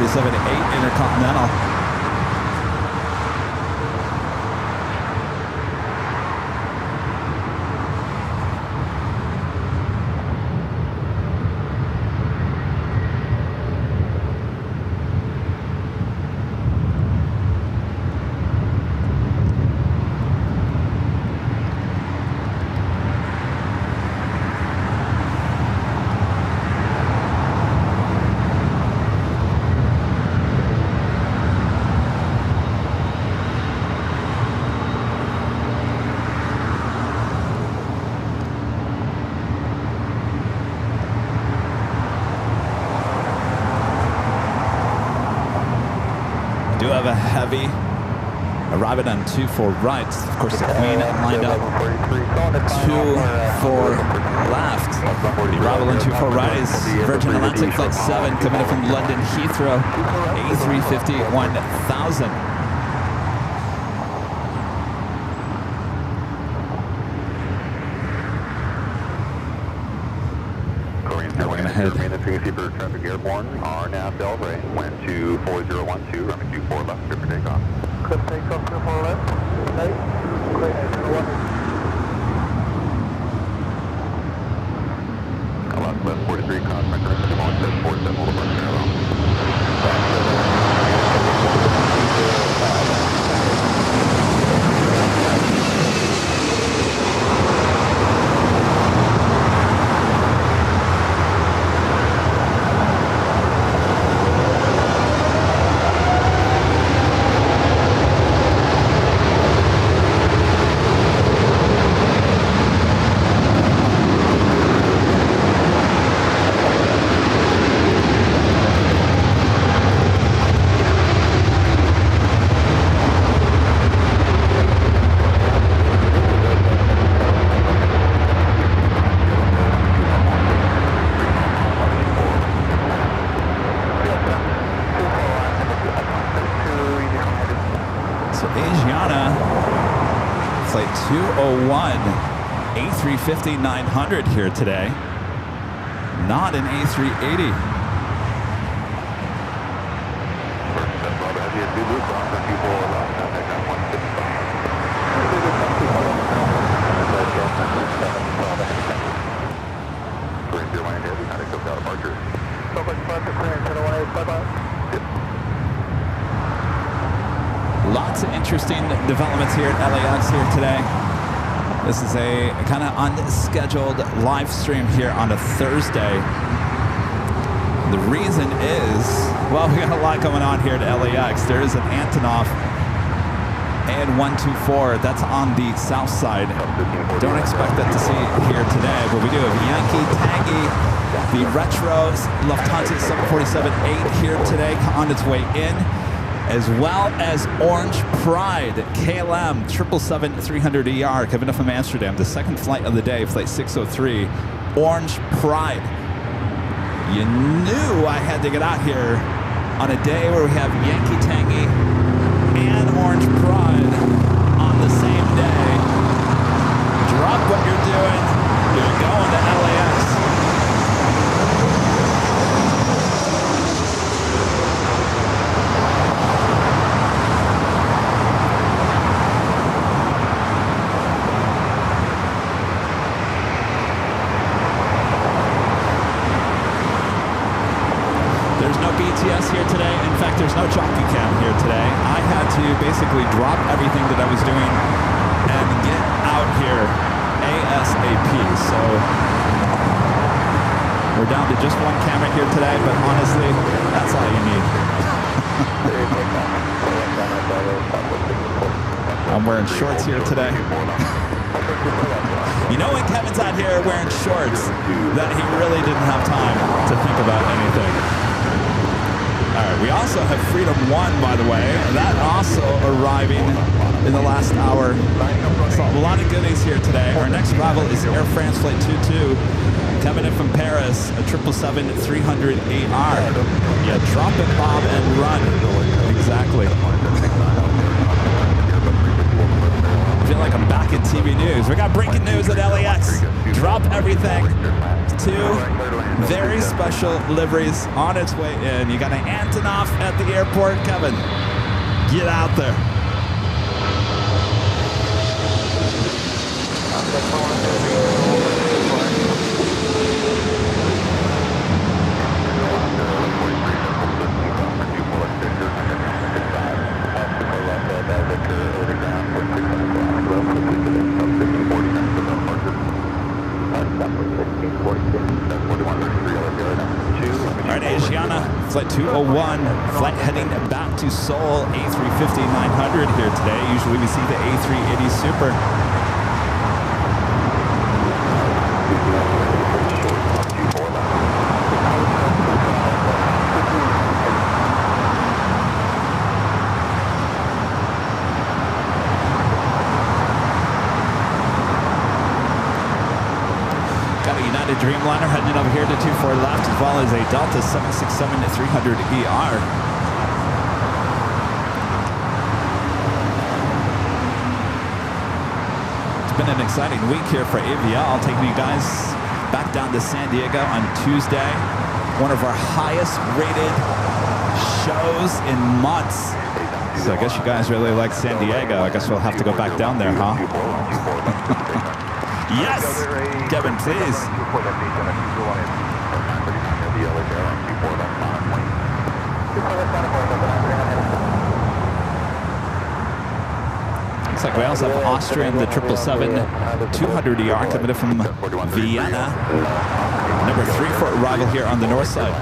747-8 Intercontinental. Do have a heavy arriving on 2-4 right. Of course, the Queen lined up 2-4 left. The arrival on 2-4 right is Virgin Atlantic Flight 7 coming in from London Heathrow, A350 1000. For traffic airborne, RNAV Delray, wind 24012, runway 24 left, clear for takeoff. Clip takeoff, 24 left, right, great, 1. Left, left 43, contact current, 47, hold above parallel. Flight 201, A350-900 here today. Not an A380. Lots of interesting developments here at LAX here today. This is a kind of unscheduled live stream here on a Thursday. The reason is, well, we got a lot going on here at LAX. There is an Antonov AN124 that's on the south side. Don't expect that to see here today, but we do have Yankee Tangy, the retro Lufthansa 747-8 here today on its way in, as well as Orange Pride, KLM 777-300ER, coming up from Amsterdam, the second flight of the day, flight 603, Orange Pride. You knew I had to get out here on a day where we have Yankee Tangy and Orange Pride on the same day. Drop what you're doing, you're going to LAX. BTS here today. In fact, there's no jockey cam here today. I had to basically drop everything that I was doing and get out here ASAP. So we're down to just one camera here today, but honestly, that's all you need. I'm wearing shorts here today. You know when Kevin's out here wearing shorts, that he really didn't have time to think about anything. All right, we also have Freedom 1, by the way. That also arriving in the last hour. So a lot of goodies here today. Our next arrival is Air France Flight 22, coming in from Paris, a 777-300AR. Yeah, drop it, Bob, and run. Exactly. feel like I'm back in TV news. We got breaking news at LAX. Drop everything. 2 very special liveries on its way in. You got an Antonov at the airport. Kevin, get out there. Flight 201, flight heading back to Seoul, A350-900 here today. Usually we see the A380 Super. Dreamliner heading over here to 24 left, as well as a Delta 767-300ER. It's been an exciting week here for AVL, taking you guys back down to San Diego on Tuesday. One of our highest rated shows in months. So I guess you guys really like San Diego. I guess we'll have to go back down there, huh? Yes! Kevin, please. Looks like we also have Austrian, the 777-200ER coming in from Vienna. Number 3 for arrival here on the north side.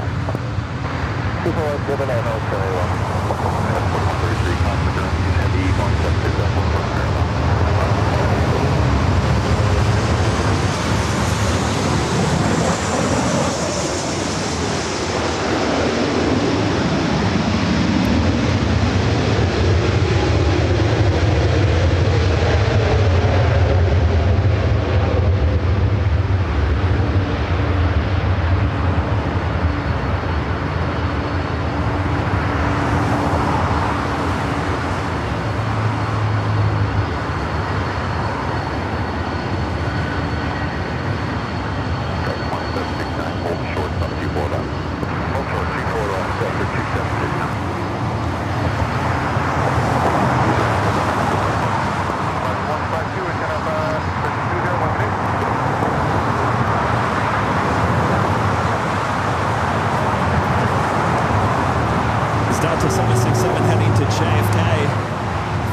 Delta 767 heading to JFK.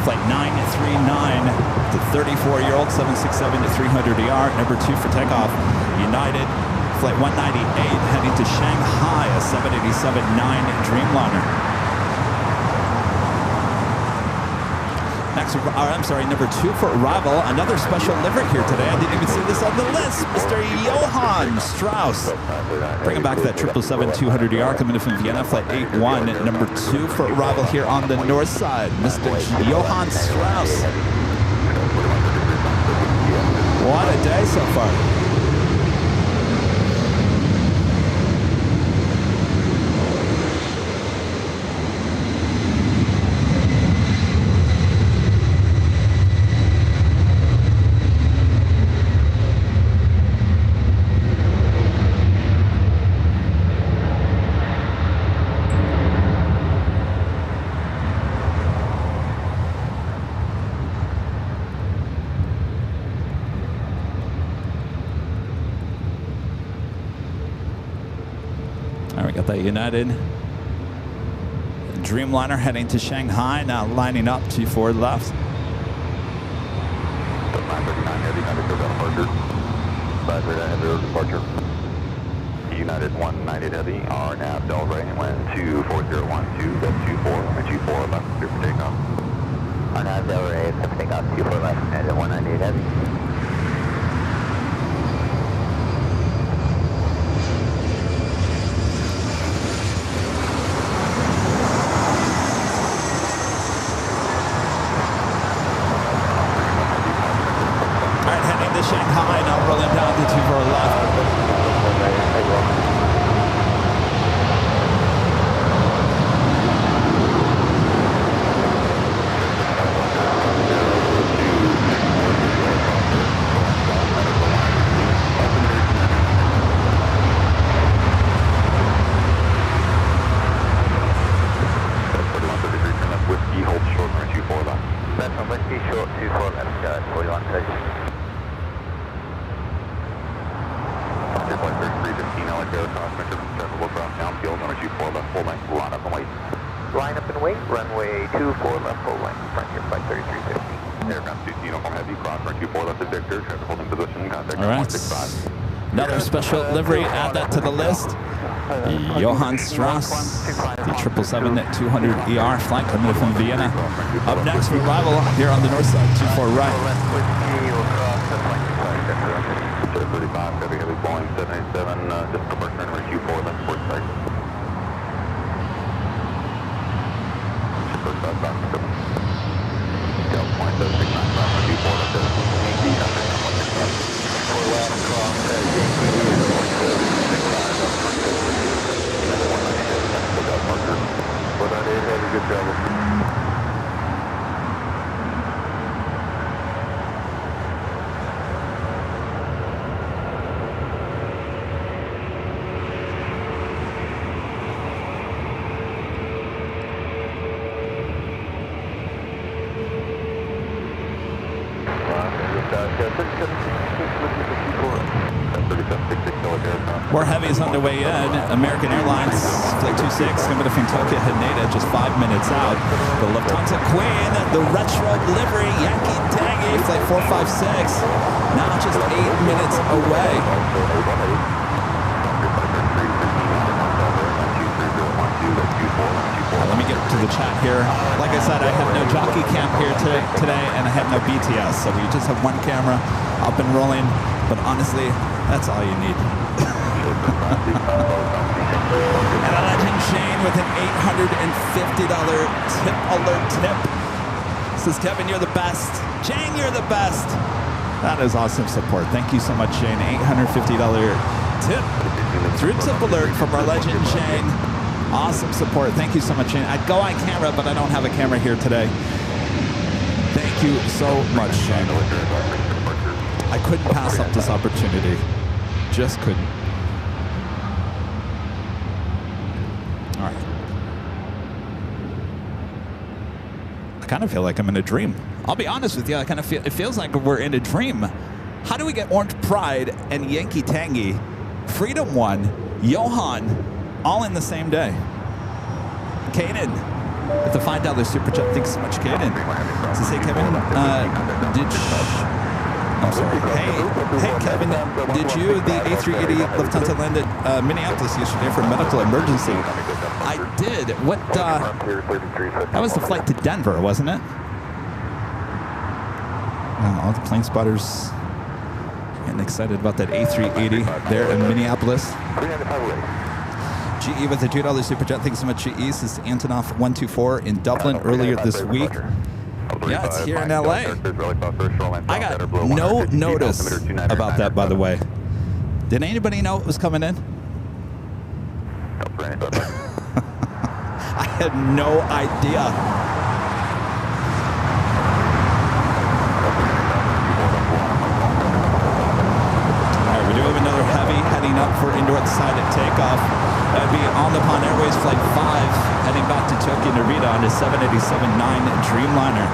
Flight 939, the 34-year-old 767-300ER, number 2 for takeoff. United, Flight 198 heading to Shanghai, a 787-9 Dreamliner. Next, number 2 for arrival. Another special livery here today. I didn't even see this on the list. Mr. Johann Strauss. Bringing back that 777-200ER coming in from Vienna, flight 81. Number 2 for arrival here on the north side. Mr. Johann Strauss. What a day so far. We got that United Dreamliner heading to Shanghai, now lining up to forward left. 939 Heavy, United goes out departure. 539 departure. United 190 Heavy, RNAV Delray, wind 24012, that's 24, and 24 left, clear for takeoff. RNAV Delray, clear for takeoff, 24 left, and 198 Heavy. Shanghai, now rolling down to 24 left. Yankee short 24 left, for you on station. Flight 3315, LA cross, measure from Central across downfield, number 24 left, full length, line up and wait. Line up and wait, runway 24 left, full length, front here, flight 3315. Aircraft 2 uniform heavy, cross, runway 24 left is Victor, traffic holding position, contact All right. 165. Another special livery, add that to the list. Johann Strauss, the 777-200ER flight coming from Vienna. Up next for arrival here on the north side, 24 right. 35, heavy, Boeing 787, just departure number 24 left, port side. First side, back to 2769, runway 24 left, 18, contact 165. For last cross, Yankee, but I did have a good job. More heavies on the way in. American Airlines, Flight 26, coming from Tokyo Haneda, just 5 minutes out. The Lufthansa Queen, the retro livery, Yankee Tangy, Flight 456, now just 8 minutes away. Let me get to the chat here. Like I said, I have no jockey camp here today, and I have no BTS, so we just have one camera up and rolling. But honestly, that's all you need. And a legend Shane with an $850 tip alert tip. Says, Kevin, you're the best. Shane, you're the best. That is awesome support. Thank you so much, Shane. $850 tip through tip alert from our legend Shane. Awesome support. Thank you so much, Shane. I'd go on camera, but I don't have a camera here today. Thank you so much, Shane. I couldn't pass up this opportunity. Just couldn't. All right. I kind of feel like I'm in a dream. I'll be honest with you. I kind of feel, it feels like we're in a dream. How do we get Orange Pride and Yankee Tangy, Freedom 1, Johan, all in the same day? Kaden with the $5 super chat. Thanks so much, Kaden. To say, Kevin, I'm sorry. Hey, Kevin, did you, the A380 Lufthansa landed Minneapolis yesterday for a medical emergency? I did. What, that was the flight to Denver, wasn't it? All the plane spotters getting excited about that A380 there in Minneapolis. GE with the $2 super chat. Thanks so much, GE. This is Antonov 124 in Dublin earlier this week. Yeah, it's here in LA. I got no notice about that, by the way. Did anybody know it was coming in? I had no idea. All right, we do have another heavy heading up for indoor side at takeoff. That'd be on the Nippon Airways Flight 5 heading back to Tokyo Narita on a 787-9 Dreamliner.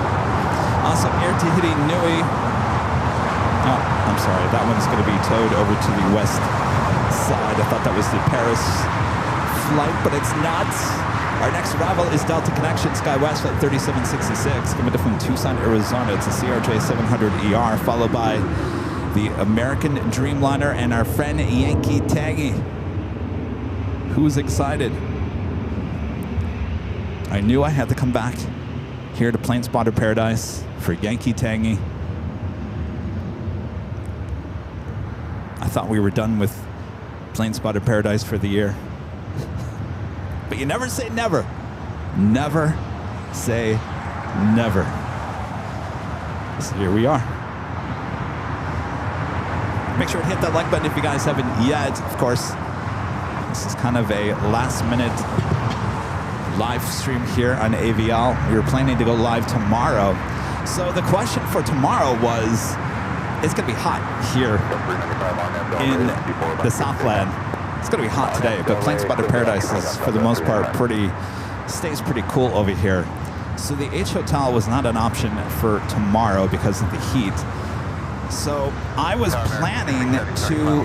Awesome air Tahiti Nui. Oh, I'm sorry. That one's going to be towed over to the west side. I thought that was the Paris flight, but it's not. Our next arrival is Delta Connection SkyWest Flight 3766 coming from Tucson, Arizona. It's a CRJ 700ER followed by the American Dreamliner and our friend Yankee Tangy. Who's excited? I knew I had to come back here to Plane Spotter Paradise for Yankee Tangy. I thought we were done with Plane Spotter Paradise for the year. But you never say never. Never say never. So here we are. Make sure to hit that like button if you guys haven't yet. Of course, this is kind of a last-minute live stream here on AVL. We were planning to go live tomorrow. So the question for tomorrow was, it's going to be hot here in the Southland. It's going to be hot today, but Plane Spotter Paradise is, for the most part, stays pretty cool over here. So the H Hotel was not an option for tomorrow because of the heat. So I was planning to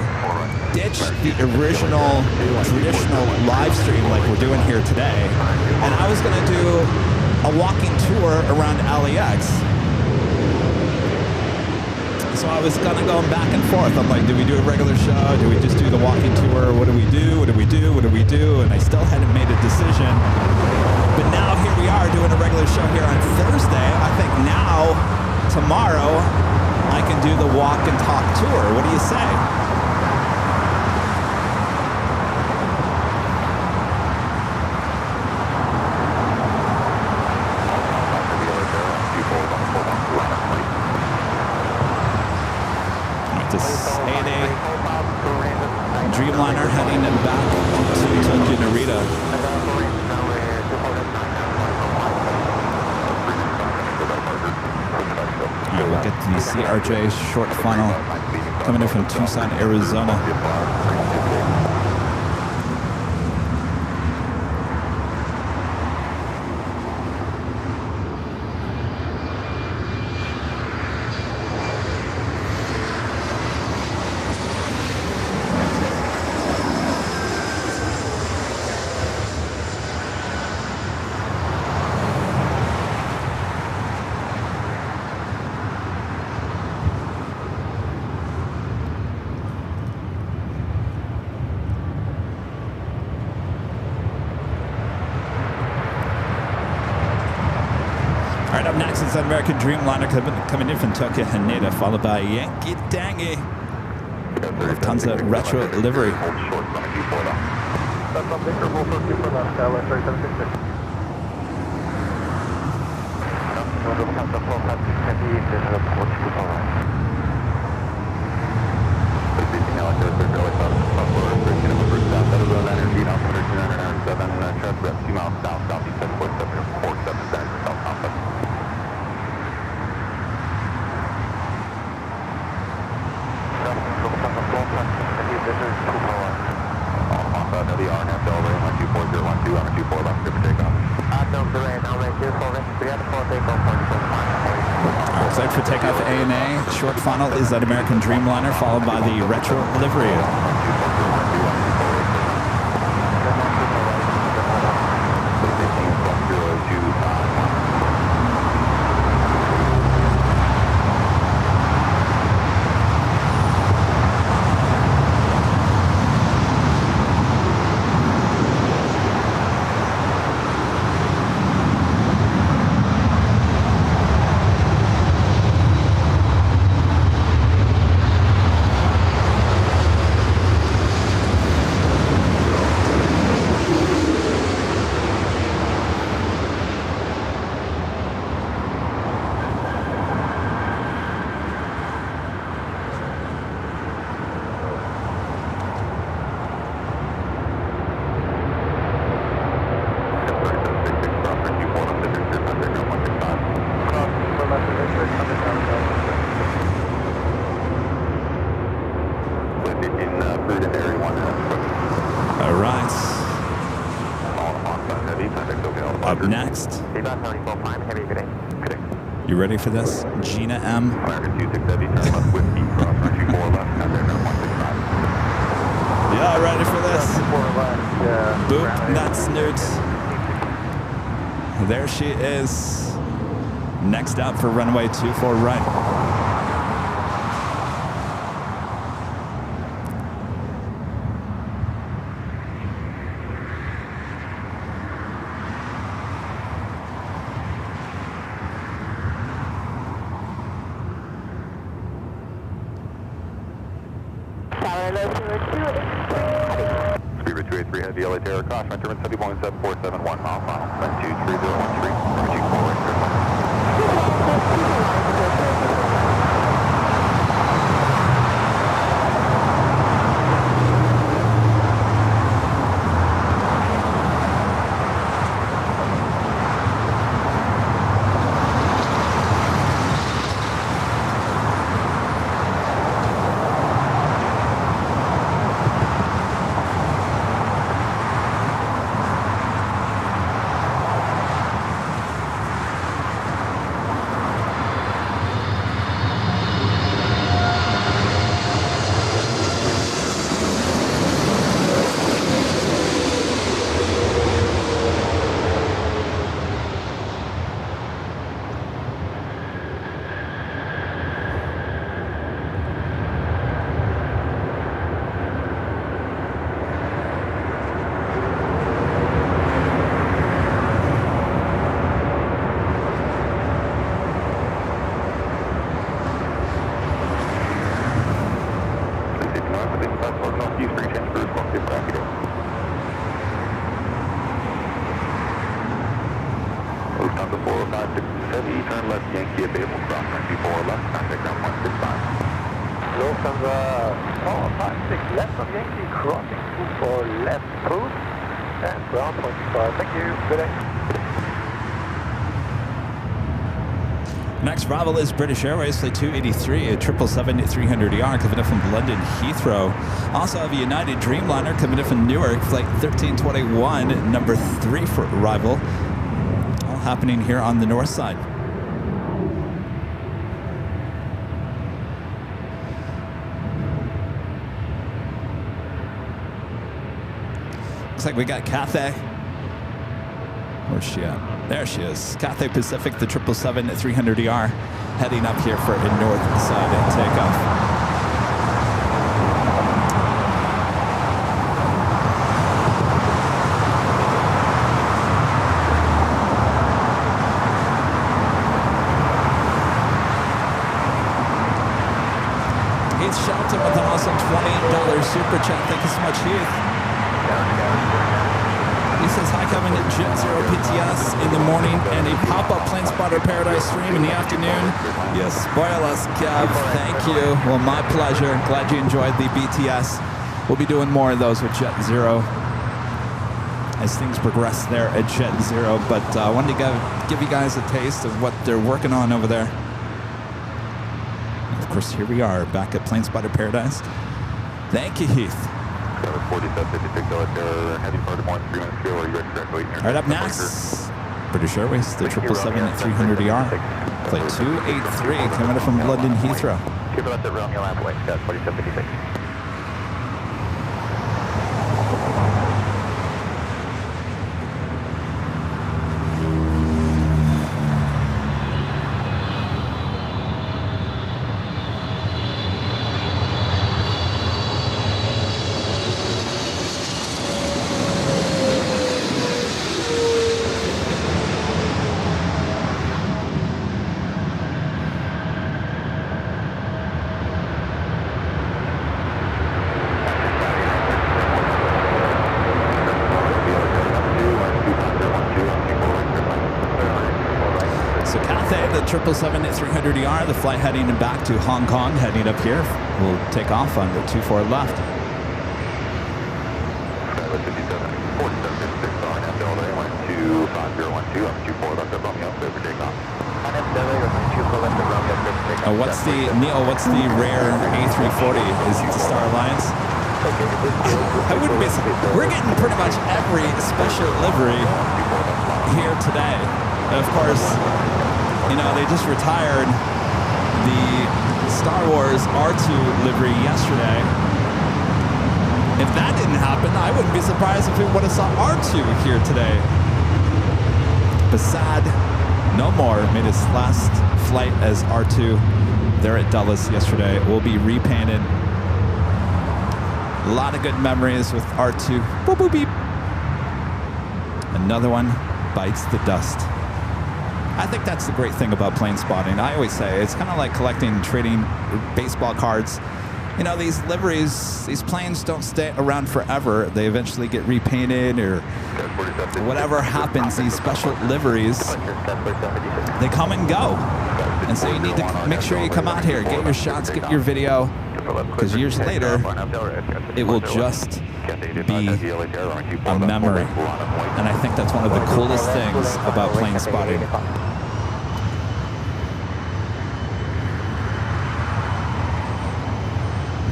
ditch the original traditional live stream like we're doing here today, and I was going to do a walking tour around LAX. So I was kind of going back and forth. I'm like, do we do a regular show? Do we just do the walking tour? What do we do? What do we do? What do we do? And I still hadn't made a decision. But now here we are doing a regular show here on Thursday. I think now, tomorrow, I can do the walk and talk tour. What do you say? ANA Dreamliner heading back to Tokyo Narita. We'll get the CRJ short final coming in from Tucson, Arizona. Up next is American Dreamliner coming in from Tokyo Haneda, followed by Yankee Dangy, Lufthansa Retro Livery. Set for takeoff ANA. Short final is that American Dreamliner, followed by the Retro Livery. Up next, you ready for this? Gina M. Yeah, ready for this? Boop, that's Snoot. There she is. Next up for runway 24 right. Speedbird 283 head to LA Terra, caution, German 70.7471, mile final, 23013, approaching forward. Alpha 456 Heavy, turn left Yankee available, cross runway 24 left, contact ground 165. Lufthansa 456 left of Yankee, crossing 24 left post, and ground 165. Thank you, good day. Next arrival is British Airways, flight 283, a 777-300ER coming in from London Heathrow. Also have a United Dreamliner coming in from Newark, flight 1321, number 3 for arrival. All happening here on the north side. Looks like we got Cathay. Where's she at? There she is. Cathay Pacific, the 777-300ER, heading up here for a north side takeoff. Heath Shelton with an awesome $20 super chat. Thank you so much, Heath. He says, hi, Kevin, Jet Zero PTS in the morning and a pop-up Plane Spotter Paradise stream in the afternoon. You spoil us, Kev. Thank you. Well, my pleasure. Glad you enjoyed the BTS. We'll be doing more of those with Jet Zero as things progress there at Jet Zero. But I wanted to give you guys a taste of what they're working on over there. And of course, here we are back at Plane Spotter Paradise. Thank you, Heath. 4756 heading for Des Moines, 3 minutes ago. Are you ready to graduate? All right, up next, British Airways, the 777-300ER, flight 283, coming in from London Heathrow. Keep it left at Romeo Appalachia, Scott 4756. So Cathay, the 777-300ER, the flight heading back to Hong Kong, heading up here. We'll take off on the 24 left. Skyline 57, 4756 on Delta Airline 25012, I'm 24 left of Romeo, clear for takeoff. On Delta, you're 24 left of Romeo, clear for takeoff. What's the, Neil, what's the rare A340? Is it the Star Alliance? I wouldn't be, we're getting pretty much every special livery here today. And of course, you know, they just retired the Star Wars R2 livery yesterday. If that didn't happen, I wouldn't be surprised if we would have saw R2 here today. Basad, no more, made his last flight as R2 there at Dulles yesterday. Will be repainted. A lot of good memories with R2. Boop, boop, beep. Another one bites the dust. I think that's the great thing about plane spotting. I always say it's kind of like collecting, trading baseball cards. You know, these liveries, these planes don't stay around forever. They eventually get repainted or whatever happens. These special liveries, they come and go. And so you need to make sure you come out here, get your shots, get your video, because years later, it will just be a memory. And I think that's one of the coolest things about plane spotting.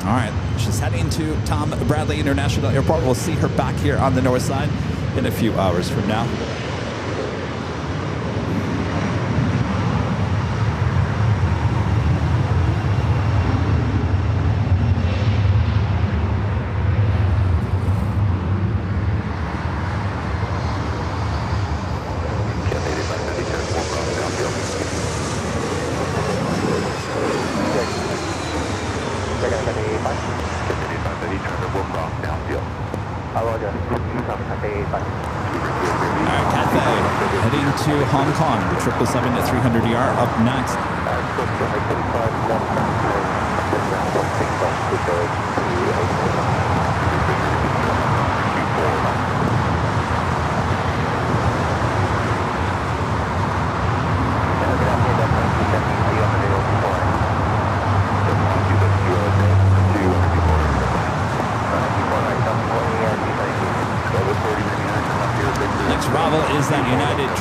All right, she's heading to Tom Bradley International Airport. We'll see her back here on the north side in a few hours from now. Hong Kong, the 777-300ER up next.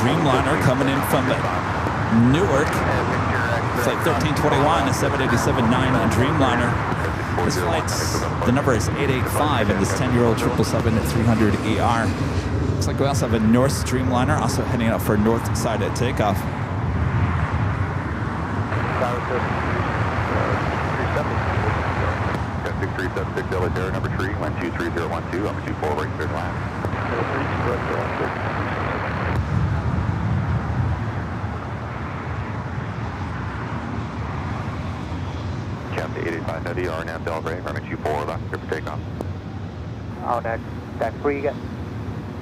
Dreamliner coming in from Newark. Flight 1321, a 787-9 Dreamliner. This flight's, the number is 885 in this 10-year-old 777-300ER. Looks like we also have a North Dreamliner also heading out for north side at takeoff. Got 6376 LA number 3, wind 23012, number 24, right clear to land. Captain 885 Heavy, RNAV Delray, runway 24, left clear for takeoff. RNAV, deck 3 again.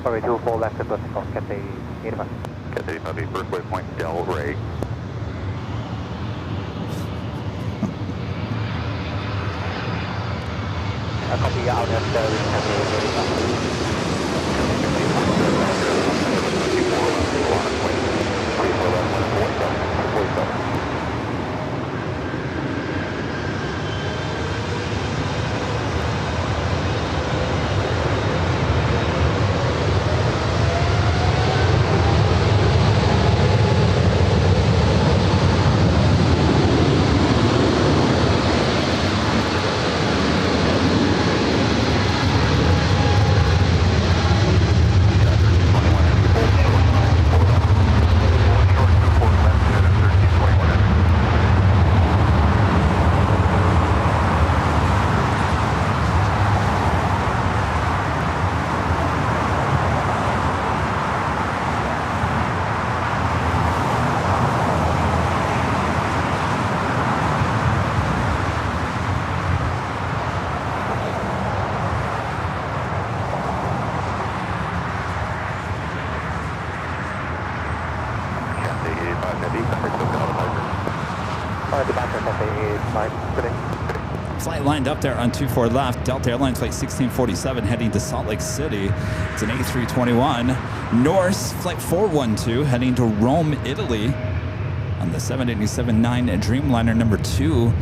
Runway 24, left clear for takeoff, Captain 85. Captain 85, first waypoint Delray. I copy out and Flight lined up there on 24 left. Delta Airlines flight 1647 heading to Salt Lake City. It's an A321. Norse flight 412 heading to Rome, Italy on the 787-9 Dreamliner number 2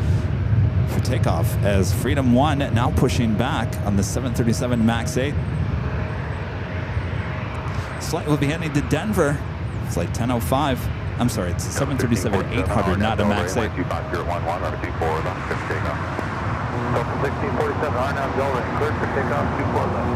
for takeoff as Freedom 1 now pushing back on the 737 MAX 8. This flight will be heading to Denver. Flight 1005. I'm sorry, it's a 737-800, not a MAX 8. 25011, number 24, left clear for takeoff. Delta 1647, RNAV Delray, cleared for takeoff, 24 left.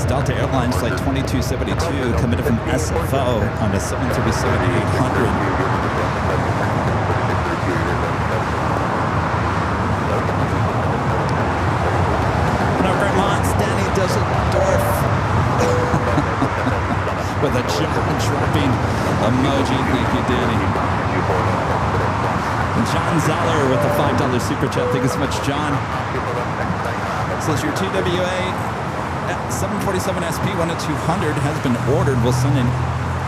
Delta Airlines flight 2272 committed from SFO on the 737-800. No, Vermont's Danny Dusseldorf with a jaw-dropping emoji. Thank you, Danny. And John Zeller with the $5 super chat. Thank you so much, John. Says your TWA 747 SP 10200 has been ordered. We'll send it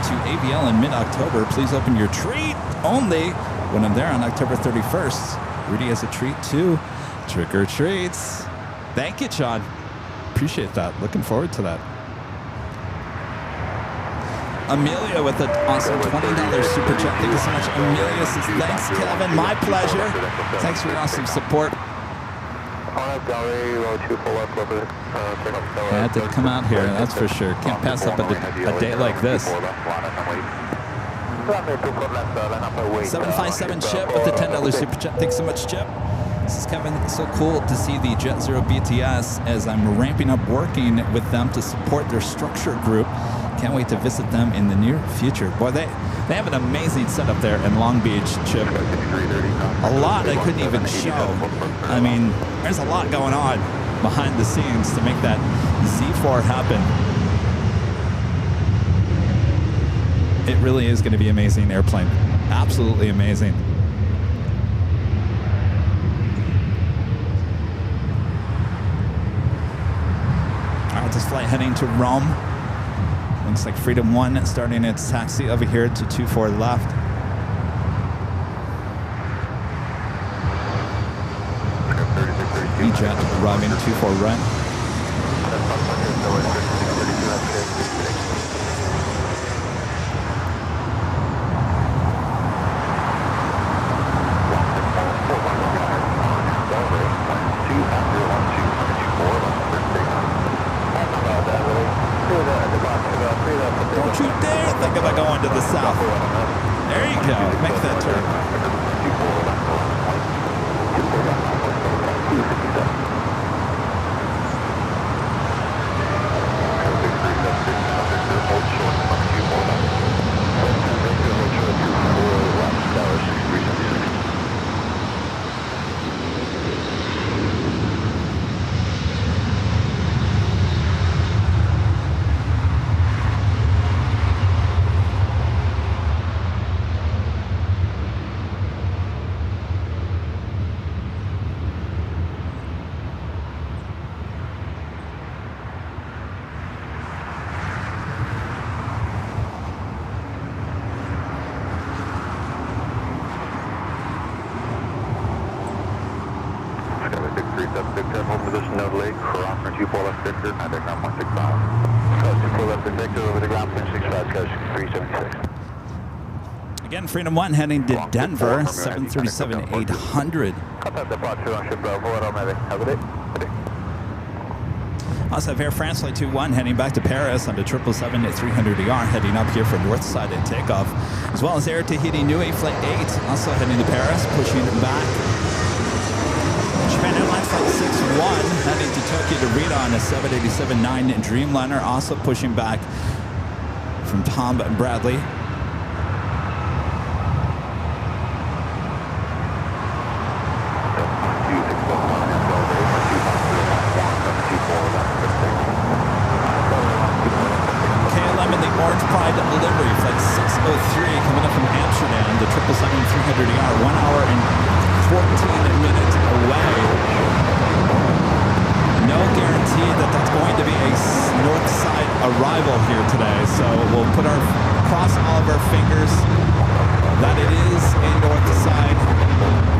to AVL in mid-October. Please open your treat only when I'm there on October 31st. Rudy has a treat too. Trick or treats. Thank you, John. Appreciate that. Looking forward to that. Amelia with an awesome $20 super chat. Thank you so much. Amelia says, thanks, Kevin. My pleasure. Thanks for your awesome support. I had to come out here, that's for sure. Can't pass up a day like this. 757 Chip with the $10 super chat. Thanks so much, Chip. This is Kevin. It's so cool to see the Jet Zero BTS as I'm ramping up working with them to support their structure group. Can't wait to visit them in the near future. Boy, they have an amazing setup there in Long Beach, Chip. A lot I couldn't even show. I mean, there's a lot going on. behind the scenes to make that Z4 happen. It really is going to be an amazing airplane. Absolutely amazing. All right, this flight heading to Rome. Looks like Freedom 1 starting its taxi over here to 24 left. E-Jet arriving at 24 right. Don't you dare think about going to the south. There you go. Make that turn. Again, Freedom 1 heading to Denver, 737-800. Also have Air France Flight 21 heading back to Paris on the 777-300ER, heading up here for north side at takeoff, as well as Air Tahiti Nui Flight 8, also heading to Paris, pushing it back. Japan Airlines Flight 61 heading to Tokyo to Rita on a 787-9 Dreamliner, also pushing back from Tom Bradley. Livery, flight 603 coming up from Amsterdam, the 777-300ER, 1 hour and 14 minutes away. No guarantee that that's going to be a north side arrival here today, so we'll cross all of our fingers that it is a north side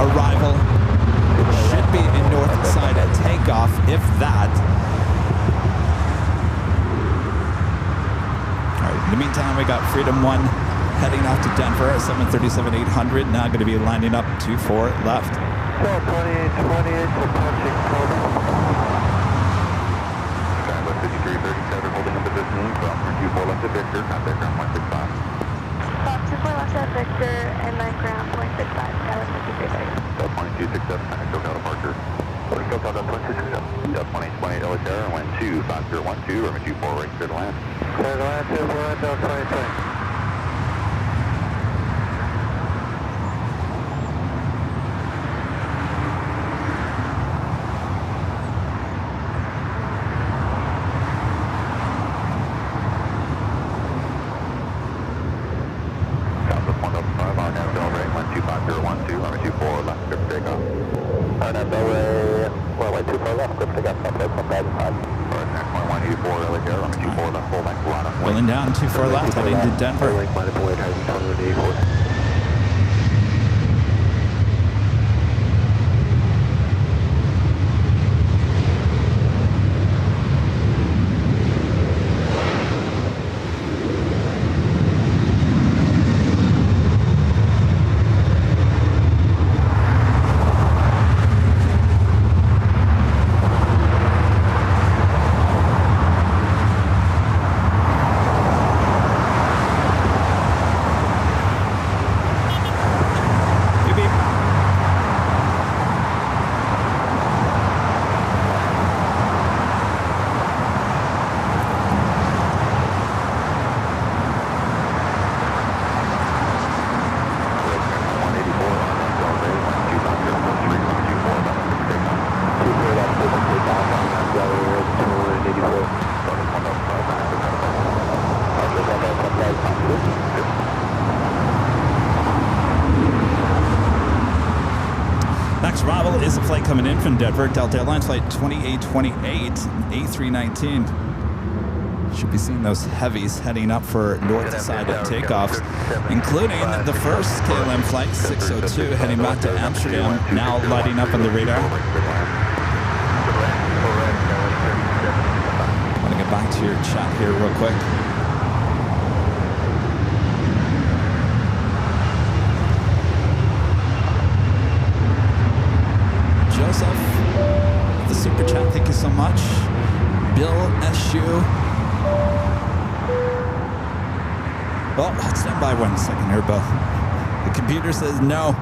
arrival. It should be a north side takeoff, if that. In the meantime, we got Freedom 1 heading off to Denver at 737-800. Now going to be lining up 24 left. 28, approaching Cobra. Skylab 5337 holding a position from 24 left at Victor, contact ground 165. 24 left at Victor and then ground 0.65, Skylab 5330. 2267, contact SoCal departure. SoCal 2267. 2028 LA Terra, wind 25012, runway 24 right, clear to land. Clear to land, 2020. Rolling down 24 left, heading to Denver. coming in from Denver. Delta Airlines flight 2828, A319. Should be seeing those heavies heading up for north side of takeoffs, including the first KLM flight 602 heading back to Amsterdam, now lighting up on the radar. I want to get back to your chat here real quick. Joseph, the super chat, thank you so much. Bill Eshu. Well, stand by 1 second here, Bill. The computer says no.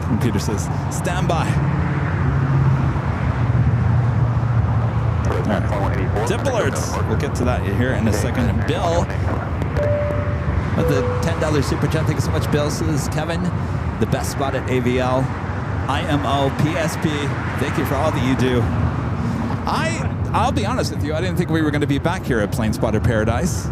Computer says stand by. All right. Tip alerts. We'll get to that here in a second. Bill, with the $10 super chat. Thank you so much, Bill. Says Kevin, the best spot at AVL. IMO, PSP. Thank you for all that you do. I'll be honest with you, I didn't think we were going to be back here at Plane Spotter Paradise.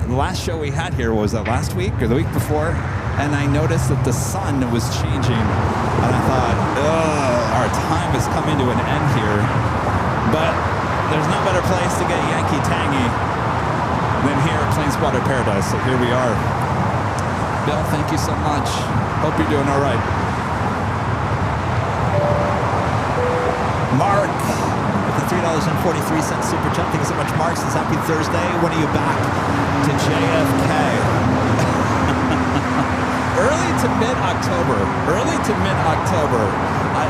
The last show we had here was that last week or the week before, and I noticed that the sun was changing, and I thought, our time is coming to an end here. But there's no better place to get Yankee tangy than here at Plane Spotter Paradise, so here we are. Bill, thank you so much. Hope you're doing all right. Mark, $3.43 super chat. Thank you so much, Mark. Says happy Thursday. When are you back to JFK? Early to mid-October. Early to mid-October.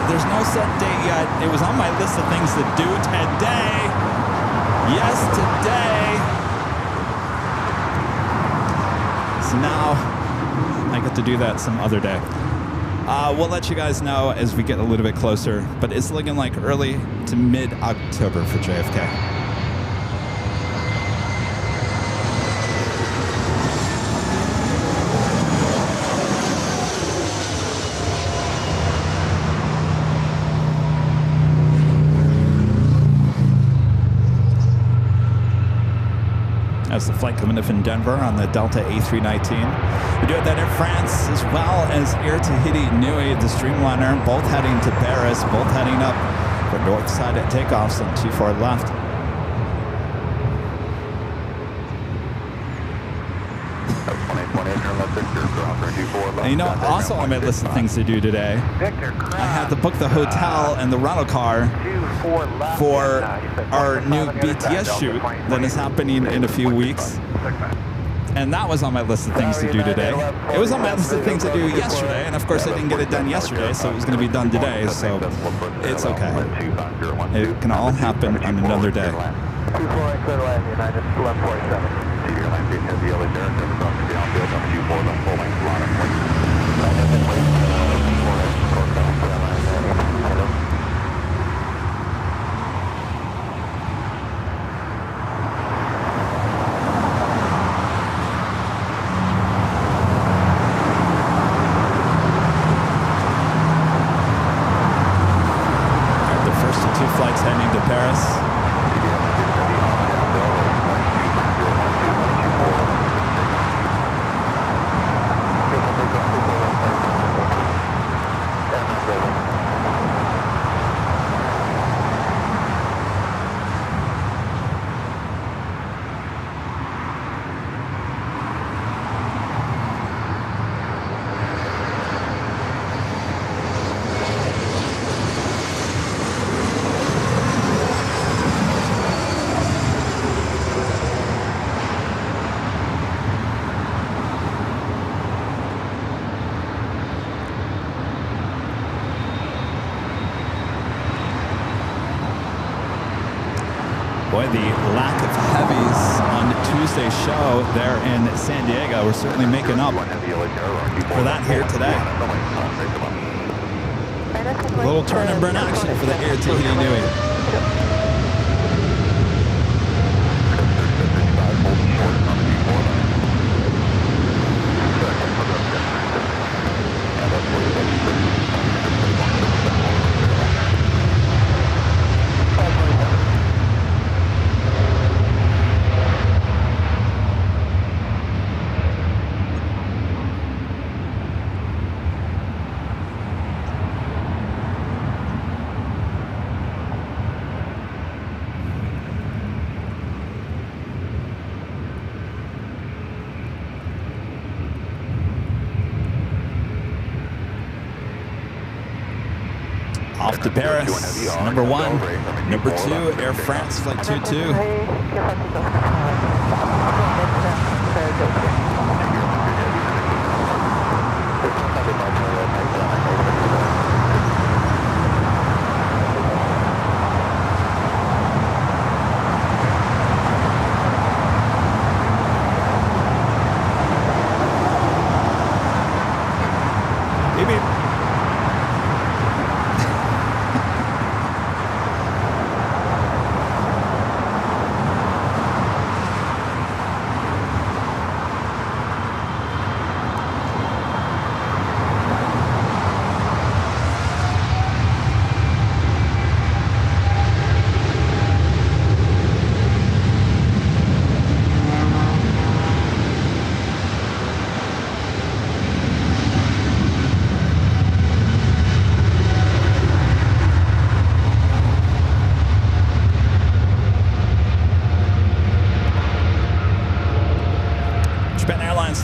There's no set date yet. It was on my list of things to do today. Yes, today. So now I get to do that some other day. We'll let you guys know as we get a little bit closer, but it's looking like early to mid-October for JFK. That's the flight coming in from Denver on the Delta A319. We do it then in France as well as Air Tahiti Nui, the Streamliner, both heading to Paris, both heading up for north side at takeoffs on 24 left. And you know, also on my list of things to do today, I had to book the hotel and the rental car for our new BTS shoot that is happening in a few weeks. And that was on my list of things to do today. It was on my list of things to do yesterday, and of course I didn't get it done yesterday, so it was going to be done today, so it's okay. It can all happen on another day. 24 clear land, United 1147. Boy, the lack of heavies on Tuesday's show there in San Diego, we're certainly making up for that here today. A little turn and burn action for the Air Tahiti Nui. off to Paris. Number 1. Number 2, Air France Flight 22.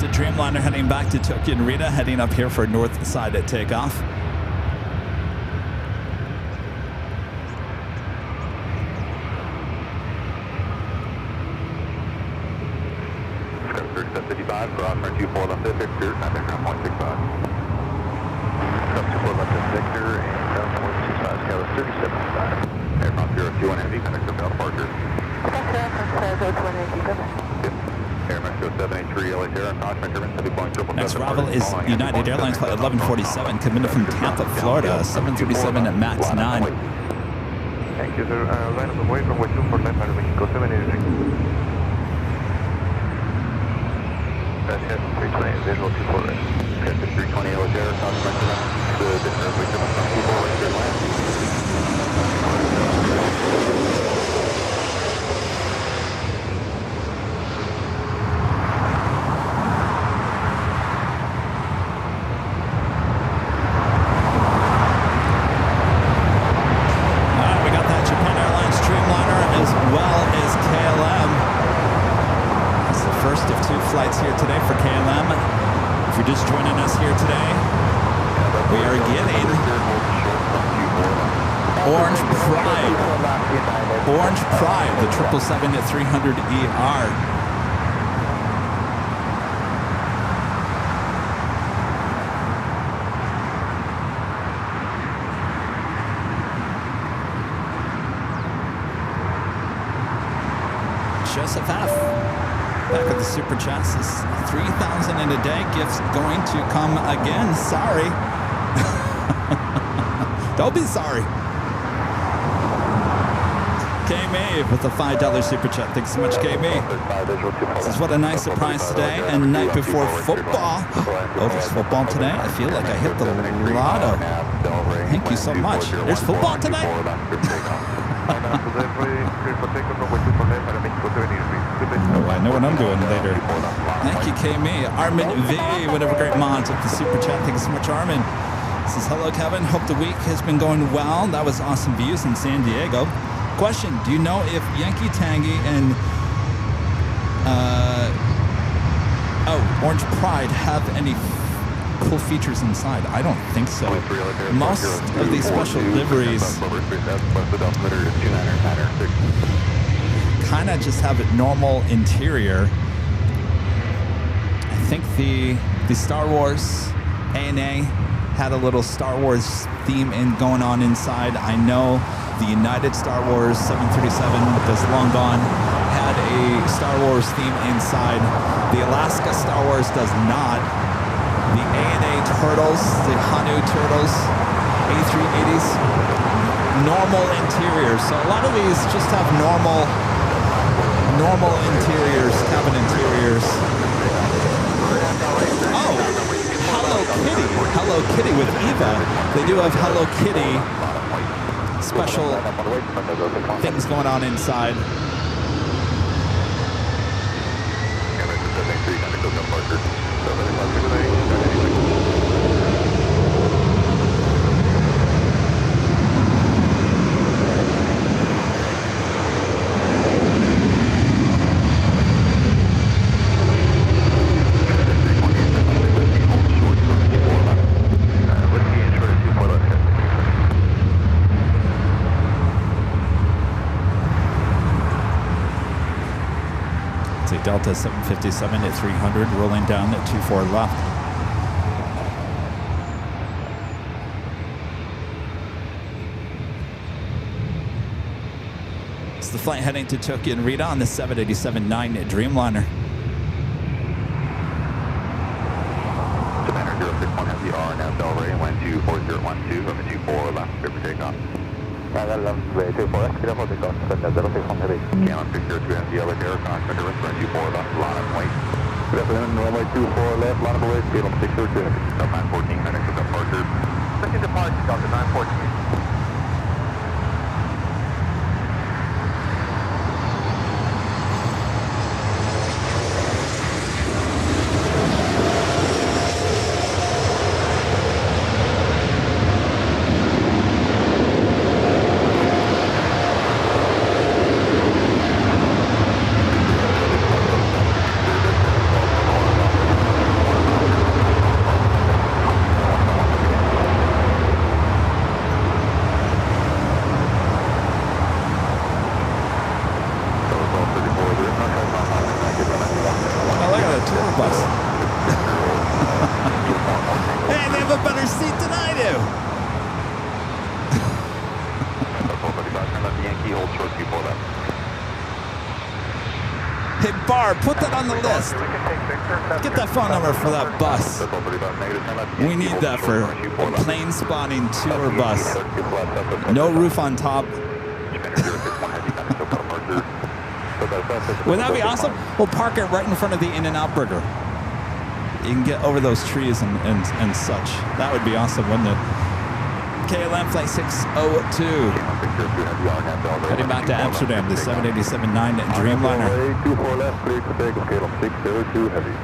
The Dreamliner heading back to Tokyo Narita, heading up here for north side at takeoff. Scope 755, cross runway 24 left at Victor, and background 0.65. Scope 24 left at Victor, and down 0.65, scale 37.5. Aircraft 021 Heavy, connector bell departure. Air Mexico 783, LAX Air, measurement, heavy Boeing 777. Next arrival is United Airlines Flight 1147, coming in from Tampa, Florida, 737 at MAX 9. Thank you, sir. Line up the way from West 249 para Mexico 783. That's head 320, visual 24 right. Head 320, LAX Air, measurement, the different runway 724 right here, land. Flights here today for KLM. If you're just joining us here today, we are getting Orange Pride. Orange Pride, the 777-300ER. Joseph F. Back at the Super Chats is 3,000 in a day. Gifts going to come again. Sorry. Don't be sorry. K-Mave with a $5 Super Chat. Thanks so much, K-Mave. This is what a nice surprise today and night before football. Oh, there's football today? I feel like I hit the lotto. Thank you so much. There's football today? Oh, I know what I'm doing later. Thank you, K-Me. Armin V, whatever great mods with the Super Chat. Thank you so much, Armin. Says, hello, Kevin. Hope the week has been going well. That was awesome views in San Diego. Question, do you know if Yankee Tangy and Orange Pride have any cool features inside? I don't think so. Most of these special liveries kind of just have a normal interior. I think the Star Wars ANA had a little Star Wars theme going on inside. I know the United Star Wars 737 that's long gone had a Star Wars theme inside. The Alaska Star Wars does not. The ANA Turtles, the Hanu Turtles, A380s, normal interiors. So a lot of these just have normal interiors, cabin interiors. Oh, Hello Kitty with Eva. They do have Hello Kitty special things going on inside. Delta 757 at 300, rolling down at 24 left. It's the flight heading to Tokyo and Rita on the 787-9 Dreamliner. Commander 061 has the R now Delray, wind 24012, over 24 left, clear for takeoff. Runway 24 left, clear for takeoff, 061 heavy. Cannot 602 has the LAX aircraft, under wind 24 left, line and wait. Good afternoon, runway 24 left, line of away, speed on 602 heavy. Delta 914, heading for departure. Second departure, Delta 914. Put that on the list. Get that phone number for that bus. We need that for a plane spotting tour bus. No roof on top. Wouldn't that be awesome? We'll park it right in front of the In-N-Out Burger. You can get over those trees and such. That would be awesome, wouldn't it? KLM Flight 602. Heading back to Amsterdam, the 787-9 Dreamliner. 24 left, clear to take off, KLM 602 heavy.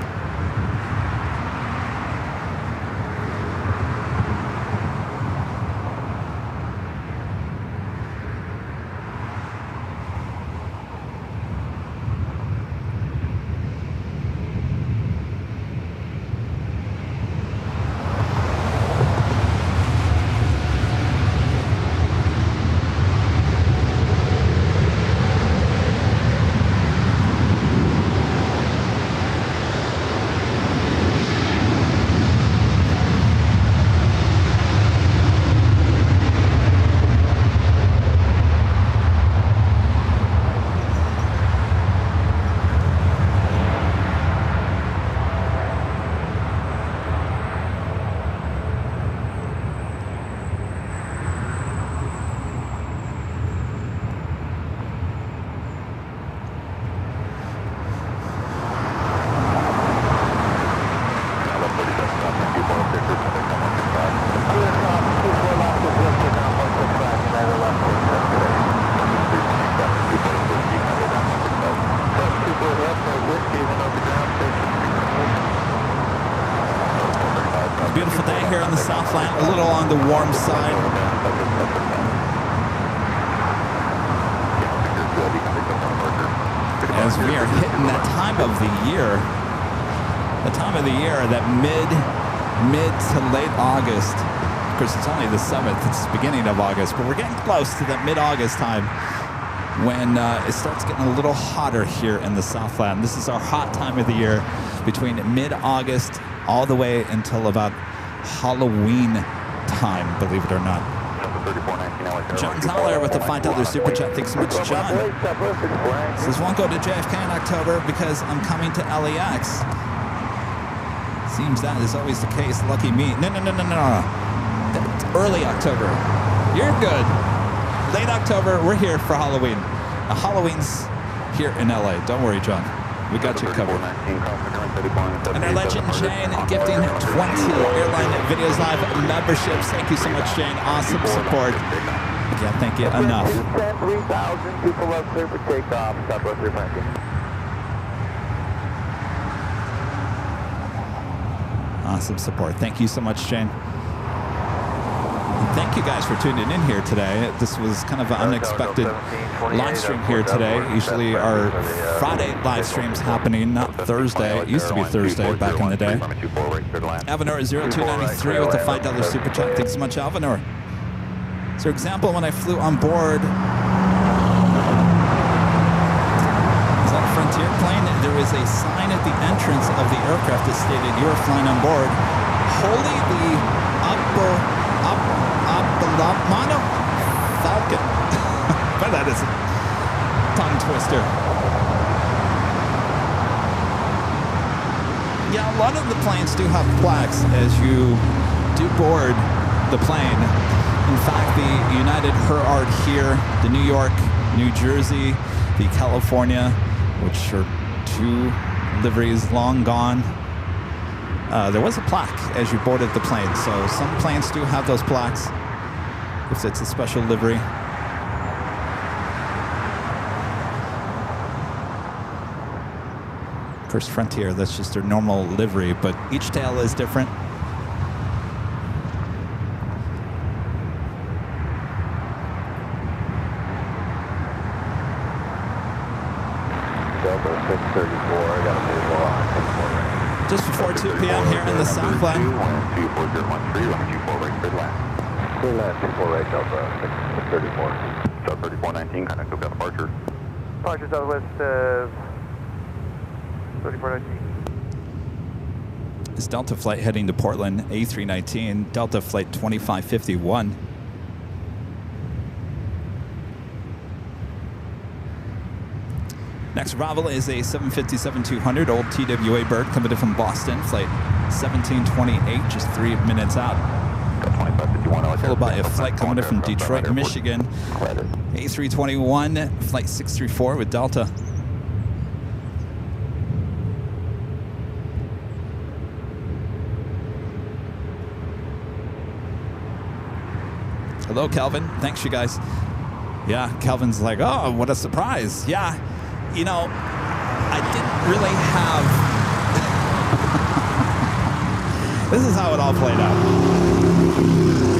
Beautiful day here on the Southland, a little on the warm side. As we are hitting that time of the year, that mid to late August. Of course, it's only the 7th, it's the beginning of August, but we're getting close to that mid-August time when it starts getting a little hotter here in the Southland. This is our hot time of the year, between mid-August all the way until about Halloween time, believe it or not. John Tyler with the $5 super chat. Thanks so much, John. Says, won't go to JFK in October because I'm coming to LAX. Seems that is always the case. Lucky me. No. It's early October. You're good. Late October, we're here for Halloween. Halloween's here in LA. Don't worry, John. We got you covered. And our legend, Jane, gifting 20 Airline Videos Live memberships. Thank you so much, Jane. Awesome support. Can't thank you enough. 3,000 people up clear for takeoff. Southwest Frankie. Awesome support. Thank you so much, Jane. Thank you guys for tuning in here today. This was kind of an unexpected live stream here today. Usually our Friday live streams happening, not Thursday. It used to be Thursday back in the day. Avenor 0293 with the $5 super chat. Thanks so much, Avenor. So, for example, when I flew on board, is that to your plane, there is a sign at the entrance of the aircraft that stated you are flying on board. Holy the Mono Falcon. But that is a tongue twister. Yeah, a lot of the planes do have plaques as you do board the plane. In fact, the United Herard here, the New York, New Jersey, the California, which are two liveries long gone. There was a plaque as you boarded the plane, so some planes do have those plaques if it's a special livery. First Frontier, that's just their normal livery, but each tail is different. Delta 634, I got a move on. Just before 2 p.m. here in the Southland. 24013, runway 24 right, clear land. Clear land, 24 right, Delta 634. South 3419, connect with departure. Departure Southwest 3419. This Delta flight heading to Portland, A319, Delta flight 2551. Next arrival is a 757-200 old TWA bird coming in from Boston, flight 1728, just 3 minutes out. Followed by a flight coming in from Detroit, Michigan, A321, flight 634 with Delta. Hello, Kelvin. Thanks, you guys. Yeah, Kelvin's like, oh, what a surprise. Yeah, you know, I didn't really have... This is how it all played out.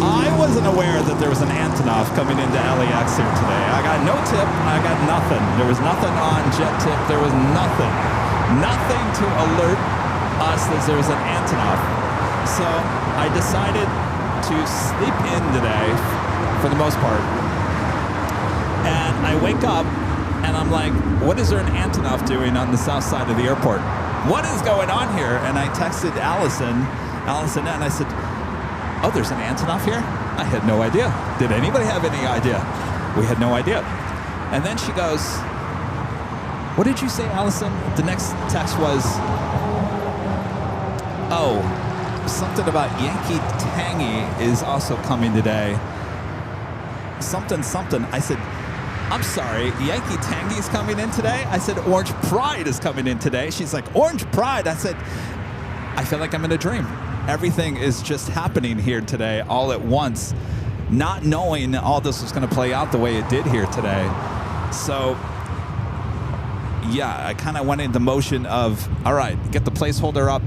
I wasn't aware that there was an Antonov coming into LAX here today. I got no tip. I got nothing. There was nothing on jet tip. There was nothing. Nothing to alert us that there was an Antonov. So I decided to sleep in today for the most part. And I wake up and I'm like, what is there an Antonov doing on the south side of the airport? What is going on here? And I texted Allison, and I said, oh, there's an Antonov here? I had no idea. Did anybody have any idea? We had no idea. And then she goes, what did you say, Allison? The next text was, oh, something about Yankee Tangy is also coming today. Something. I said, I'm sorry, Yankee Tangy's coming in today? I said, Orange Pride is coming in today. She's like, Orange Pride? I said, I feel like I'm in a dream. Everything is just happening here today all at once, not knowing all this was going to play out the way it did here today. So, yeah, I kind of went into the motion of, all right, get the placeholder up,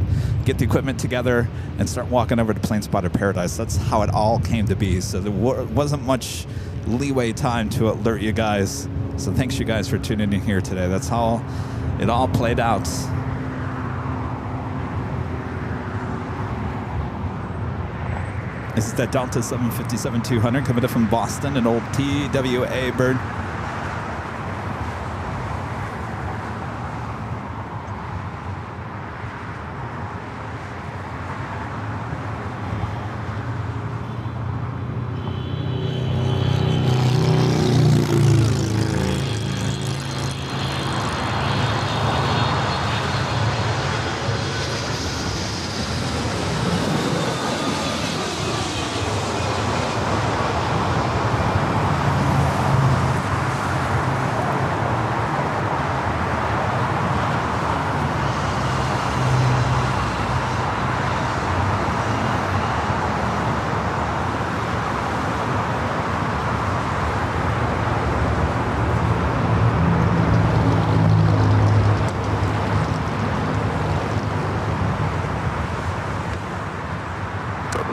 get the equipment together, and start walking over to Plane Spotter Paradise. That's how it all came to be. So there wasn't much leeway time to alert you guys. So thanks you guys for tuning in here today. That's how it all played out. This is that Delta 757-200 coming in from Boston, an old TWA bird.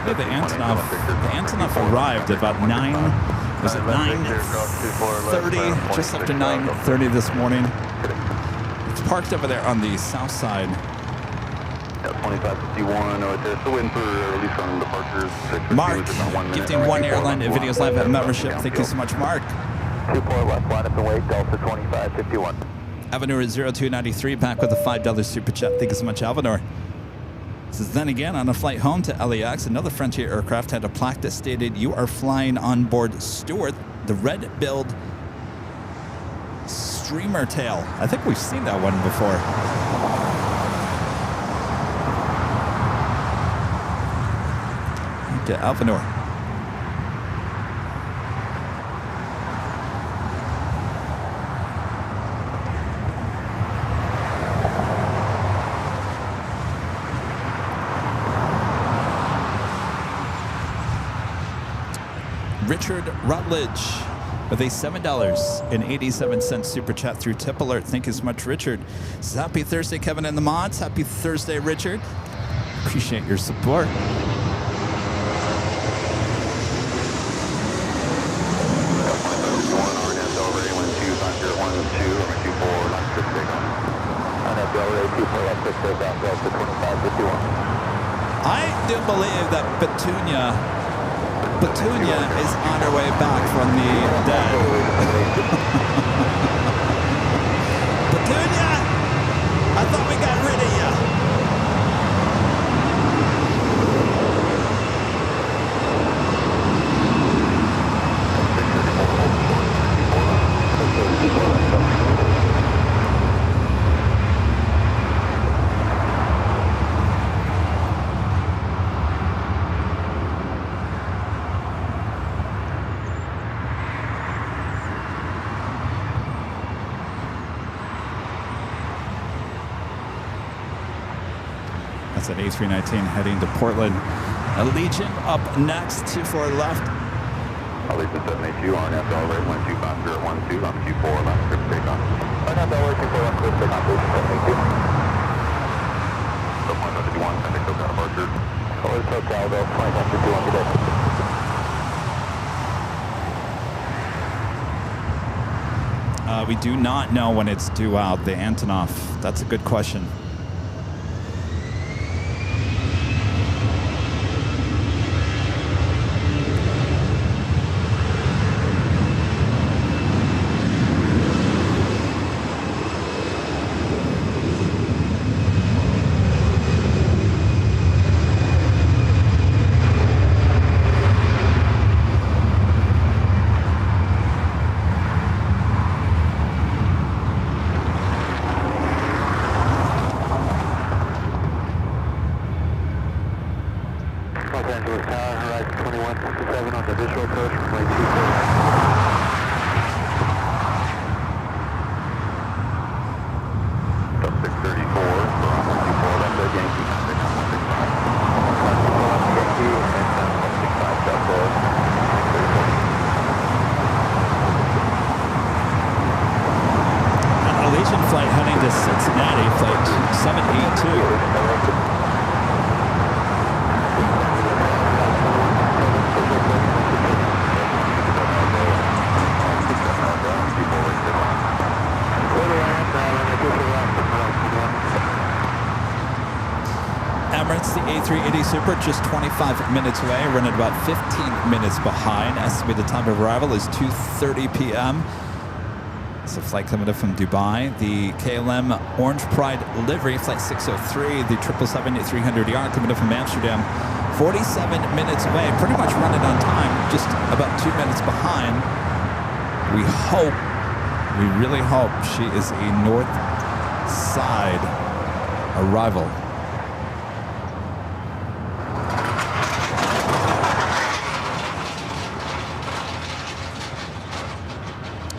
The Antonov arrived at about 9:30, just after 9:30 this morning. It's parked over there on the south side. 2551, still waiting for release on departures. Mark, gifting one airline to Videos Live at membership. Thank you so much, Mark. 24 left, line up and wait, Delta 2551. Avenor 0293 back with a $5 super chat. Thank you so much, Avenor. This is then again on a flight home to LAX. Another Frontier aircraft had a plaque that stated, "You are flying on board Stewart, the red-billed streamer tail." I think we've seen that one before. To Alphanor. Richard Rutledge with a $7.87 super chat through Tip Alert. Thank you so much, Richard. Says, happy Thursday, Kevin and the mods. Happy Thursday, Richard. Appreciate your support. I do believe that Petunia is on her way back from the dead. Petunia, I thought we got rid of you. That's an A319 heading to Portland. Allegiant up next, 24 left. Allegiant 782, RNF Delray 125.012 on 24 left, clear for takeoff. RNF Delray 24 clear for takeoff, Allegiant 782. 151, send a SoCal departure. Always SoCal, though, 2151 today. We do not know when it's due out, the Antonov. That's a good question. Super, just 25 minutes away, running about 15 minutes behind. Estimated time of arrival is 2:30 p.m. It's a flight coming up from Dubai. The KLM Orange Pride livery, flight 603, the 777-300ER coming up from Amsterdam. 47 minutes away, pretty much running on time, just about 2 minutes behind. We really hope she is a north side arrival.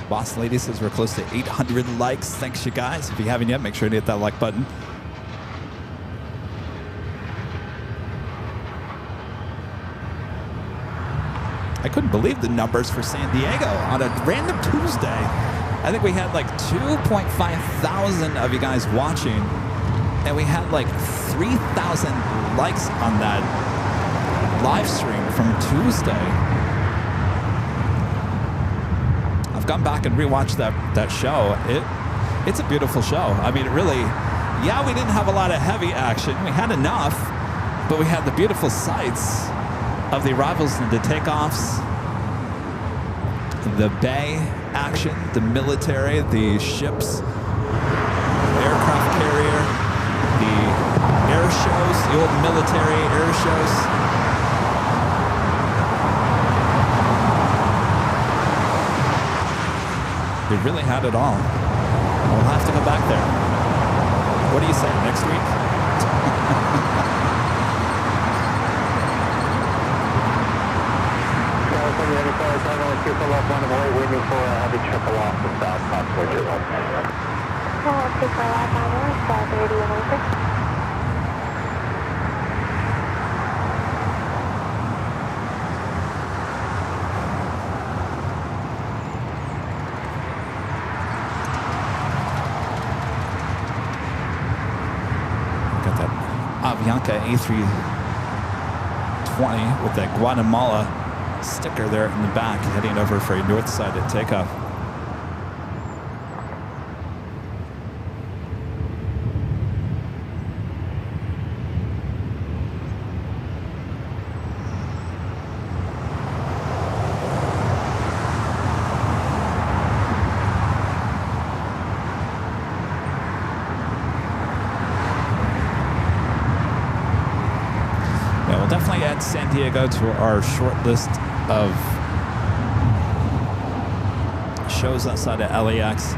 Boss Lady says we're close to 800 likes. Thanks, you guys. If you haven't yet, make sure to hit that like button. I couldn't believe the numbers for San Diego on a random Tuesday. I think we had like 2.5 thousand of you guys watching, and we had like 3,000 likes on that live stream from Tuesday. Gone back and rewatched that show. It's a beautiful show. I mean, it really, yeah, we didn't have a lot of heavy action. We had enough, but we had the beautiful sights of the arrivals and the takeoffs, the bay action, the military, the ships aircraft carrier, the air shows, the old military air shows. They really had it all. We'll have to go back there. What do you say, next week? Waiting for a heavy triple off the south, possibly triple. I'll take my lap on one, 530 and over. Got that Avianca A320 with that Guatemala sticker there in the back, heading over for a north side at takeoff. Yeah, we'll definitely add San Diego to our short list of shows outside of LAX.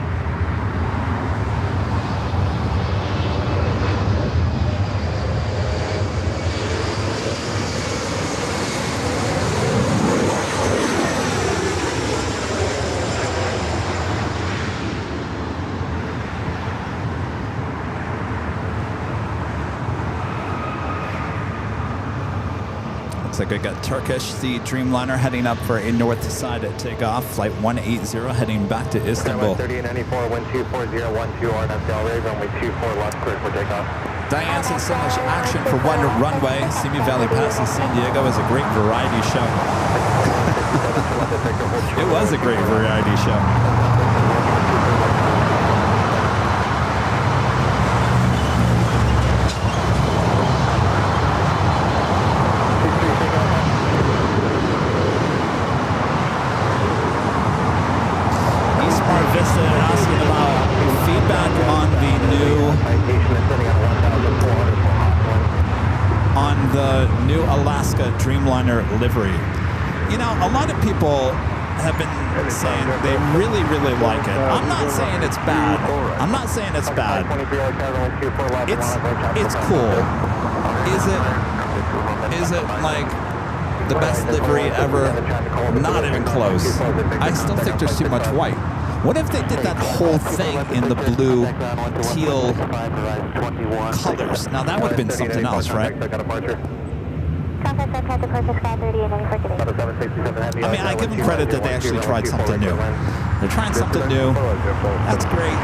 Looks like I got Turkish, the Dreamliner, heading up for a north side at takeoff. Flight 180 heading back to Istanbul. 3094, wind 24012, RNF Delray, runway 24 left, clear for takeoff. Diane says so much action for one runway. Simi Valley passes San Diego is a great variety show. It was a great variety show. Asking about feedback on the new Alaska Dreamliner livery. You know, a lot of people have been saying they really, really like it. I'm not saying it's bad. I'm not saying it's bad. It's cool. Is it like the best livery ever? Not even close. I still think there's too much white. What if they did that whole thing in the blue, teal colors? Now that would have been something else, right? I mean, I give them credit that they actually tried something new. They're trying something new. That's great.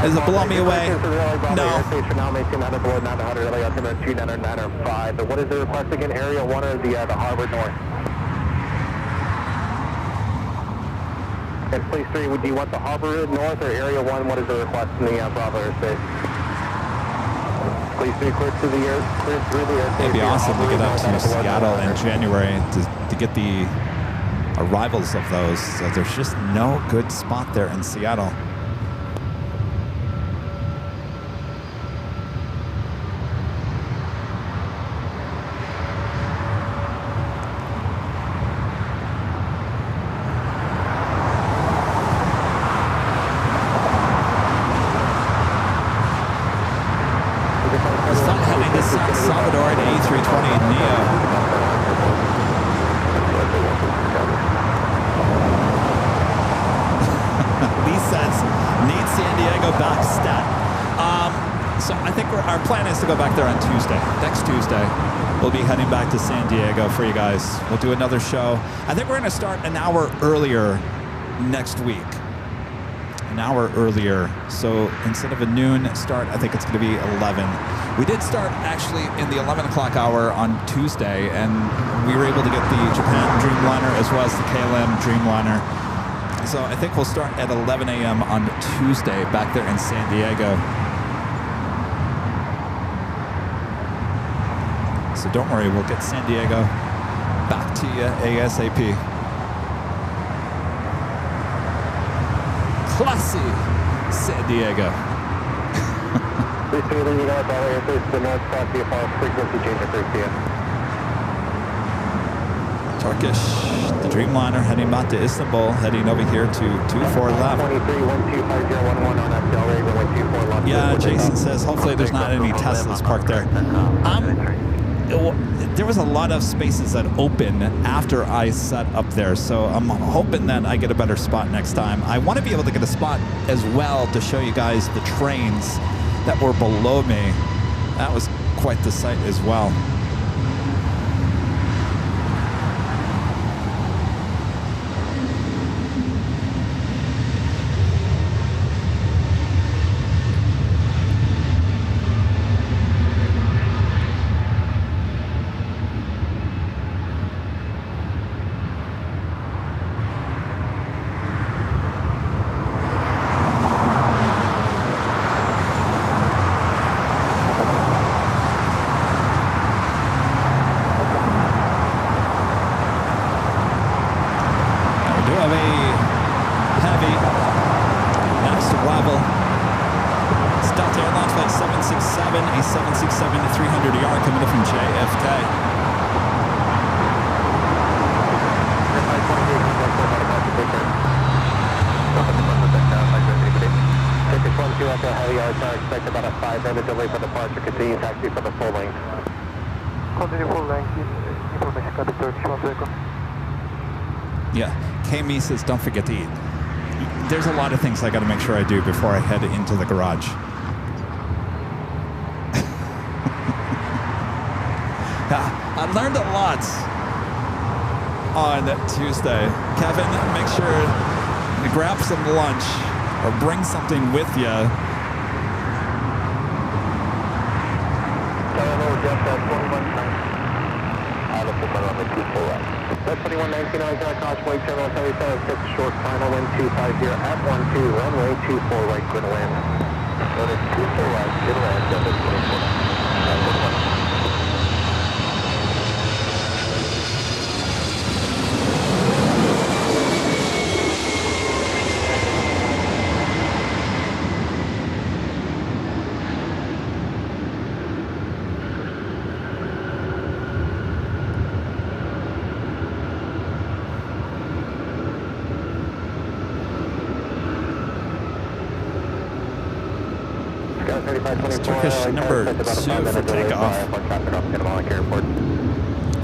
Does it blow me away? No. What is the request again? Area 1 or the Harbor North? And please 3, would you want the Harbor North or Area 1? What is the request in the Bravo airspace? Please 3, clear through the air, clear through the airspace. It'd be awesome to get up to Seattle in January to get the arrivals of those. So there's just no good spot there in Seattle. To San Diego for you guys. We'll do another show. I think we're going to start an hour earlier next week. An hour earlier. So instead of a noon start, I think it's going to be 11. We did start actually in the 11 o'clock hour on Tuesday, and we were able to get the Japan Dreamliner as well as the KLM Dreamliner. So I think we'll start at 11 a.m. on Tuesday back there in San Diego. So don't worry, we'll get San Diego back to you ASAP. Classy. San Diego. Please be leaving out all airspace to the north, cross VFR, frequency change of frequency. Turkish, the Dreamliner heading back to Istanbul, heading over here to 24 left. 23-125011 on that Delray, runway 24 left. Yeah, Jason says hopefully there's not any Teslas parked there. There was a lot of spaces that opened after I set up there, so I'm hoping that I get a better spot next time. I want to be able to get a spot as well to show you guys the trains that were below me. That was quite the sight as well. Amy says, don't forget to eat. There's a lot of things I got to make sure I do before I head into the garage. I learned a lot on Tuesday. Kevin, make sure you grab some lunch or bring something with you. That's 2199 on Causeway, Terminal 77, short final wind 250 at 12, runway 24 right, good land. Runway 24 right, good land, Delta 24. Turkish number 2 for takeoff.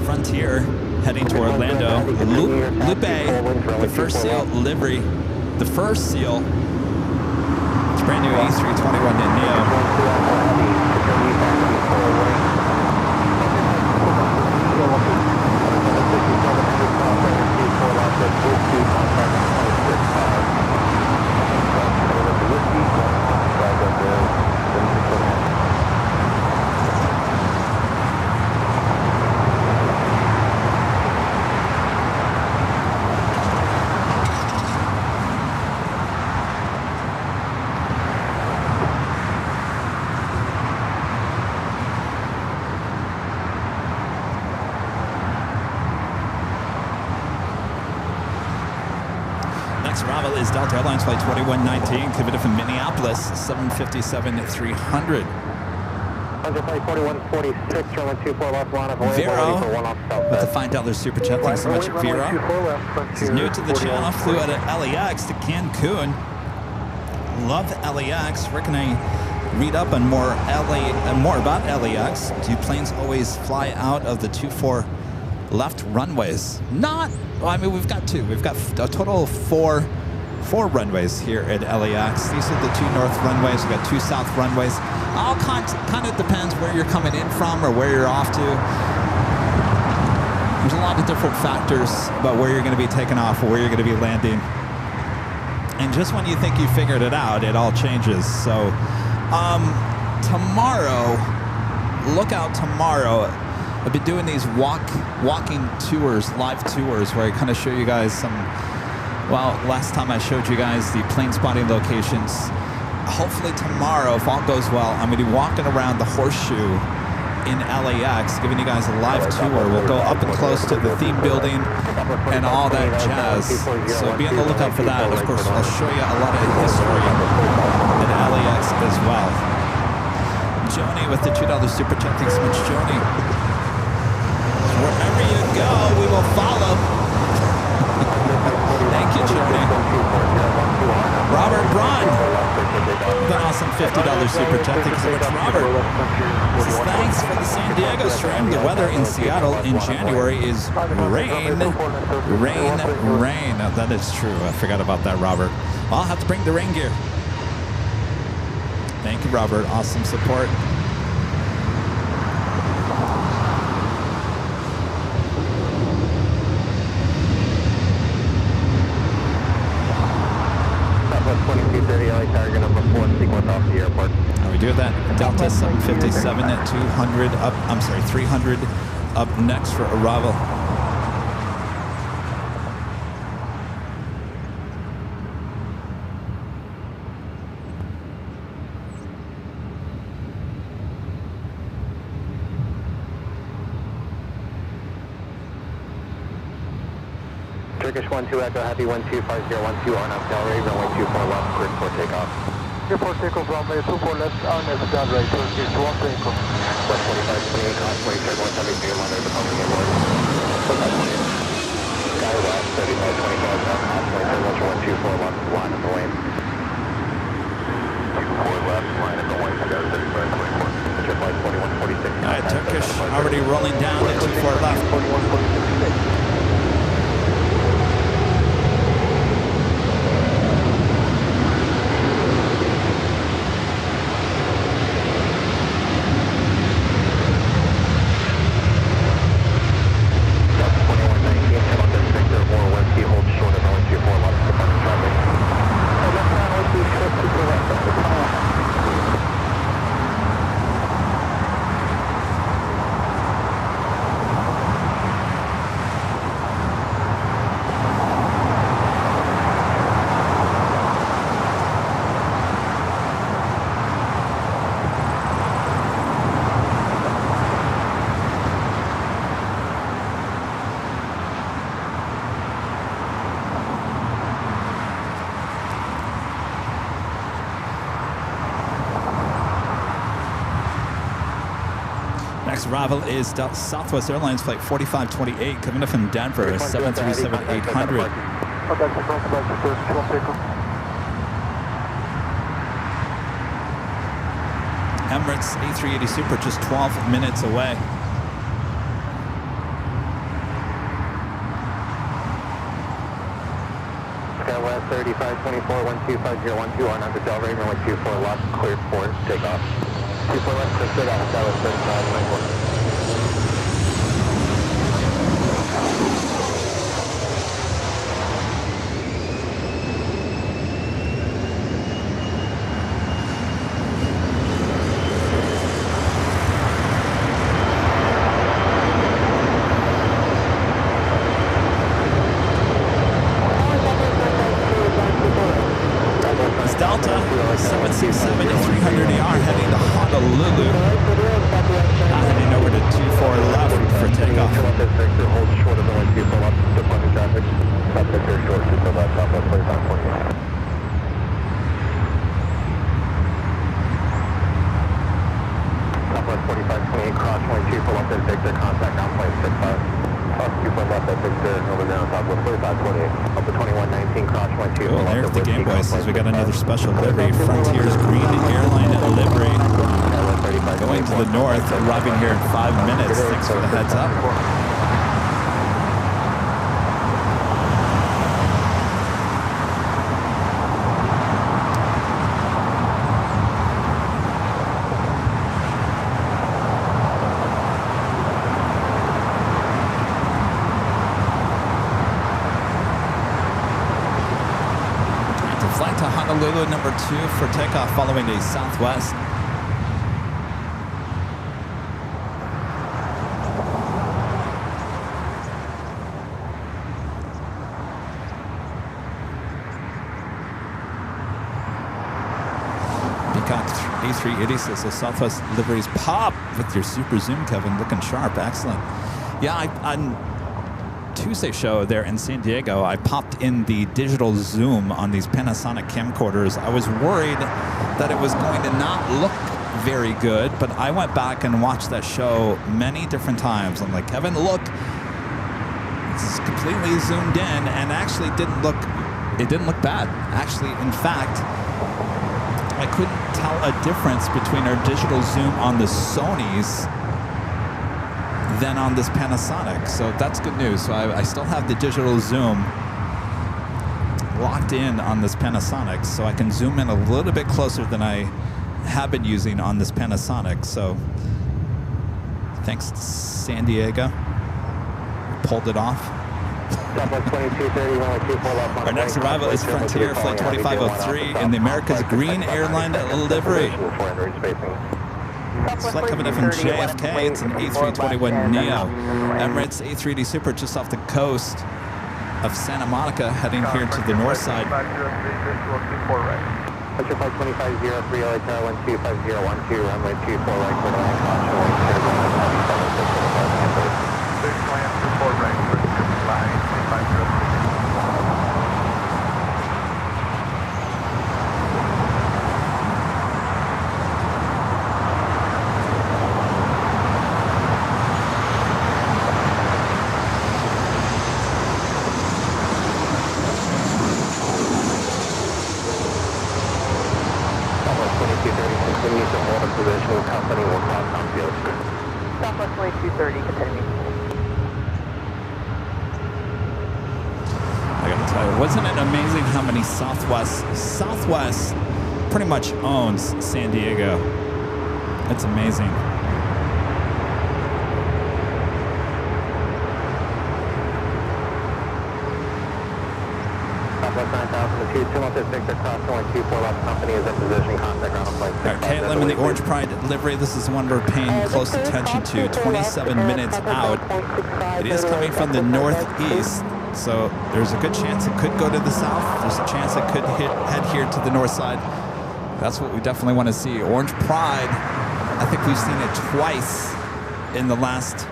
Frontier heading to Orlando. Lupe, the first seal, livery. The first seal. It's brand new A321 Neo. Arrival is Delta Airlines Flight 2119, committed from Minneapolis, 757-300. Flight 4146, runway 24 left, line of Vero, with the $5 super chat. Thanks so much, Vero. He's new to the channel, flew out of LAX to Cancun. Love LAX. Where can I read up on more about LAX? Do planes always fly out of the 24 left runways? Not. Well, I mean, we've got two. We've got a total of four runways here at LAX. These are the 2 north runways. We've got 2 south runways. All kind of depends where you're coming in from or where you're off to. There's a lot of different factors about where you're going to be taking off or where you're going to be landing. And just when you think you figured it out, it all changes. So tomorrow, look out tomorrow. I've been doing these walking tours, live tours, where I kind of show you guys some, well, last time I showed you guys the plane spotting locations. Hopefully tomorrow, if all goes well, I'm going to be walking around the horseshoe in LAX, giving you guys a live tour. We'll go up and close to the theme building and all that jazz. So be on the lookout for that. Of course, I'll show you a lot of history in LAX as well. Joni with the $2 super chat. Thanks so much, Joni. Wherever you go, we will follow. Thank you, Joni. Robert Braun with an awesome $50 super chat. Thank you so much, Robert. This is thanks for the San Diego stream. The weather in Seattle in January is rain. Rain. Now, that is true. I forgot about that, Robert. I'll have to bring the rain gear. Thank you, Robert. Awesome support. Target number 4, sequence off the airport. How we do that? Delta 757 at 200 up. I'm sorry, 300 up next for arrival. Turkish 12 Echo Heavy 125012 on up Delray, runway 24 left, cleared for takeoff. Cleared for takeoff, runway 24 left, on up Delray, Turkish 1 takeoff. 12528, Cosway, turbulence heavy, near line, becoming inward. Sky west, 3525, now Cosway, turbulence 124 left, line of the lane. 24 left, line of the lane, Sky 3524. Flight 4146. All right, Turkish already rolling down to 24 left. 4146. Arrival is Southwest Airlines flight 4528 coming up from Denver, 737-800. Emirates A380 Super just 12 minutes away. Skywest 3524 125012 on under Delray, runway 24 left, cleared for takeoff. 24 left, cleared for takeoff, Skywest 3524. Special livery, Frontiers Green Airline livery. Going to the north, arriving here in 5 minutes. Thanks for the heads up. Honolulu number 2 for takeoff following a Southwest. Peacock A380 says the Southwest Liveries pop with your super zoom, Kevin. Looking sharp. Excellent. Yeah, on Tuesday show there in San Diego, I popped in the digital zoom on these Panasonic camcorders. I was worried that it was going to not look very good, but I went back and watched that show many different times. I'm like, Kevin, look, this is completely zoomed in, and actually it didn't look bad. Actually, in fact, I couldn't tell a difference between our digital zoom on the Sonys than on this Panasonic. So that's good news. So I still have the digital zoom locked in on this Panasonic, so I can zoom in a little bit closer than I have been using on this Panasonic. So thanks to San Diego. We pulled it off. Our next arrival is Frontier Flight 2503 in the America's Green Airline livery. Flight coming in from JFK. It's an A321neo. Emirates A380 Super just off the coast of Santa Monica, heading here to the north side. Flight 2503, LA Tower 125012, runway 24 right, clear to land, caution, Southwest 2230, continue. I gotta tell you, wasn't it amazing how many Southwest pretty much owns San Diego? It's amazing. Southwest 9002, 216 across, only 24 left, company is in position, contact ground on flight 65. All right, Caitlin in the Orange Pride livery. This is one we're paying close attention to. 27 minutes out. It is coming from the northeast, so there's a good chance it could go to the south. There's a chance it could head here to the north side. That's what we definitely want to see. Orange Pride, I think we've seen it twice in the last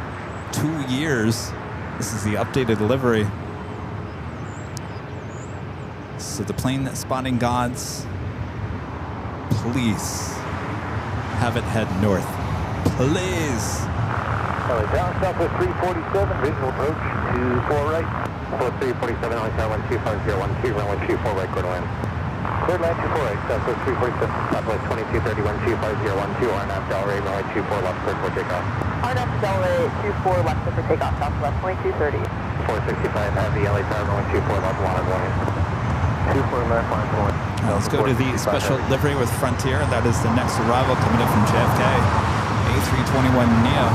2 years. This is the updated livery. So the plane spotting gods, please have it head north. Please. Down Southwest 347, visual approach 24 right. Southwest 347, only tower 125012, runway 24 right, clear to land. Clear to land 24 right, Southwest 347, Southwest 2231, 25012, RNAV Delray, runway 24 left, clear for takeoff. RNAV Delray 24 left for takeoff, Southwest 2230. 465, heavy, LA Tower, runway 24 left, wanted one. 24 left, line one. Let's go to the special livery with Frontier. That is the next arrival coming in from JFK, A321neo.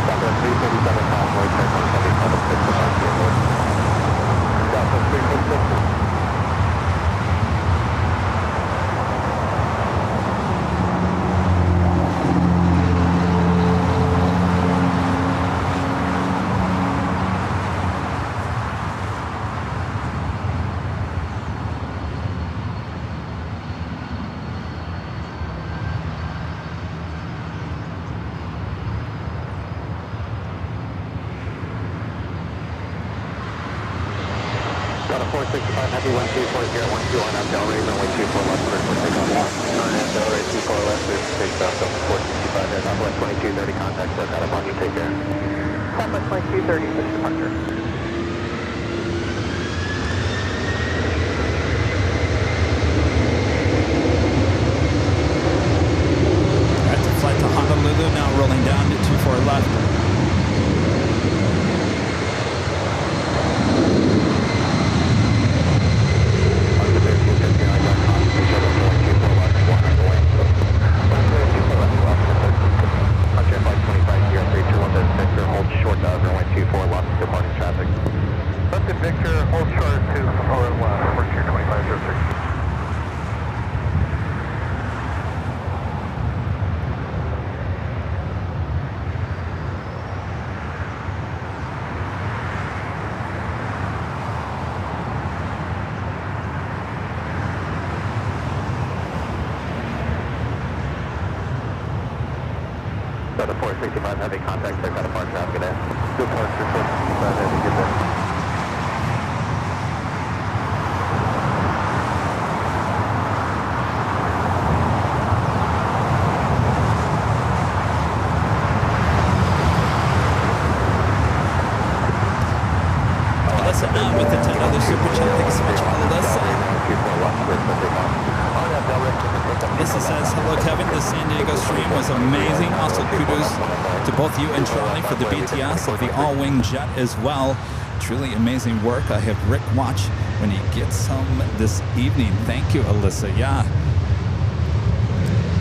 Southwest 337, convoy, check 176, Southwest 336. Got a 465 heavy 124012 on up Delray, runway 24 left, clear for takeoff. RNAV Delray 24 left, clear for takeoff, Southwest 465 there, Southwest 2230, contact, set out upon you, take care. Southwest 2230, push departure. That's a flight to Honolulu, now rolling down to 24 left. Hold short, runway 24 left, departing traffic. 65 Heavy, contact clear, got a park, have a good day. Departure 65 Heavy, good day. With the $10 super chat, thank you so much, Alyssa. Alyssa says, hello Kevin, the San Diego stream was amazing. Also kudos to both you and Charlie for the BTS of the all-wing jet as well. Truly amazing work. I have Rick watch when he gets home this evening. Thank you, Alyssa. Yeah,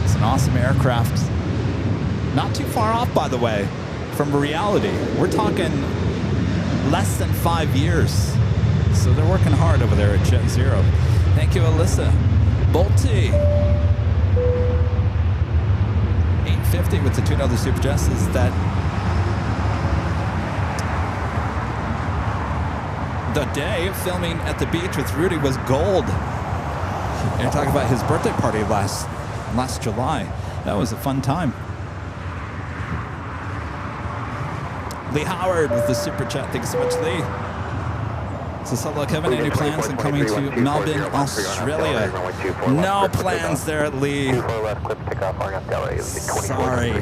it's an awesome aircraft. Not too far off, by the way, from reality. We're talking less than 5 years. So they're working hard over there at Jet Zero. Thank you, Alyssa. Bolty. 850 with the $2 super chat says that the day of filming at the beach with Rudy was gold. You're talking about his birthday party last July. That was a fun time. Lee Howard with the super chat. Thank you so much, Lee. So hello, Kevin. Any plans on coming to Melbourne, Australia? No plans there, Lee. Sorry.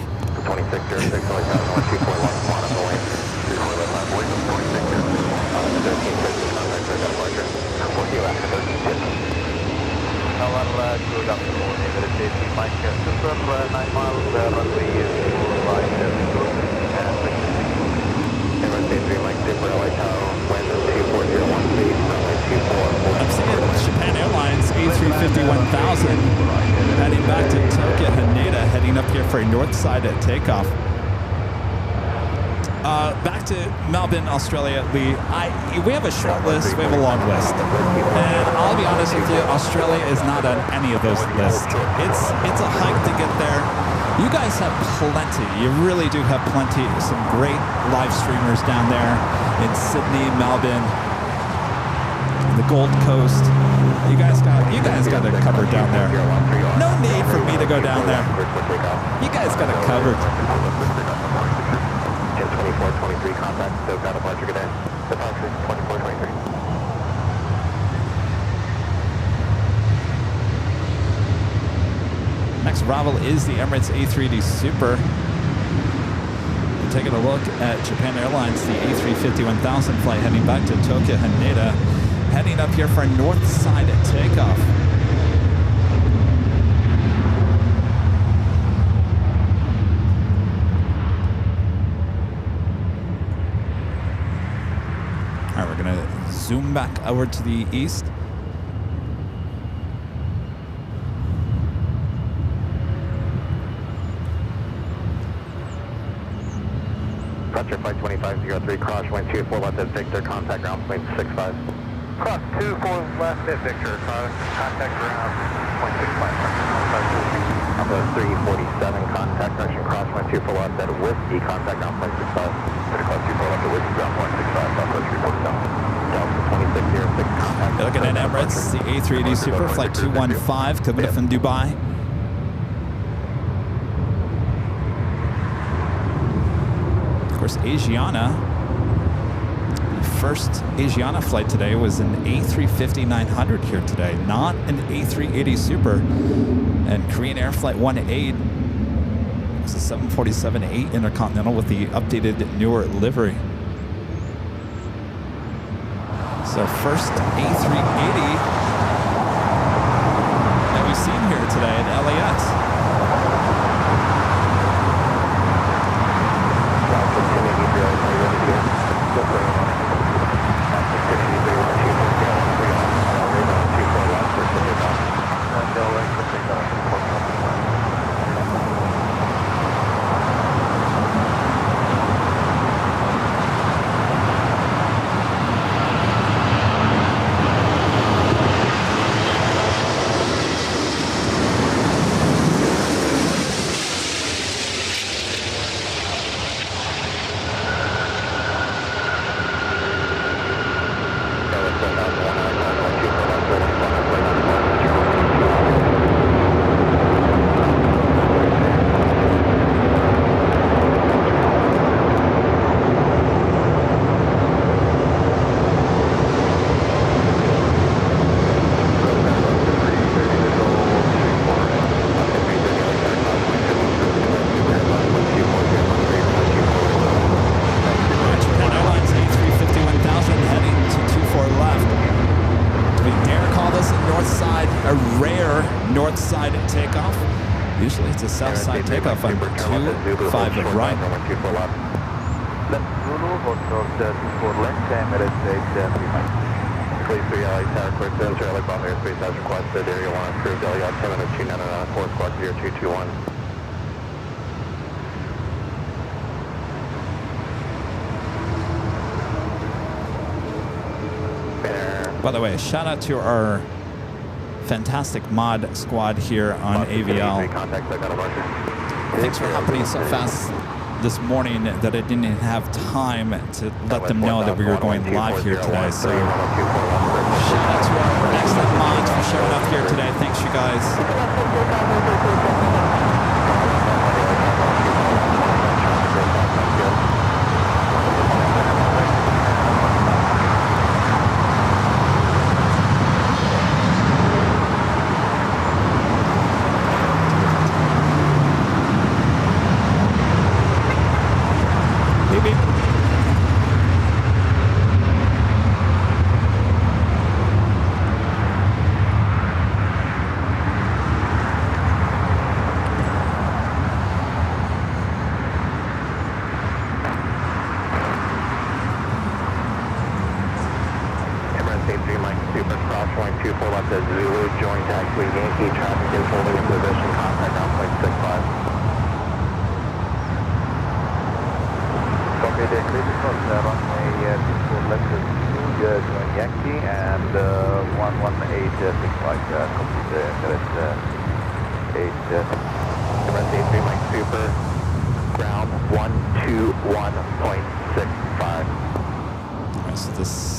I'm seeing Japan Airlines A350-1000 heading back to Tokyo Haneda, heading up here for a north side at takeoff. Back to Melbourne, Australia, Lee. We have a short list, we have a long list. And I'll be honest with you, Australia is not on any of those lists. It's a hike to get there. You guys have plenty. You really do have plenty. Some great live streamers down there in Sydney, Melbourne, the Gold Coast. You guys got it covered down there. No need for me to go down there. You guys got it covered. 2423 contact, so got a departure, good day. Departure 2423. Next arrival is the Emirates A380 Super. We're taking a look at Japan Airlines, the A350-1000 flight heading back to Tokyo Haneda, heading up here for a north side takeoff. All right, we're going to zoom back over to the east. Departure flight 2503, cross wind 24 left at Victor, contact ground point 65. Cross 24 left at Victor, contact ground point 65. Number 347, contact direction cross wind 24 left at Whiskey, contact ground point 65. Cross 24 left at Whiskey, ground point 65, Southwest 347. Delta 2606, contact. You're looking at Emirates, the A380 Super, flight 215, coming in from Dubai. Of course, Asiana, the first Asiana flight today was an A350-900 here today, not an A380 Super. And Korean Air Flight 18 was a 747-8 Intercontinental with the updated newer livery. So first A380 that we've seen here today at LAX. Usually it's a south side takeoff on 2-5 of right. Left Zulu, Hotel 24 left, Emirates 8 Please 3 LA Tower, clear to Charlie Bravo airspace as requested. Area 1 approved, LA 10 minutes 2994, squad 0221. By the way, shout out to our fantastic mod squad here on AVL. Thanks for happening so fast this morning that I didn't have time to let them know that we were going live here today. So shout out to our excellent mods for showing up here today. Thanks, you guys.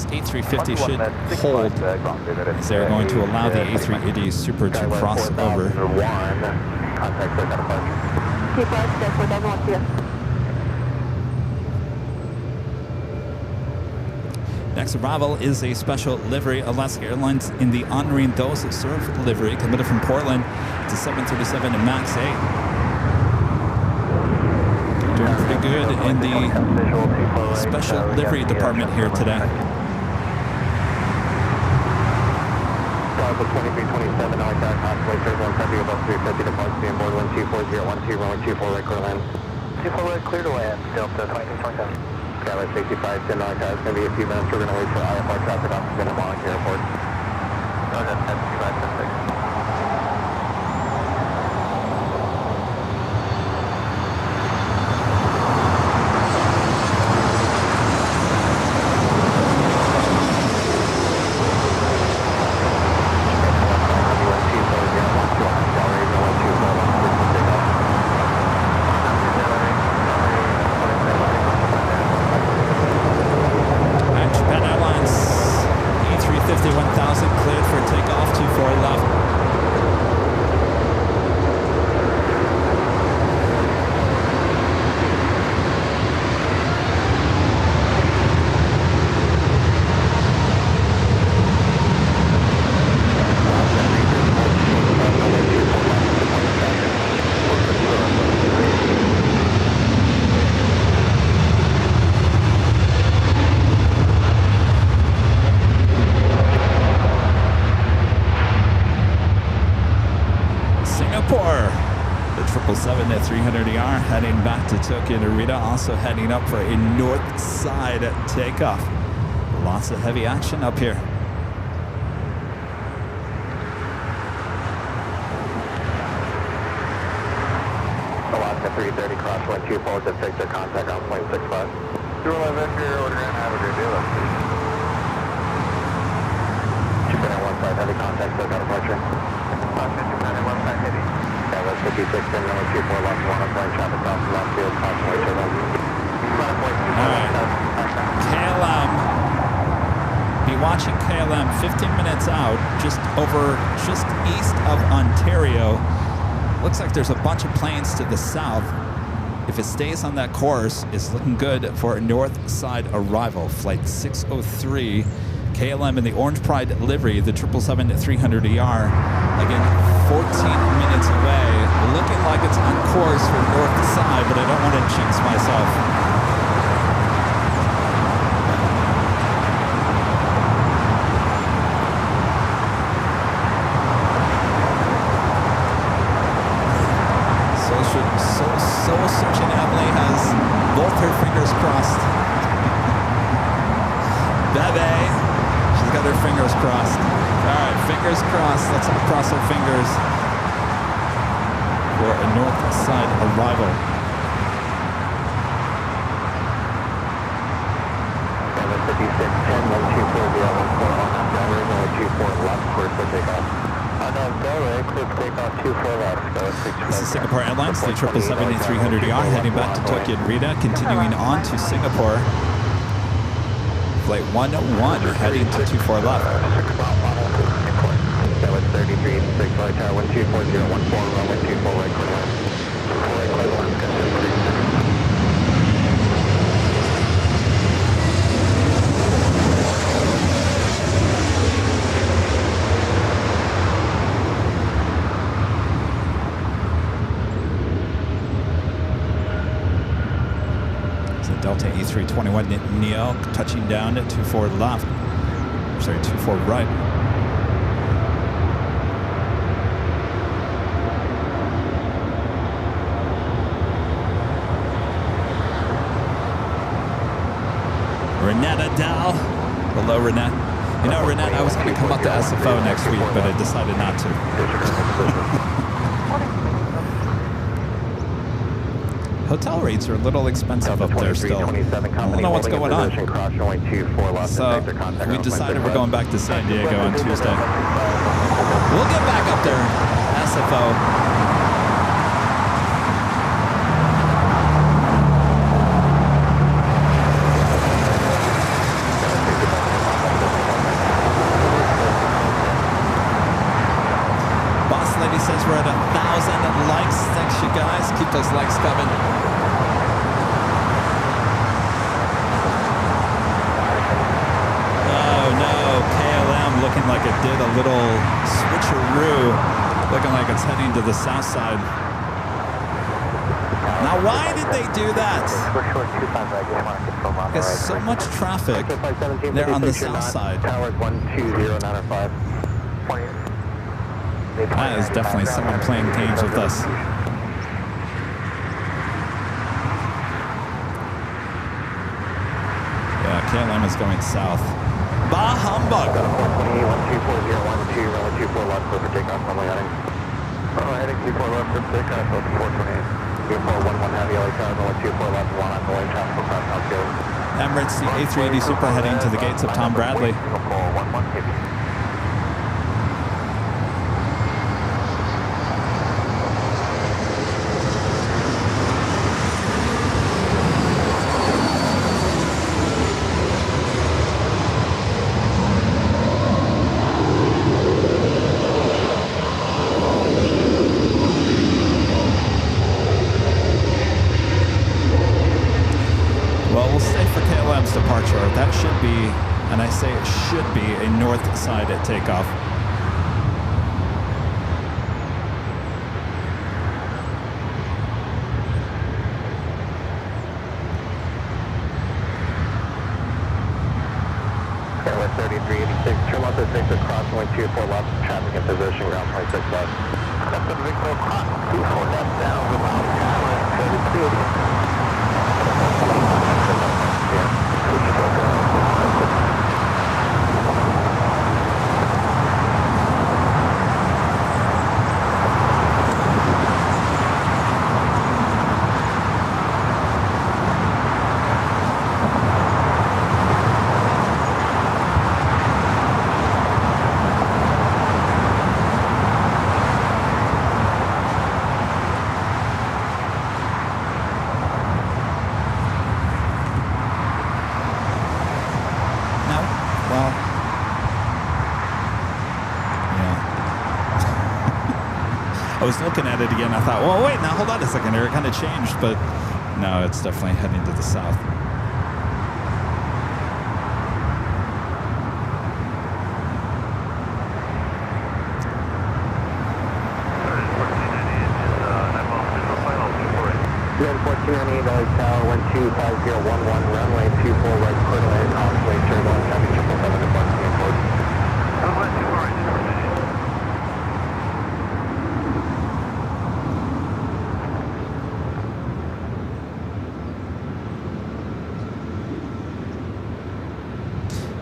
A350 should hold as they're going to allow the A380 Super to cross over. Next arrival is a special livery. Alaska Airlines in the honoring those that serve livery, committed from Portland to 737 and MAX 8. Doing pretty good in the special livery department here today. 2327, LA Tower, contemplate third 170 above 350, departs being board 124, runway 24 right, clear to land. 24 right, clear to land, Delta 2327. Skyline 65, 10 LA Tower, it's going to be a few minutes, we're going to wait for IFR traffic off the Wellington Airport. No, that's 65, 10, 6. at 300ER, heading back to Tokyo Narita, also heading up for a north side takeoff. Lots of heavy action up here. Alaska 330, crosswind 2 forward to fix their contact on plane 65. 211 here, order and have a great day, let's see. Japan at 1 side, heavy contact, so got departure. Japan at 1 side, heavy. Yeah, that's 56, then number 24, lost 1 on plane, traffic off the left field, crosswind turbine. Alright, KLM, be watching KLM 15 minutes out, just east of Ontario. Looks like there's a bunch of planes to the south. If it stays on that course, it's looking good for a north side arrival. Flight 603, KLM in the Orange Pride livery, the 777-300ER. Again, 14 minutes away. Looking like it's on course for north side, but I don't want to jinx myself. crossed. All right, fingers crossed. Let's all cross our fingers for a north side arrival. 56, 10, 1240, 14 on that driver, runway 24 left, clear for takeoff. On Delray, clear for takeoff, 24 left, go 6. This is Singapore Airlines, the 777-300ER, heading back to Tokyo and Rita, continuing on to Singapore. Flight 101, heading to 24 left. That was 33, 6 flight tower, 1240, 14, runway 24 right, clear left. Right, clear left, go 6. Delta A321 Neo touching down at 24 left. Sorry, 24 right. Renetta Dow. Hello, Renette. You know, Renette, I was going to come up to SFO next week, but I decided not to. Hotel rates are a little expensive up there still. I don't know what's going on. So we decided we're going back to San Diego on Tuesday. We'll get back up there, SFO. Boss lady says we're at 1,000 likes. Thanks, you guys. Keep those likes coming. Looking like it did a little switcheroo, looking like it's heading to the south side. Now, why did they do that? There's so much traffic there on the south side. That is definitely someone playing games with us. Yeah, KLM is going south. Bah humbug! 124, 24 left for takeoff, runway heading. Runway heading 24 left for takeoff, 428. 2411 heavy LA tower, runway 24 left, 1 on the lane traffic for cross South Gate. Emirates, the A380 Super heading to the gates of Tom Bradley. That should be, and I say it should be, a north side at takeoff. Airline 3386, turn left at 6 across, runway 24 left, traffic in position, ground 26 left. That's the Victor cross, 24 left down, without Airline 3380. I was looking at it again. I thought, well, wait, now hold on a second here. It kind of changed, but no, it's definitely heading to the south. Then 1498 LA Tower, 125011, runway 24 right, clear to land, Osway, turbulence, heavy 777 departing airport. Runway 24 right,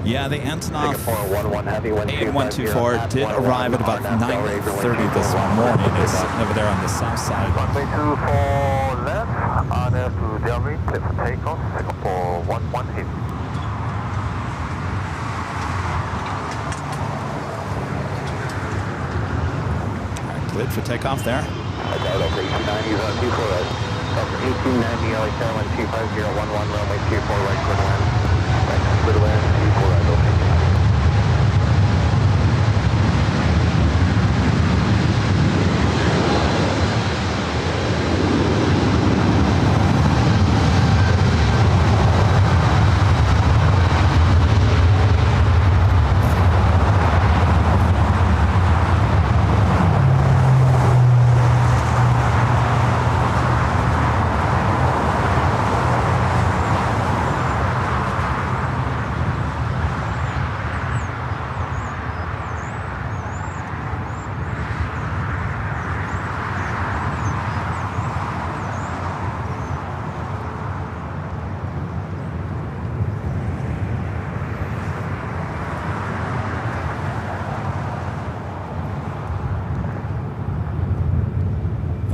Yeah, the Antonov Singapore 11 Heavy, wind 124 did arrive at about 9:30 this morning. It's sitting over there on the south side. Runway 24 left, RF to Delray, clear for takeoff, Singapore 11 Heavy. Cleared for takeoff there. Delta 1890 on 24 right. Delta 1890 LA 7125011 runway 24 right, clear to land. Right, clear to land, 24 right, okay.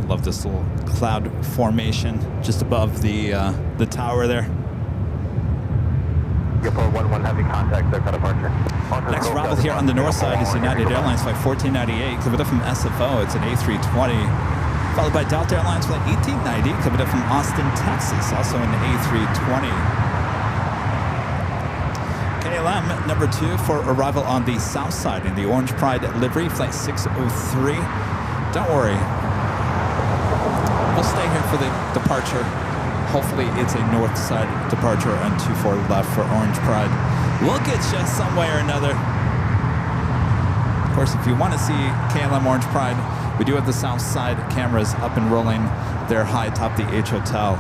Love this little cloud formation just above the tower there. Singapore 11 Heavy, contact clear for departure. Next arrival here on the north side is United Airlines flight 1498, coming up from SFO. It's an A320, followed by Delta Airlines flight 1890, coming up from Austin, Texas, also an A320. KLM number 2 for arrival on the south side in the Orange Pride livery, flight 603. Don't worry. We'll stay here for the departure. Hopefully it's a north side departure and 24 left for Orange Pride. We'll get you some way or another. Of course, if you want to see KLM Orange Pride, we do have the south side cameras up and rolling. They're high atop the H Hotel.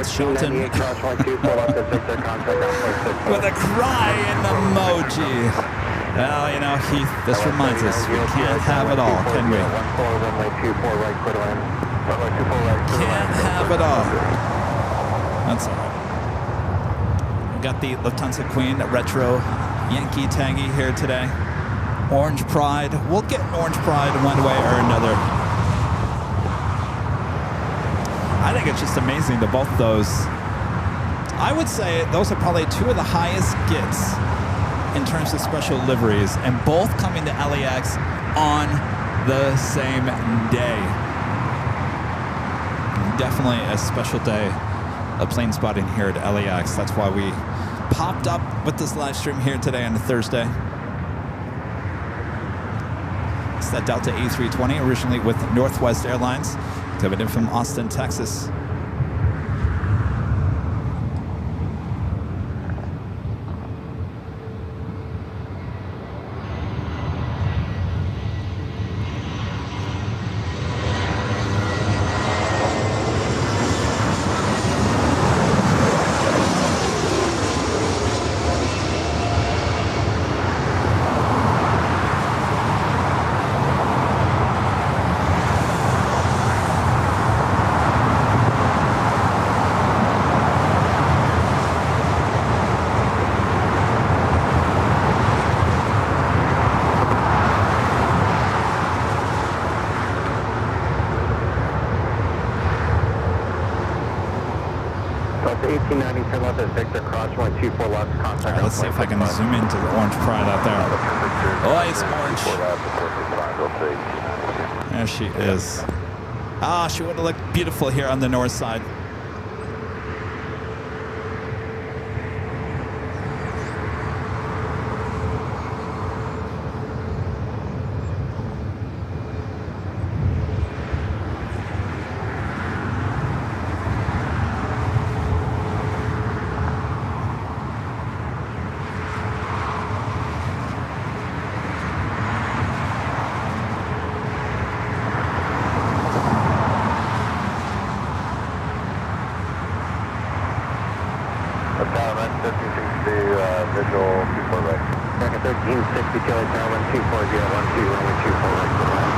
Shelton with a crying emoji. Well, you know, Heath, this reminds us we can't have it all, can we? Can't have it all. That's all right. We got the Lufthansa Queen Retro Yankee Tangy here today. Orange Pride. We'll get Orange Pride one way or another. I think it's just amazing that both those, I would say those are probably two of the highest gets in terms of special liveries, and both coming to LAX on the same day. Definitely a special day of plane spotting here at LAX. That's why we popped up with this live stream here today on a Thursday. It's that Delta A320, originally with Northwest Airlines, coming in from Austin, Texas. Southwest 1890, turn left at Victor, cross 124 left, contact. All right, let's see if I can zoom into the orange pride out there. Oh, it's orange. There she is. Ah, she would have looked beautiful here on the north side. Visual 24 right. American 1360, Charlie Tower 124, 012, runway 24 right, clear line.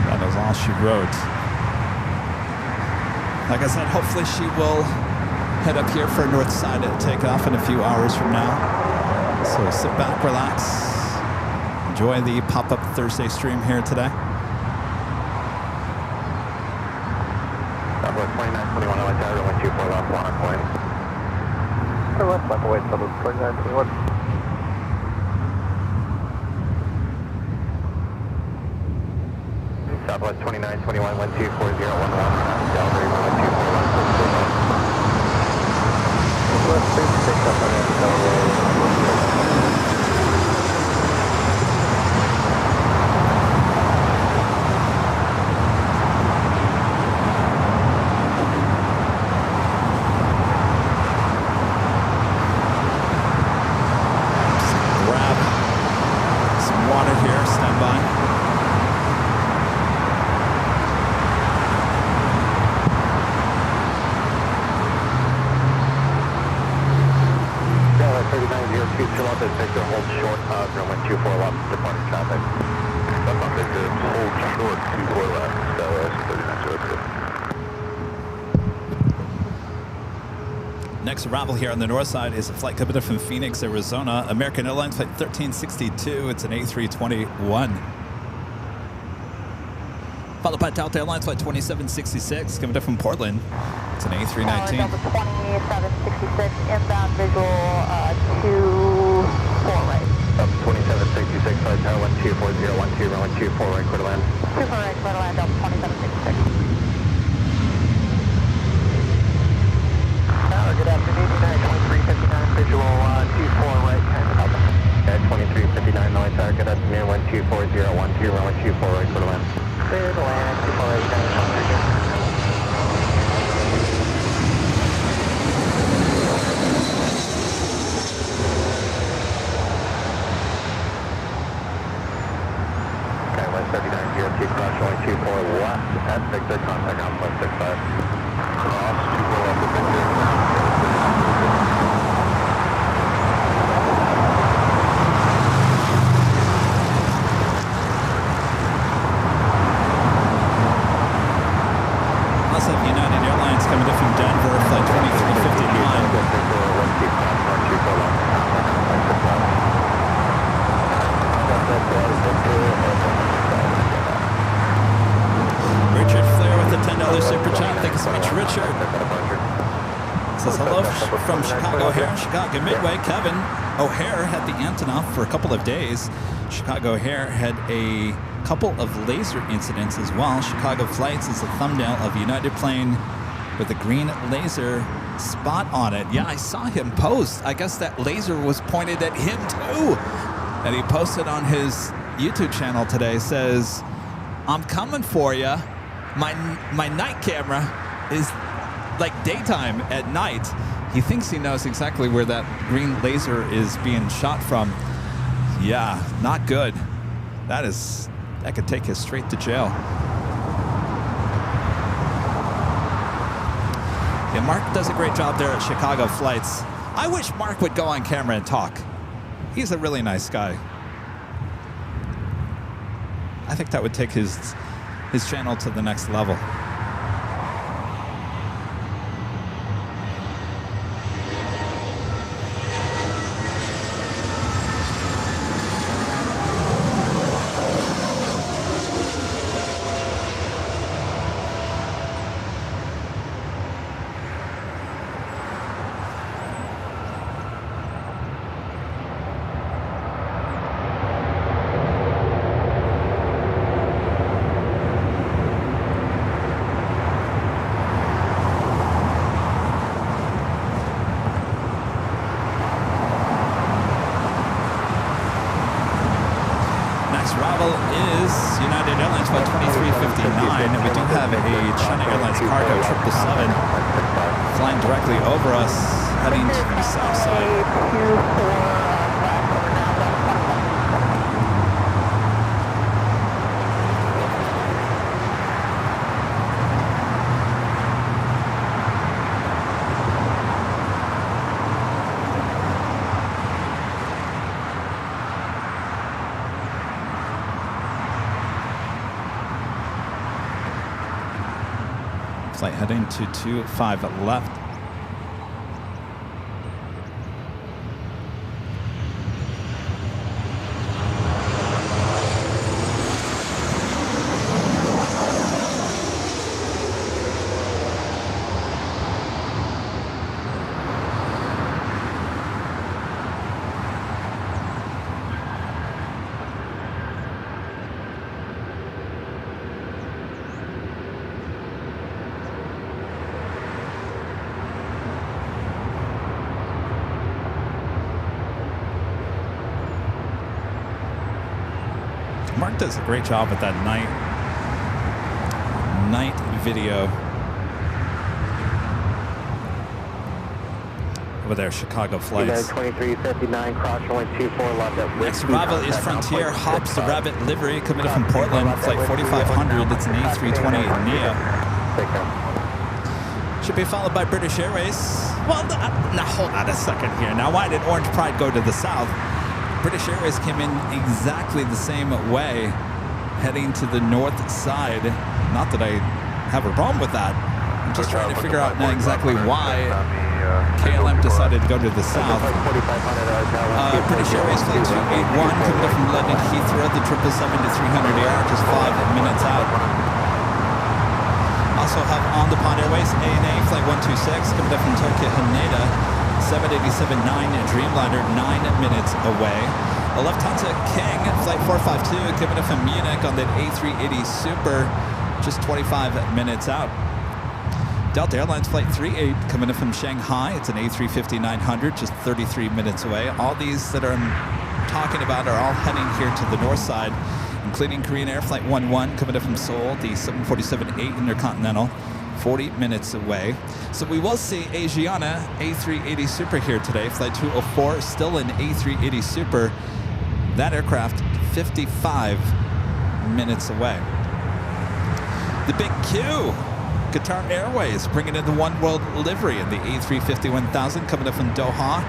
That was all she wrote. Like I said, hopefully she will head up here for north side and take off in a few hours from now. So sit back, relax, enjoy the pop-up Thursday stream here today. Southwest 2921, LA Tower 124 left, 1 on point. Left, left away, Southwest 2921. Southwest 2921, 1240, 11, Delray 124 left, Southwest 36 up on that Delray. Victor, hold short, runway 24 left, departing traffic. Up on Victor, hold short, 24 left, Southwest 3902. Next arrival here on the north side is a flight coming from Phoenix, Arizona. American Airlines flight 1362. It's an A321. Followed by Delta Airlines flight 2766 coming up from Portland. It's an A319. Delta 2766 inbound visual 24 right. Up 2766, flight tower 124, 012, runway 24 right, clear to land. 24 right, clear to land, Delta 2766. Good afternoon, United 2359, visual 24 right, time to Delta. At 2359, LA Tower, good afternoon, 124, 012, runway 24 right, clear to land. Clear to land, 24 right, time to Delta. Cross 124 left at Victor, contact on 165. Cross 24 left at Victor. Also, United Airlines coming in from Denver, flight 2359. Richard Flair with the $10 super chat. Thank you so much, Richard. Says hello from Chicago O'Hare, Chicago Midway. Kevin O'Hare had the Antonov for a couple of days. Chicago O'Hare had a couple of laser incidents as well. Chicago Flights is a thumbnail of a United plane with a green laser spot on it. Yeah, I saw him post. I guess that laser was pointed at him too. And he posted on his YouTube channel today, says, "I'm coming for you. My night camera is like daytime at night." He thinks he knows exactly where that green laser is being shot from. Yeah, not good. That could take us straight to jail. Yeah, Mark does a great job there at Chicago Flights. I wish Mark would go on camera and talk. He's a really nice guy. I think that would take his channel to the next level. United Airlines flight 2359, and we do have a China Airlines cargo 777 flying directly over us, heading to the south side. Flight heading to 25 left. Mark does a great job with that night video. Over there, Chicago flights. 2359, cross runway 24 left at Next arrival is Frontier, hops the Rabbit livery, coming from Portland, flight 4500. It's an A320 Neo. Should be followed by British Airways. Well, now hold on a second here. Now, why did Orange Pride go to the south? British Airways came in exactly the same way, heading to the north side. Not that I have a problem with that. I'm just trying to figure out now exactly why KLM decided to go to the south. British Airways flight 281 coming up from London Heathrow, the 777-300ER, just 5 minutes out. Also have On the Pond Airways, ANA flight 126 coming up from Tokyo Haneda, 787-9 Dreamliner, 9 minutes away. A Lufthansa King flight 452 coming up from Munich on that A380 Super, just 25 minutes out. Delta Airlines flight 38 coming up from Shanghai. It's an A350-900, just 33 minutes away. All these that I'm talking about are all heading here to the north side, including Korean Air flight 11 coming up from Seoul, the 747-8 Intercontinental, 40 minutes away. So we will see Asiana A380 Super here today. Flight 204, still an A380 Super. That aircraft, 55 minutes away. The big Q, Qatar Airways, bringing in the One World livery in the A350-1000 coming up from Doha,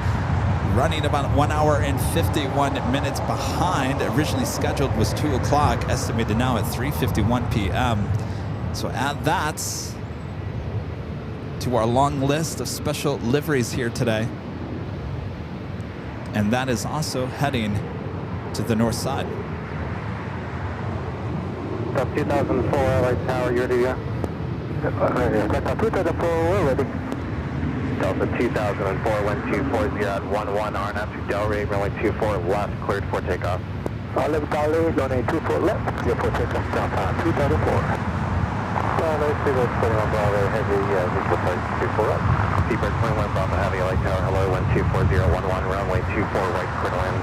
running about 1 hour and 51 minutes behind. Originally scheduled was 2 o'clock, estimated now at 3:51 p.m. So add that to our long list of special liveries here today. And that is also heading to the north side. Delta 2004, LA Tower, you're ready? Delta 2004, we're ready. Delta 2004, 1240 at 11 RNAV to Delray, runway 24 left, cleared for takeoff. Olive Delray, runway 24 left, cleared for takeoff, Delta 2004. Let's see what's going on, Bravo Heavy, visual flight 24 up. Seabird 21, Bravo Heavy, LA Tower, hello, 124011, runway 24 right, clear to land.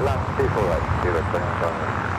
Last 24 right, Seabird 21, Bravo.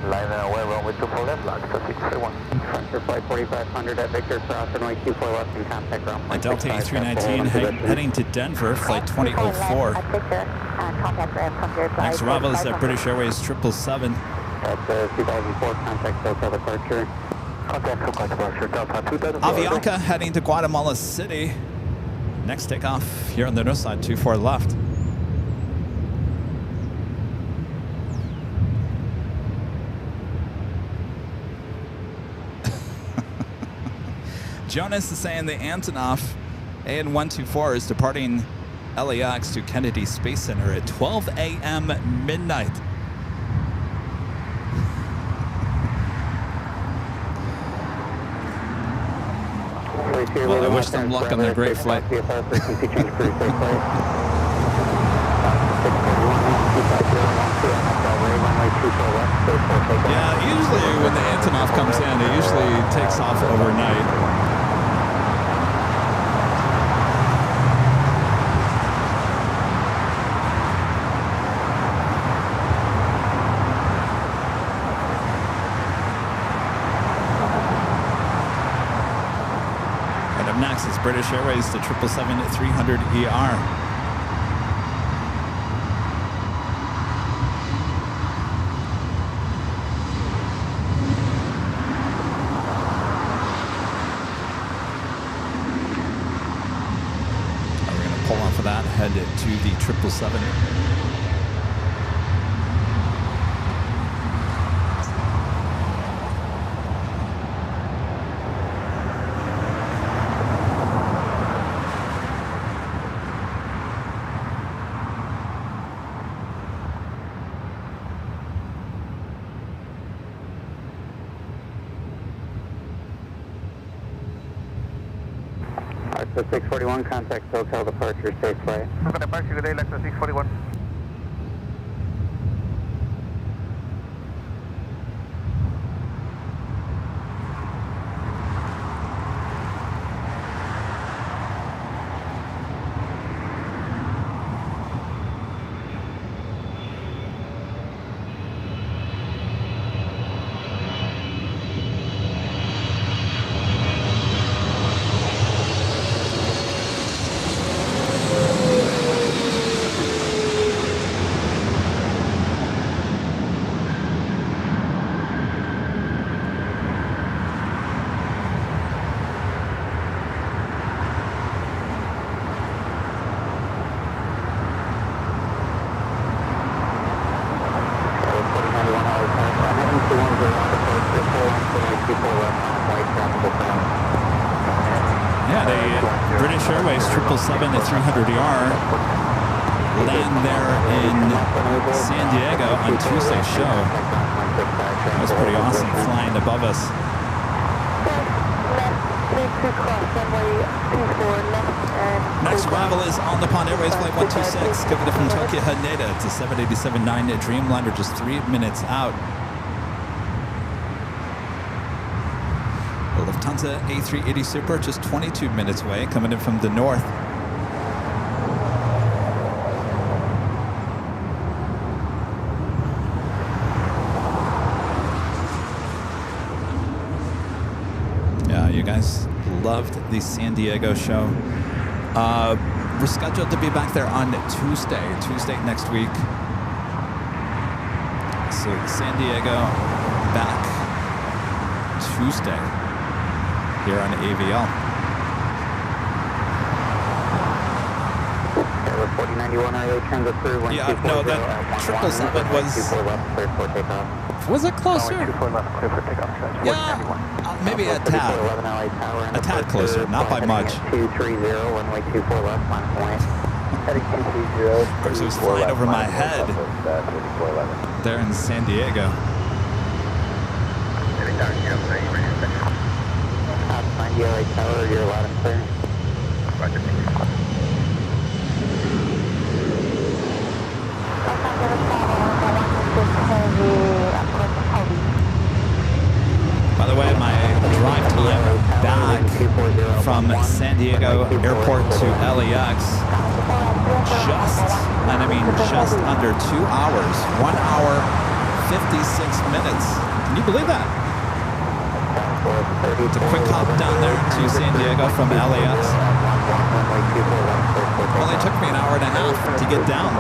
Line away, runway 24 left, LAX 631. Frontier flight 4500 at Victor, cross runway 24 left and contact ground. A Delta A319 heading to Denver, flight 2004. At Victor, contact ground from your Next arrival is at British Airways 777. That's 2004, contact SoCal departure. Contact SoCal departure, Delta 2004. Avianca heading to Guatemala City. Next takeoff here on the north side, 24 left. Jonas is saying the Antonov AN124 is departing LAX to Kennedy Space Center at 12 a.m. midnight. Well, I wish them luck on their great flight. Yeah, usually when the Antonov comes in, it usually takes off overnight. And up next is British Airways, the 777-300ER. Head to the 777. The 641, contact SoCal departure, safe flight. SoCal departure, good day, LAX 641. Yeah, the British Airways 777-300ER land there in San Diego on Tuesday's show. That was pretty awesome, flying above us. Next arrival is on the Pond Airways Flight 126, coming in from Tokyo Haneda to 787-9 Dreamliner, just 3 minutes out. The Lufthansa A380 Super, just 22 minutes away, coming in from the north. Yeah, you guys loved the San Diego show. We're scheduled to be back there on Tuesday next week. So San Diego back Tuesday here on AVL. 4091 early transit through. Yeah, no, that 777 was it closer? Yeah, maybe a tad. A tad closer, not by much. 230, runway 24 left, line point. Heading 230. Of course, it was flying over my head there in San Diego. Find the LA tower, you're loud and clear. Roger, thank you. By the way, my drive time back from San Diego Airport to LAX, just under 2 hours, 1 hour, 56 minutes. Can you believe that? It's a quick hop down there to San Diego from LAX. Only took me an hour and a half to get down.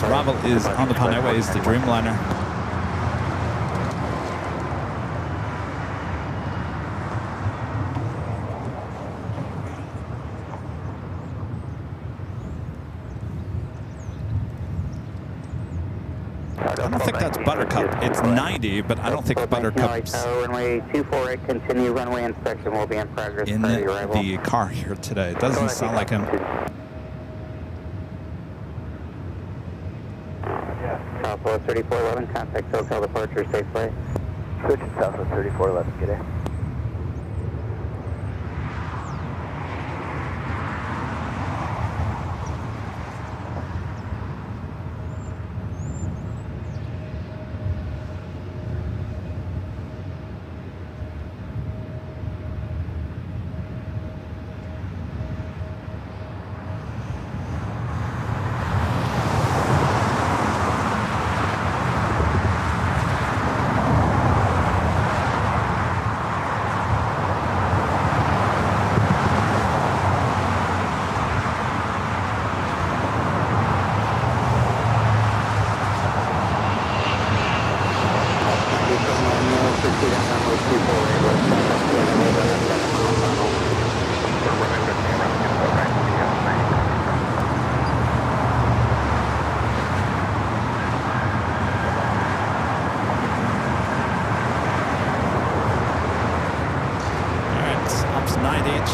Arrival is on the Pine Airways, the Dreamliner. I don't think that's Buttercup. It's 90, but I don't think Buttercup's runway 248, continue runway inspection will be in progress in the car here today. It doesn't sound like him. Southwest 3411, contact hotel departure, safe flight. Switch to Southwest 3411, good day.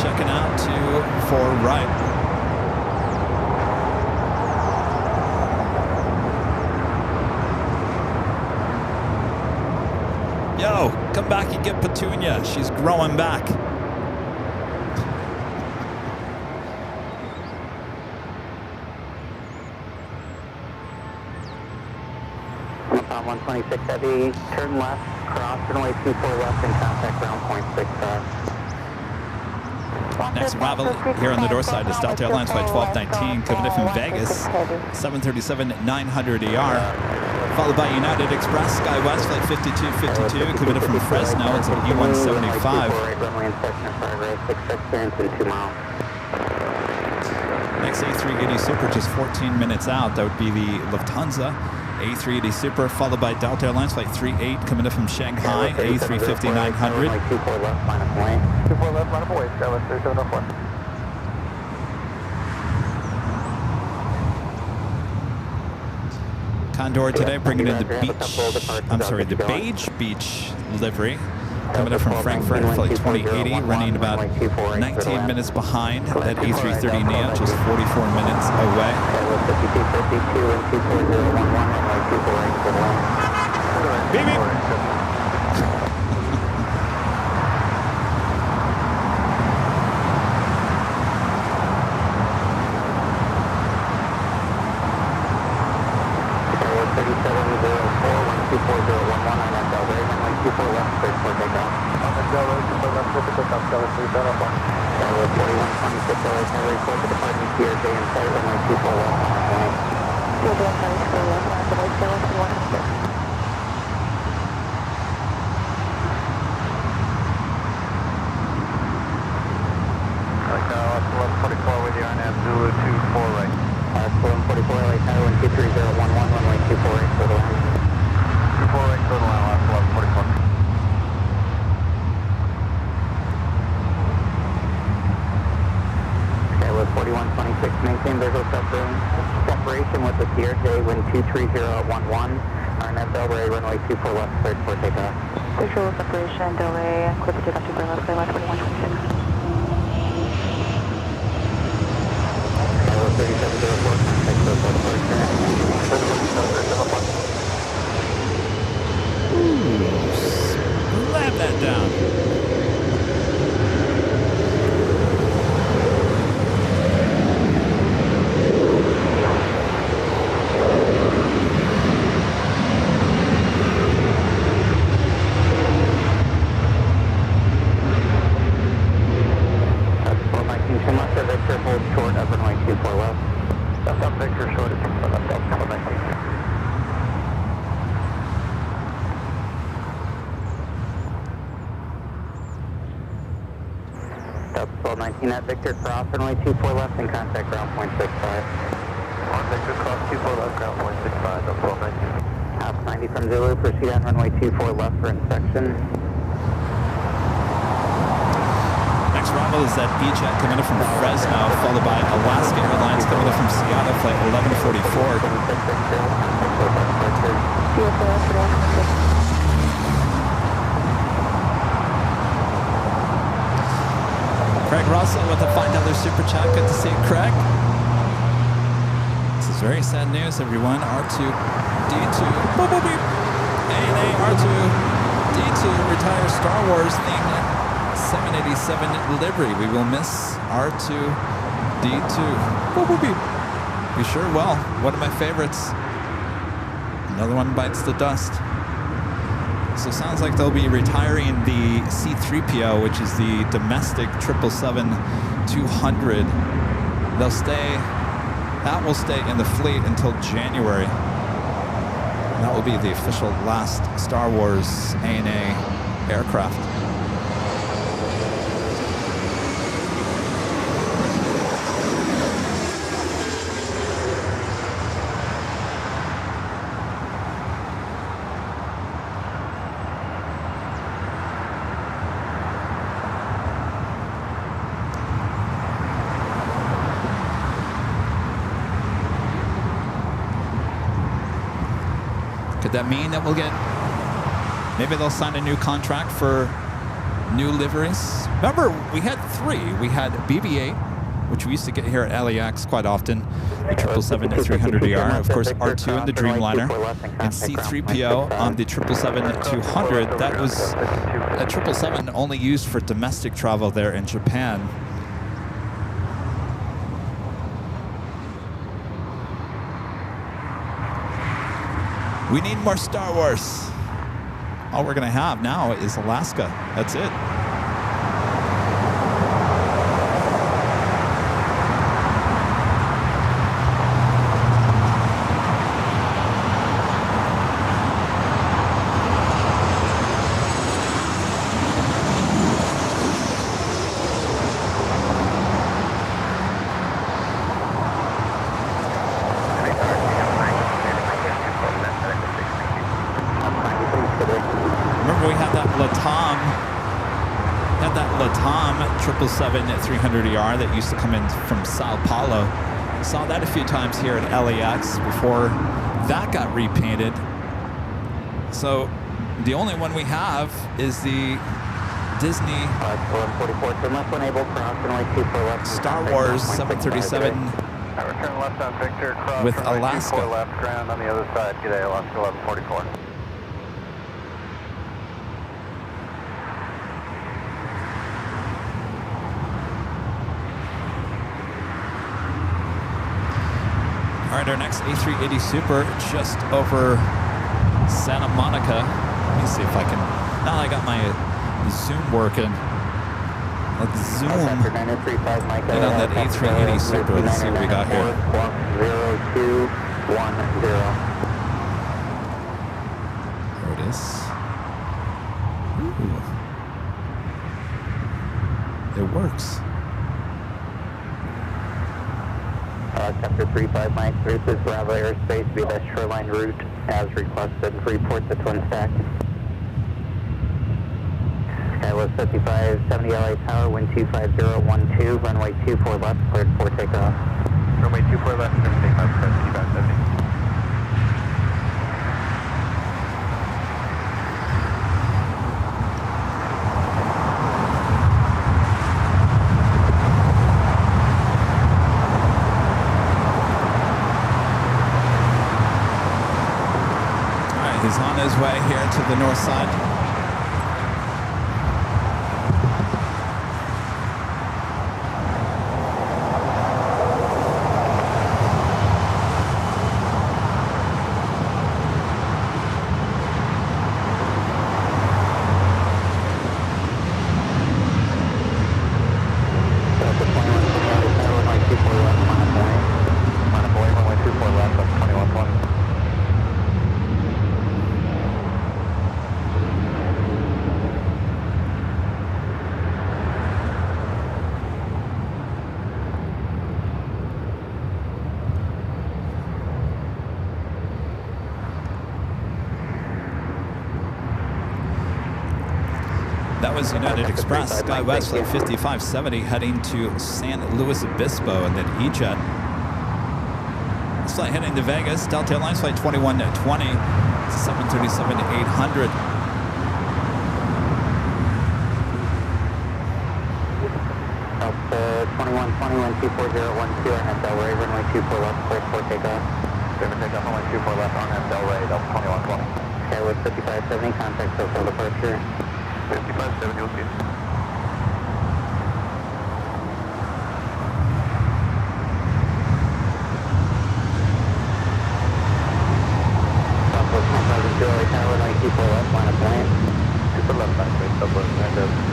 Checking out to 4 right. Yo, come back and get Petunia. She's growing back. On 126 heavy, turn left, cross runway 24 left and contact ground point 65. Next arrival here on the north side is Delta Airlines flight 1219, coming in from Vegas, 737-900ER, followed by United Express, SkyWest flight 5252, coming in from Fresno, it's an E175. Next A380 Super, just 14 minutes out, that would be the Lufthansa A380 Super, followed by Delta Airlines flight 38, coming in from Shanghai, A350-900. 24 left, line of way. 24 left, line of way, Dallas 3704. Condor today bringing in the Beige Beach livery, coming in from Frankfurt, flight 2080, running about 19 minutes behind that A330neo, just 44 minutes away. Beep, beep. Separation with the CRJ, wind 23011, RNF Delray, runway 24 left, cleared for takeoff. Visual separation, Delray, cleared for takeoff, 2 left, clear line 4126. 3704, contact hotel departure. hold short of runway 24 left. Southbound Victor short of 24 left, Delta 19. Delta 1219 at Victor, cross runway 24 left and contact ground point 65. On Victor, cross 24 left, ground point 65, Delta 1219. Top 90 from Zulu, proceed on runway 24 left for inspection. Next arrival is that E-Jet coming in from Fresno, followed by Alaska Airlines coming in from Seattle, flight 1144. Craig Russell with a $5 super chat. Good to see you, Craig. This is very sad news, everyone. R2-D2. Boop, boop, beep. ANA R2-D2 retires Star Wars thing 787 livery. We will miss R2-D2. Boop, boop, beep. We sure will. One of my favorites. Another one bites the dust. So it sounds like they'll be retiring the C-3PO, which is the domestic 777-200. That will stay in the fleet until January. And that will be the official last Star Wars ANA aircraft. Could that mean that we'll get, maybe they'll sign a new contract for new liveries? Remember, we had three. We had BB-8, which we used to get here at LAX quite often, the 777-300ER, of course R2 in the Dreamliner, and C-3PO on the 777-200. That was a 777 only used for domestic travel there in Japan. We need more Star Wars. All we're gonna have now is Alaska. That's it. Remember we had that Latam 777-300ER that used to come in from Sao Paulo. Saw that a few times here at LAX before that got repainted. So the only one we have is the Disney Star Wars 737 Return left on Victor, cross with runway Alaska. 24 left, ground on the other side. G'day, Alaska 1144. All right, our next A380 Super just over Santa Monica. Let me see if I can, now I got my Zoom working. Let's zoom in on that A380 Super. Let's see what we got here. 0210. There it is. Ooh. It works. Sector 35 Mike 3, please Bravo airspace via the shoreline route as requested. Report the Twin Stack. Skywest 5570 LA Tower, wind 25012, runway 24 left, cleared for takeoff. Runway 24 left, cleared for takeoff, press 2570. He's on his way here to the north side. was United Express, SkyWest flight 5570 heading to San Luis Obispo, and then E-Jet. This flight heading to Vegas, Delta Airlines flight 2120, 737-800. Delta 2120, 124.012, and at Delray, runway 24 left, clear for takeoff. Clear for takeoff, runway 24 left on Delray, Delta 2120. SkyWest 5570, contact social departure. 5570, okay. Southwest 10,000 Julie Tower, runway 24 left, line of plane. 24 left, line of plane, Southwest 9000.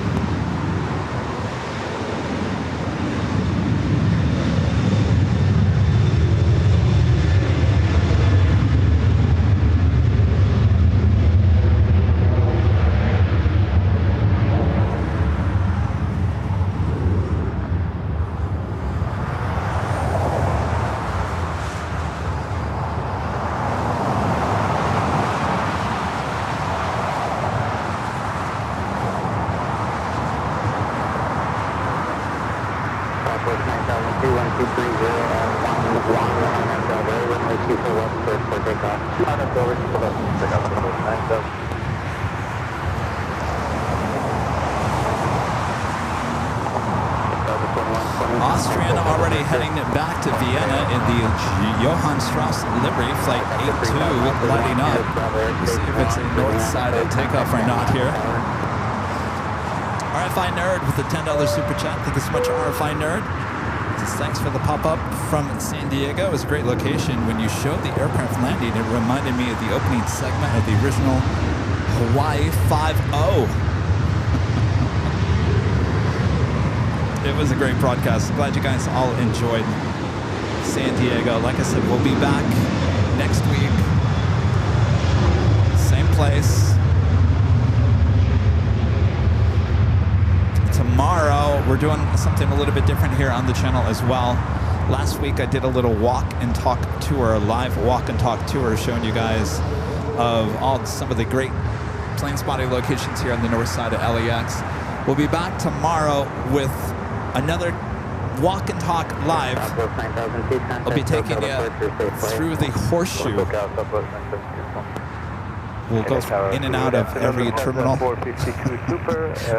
Austrian already heading back to Vienna in the Johann Strauss livery, flight 82, lighting up. We'll see if it's a north side takeoff or not here. RFI Nerd with a $10 super chat. Thank you so much, RFI Nerd. Just thanks for the pop-up from San Diego. It was a great location. When you showed the aircraft landing, it reminded me of the opening segment of the original Hawaii 5-0. It was a great broadcast. Glad you guys all enjoyed San Diego. Like I said, we'll be back next week. Same place. Tomorrow, we're doing something a little bit different here on the channel as well. Last week, I did a little walk and talk tour, live walk and talk tour, showing you guys of some of the great plane spotting locations here on the north side of LAX. We'll be back tomorrow with another walk and talk live. I'll be taking you through the horseshoe. We'll go in and out of every terminal.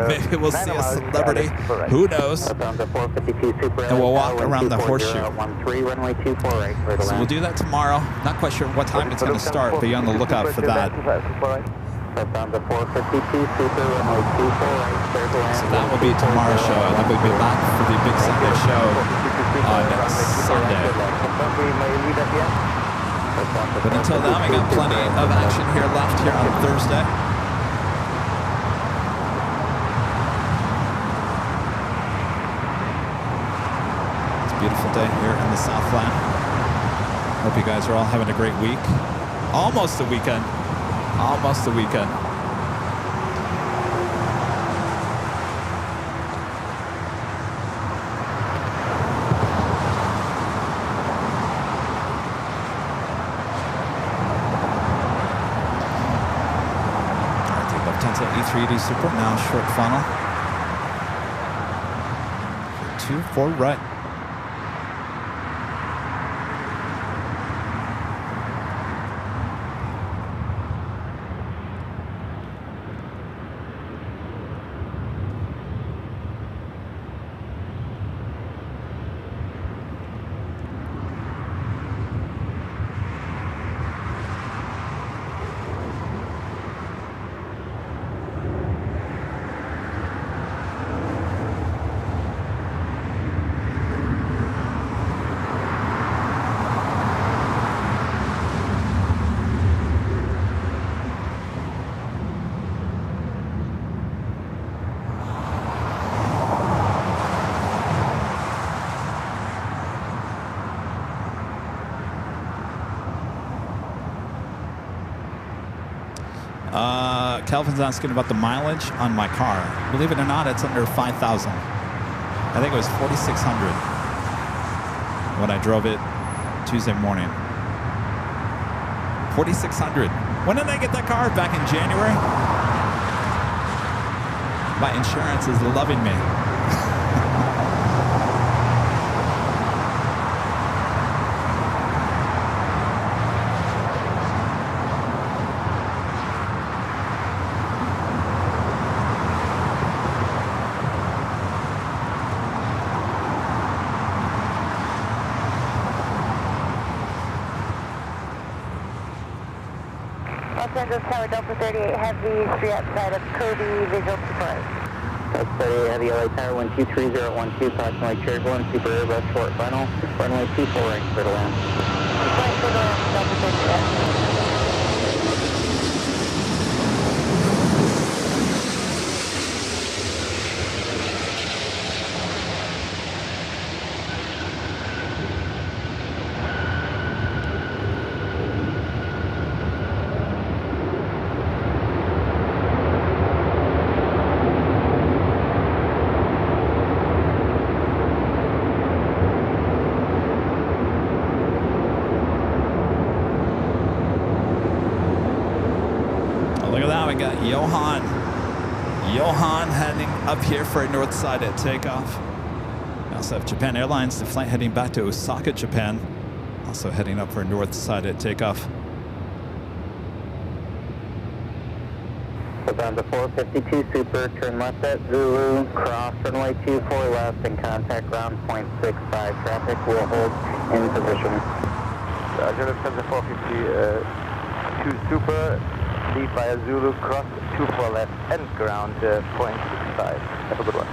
Maybe we'll see a celebrity. Who knows? And we'll walk around the horseshoe. So we'll do that tomorrow. Not quite sure what time it's going to start, but be on the lookout for that. So that will be tomorrow's show, and then we'll be back for the big Sunday show next Sunday. But until then, we got plenty of action here left here on Thursday. It's a beautiful day here in the Southland. Hope you guys are all having a great week. Almost the weekend. Almost the weekend. Lufthansa E380 Super, now short funnel. 24 right. Calvin's asking about the mileage on my car. Believe it or not, it's under 5,000. I think it was 4,600 when I drove it Tuesday morning. 4,600. When did I get that car? Back in January? My insurance is loving me. Los Angeles Tower Delta 38 Heavy, 3 outside of Kobe, visual to right. Delta 38 Heavy, LA Tower 123012, approximately Cherry 1, Super Airbus, short final, runway 24 right, clear to land. Flight for the Delta 38. We got Johan heading up here for a north side at takeoff. We also have Japan Airlines, the flight heading back to Osaka, Japan. Also heading up for a north side at takeoff. We're down to 452 Super, turn left at Zulu, cross runway 24 left and contact ground 0.65. Traffic will hold in position. Roger, left 452 Super. Leave via Zulu, cross 24 left and ground 0.65. Have a good one.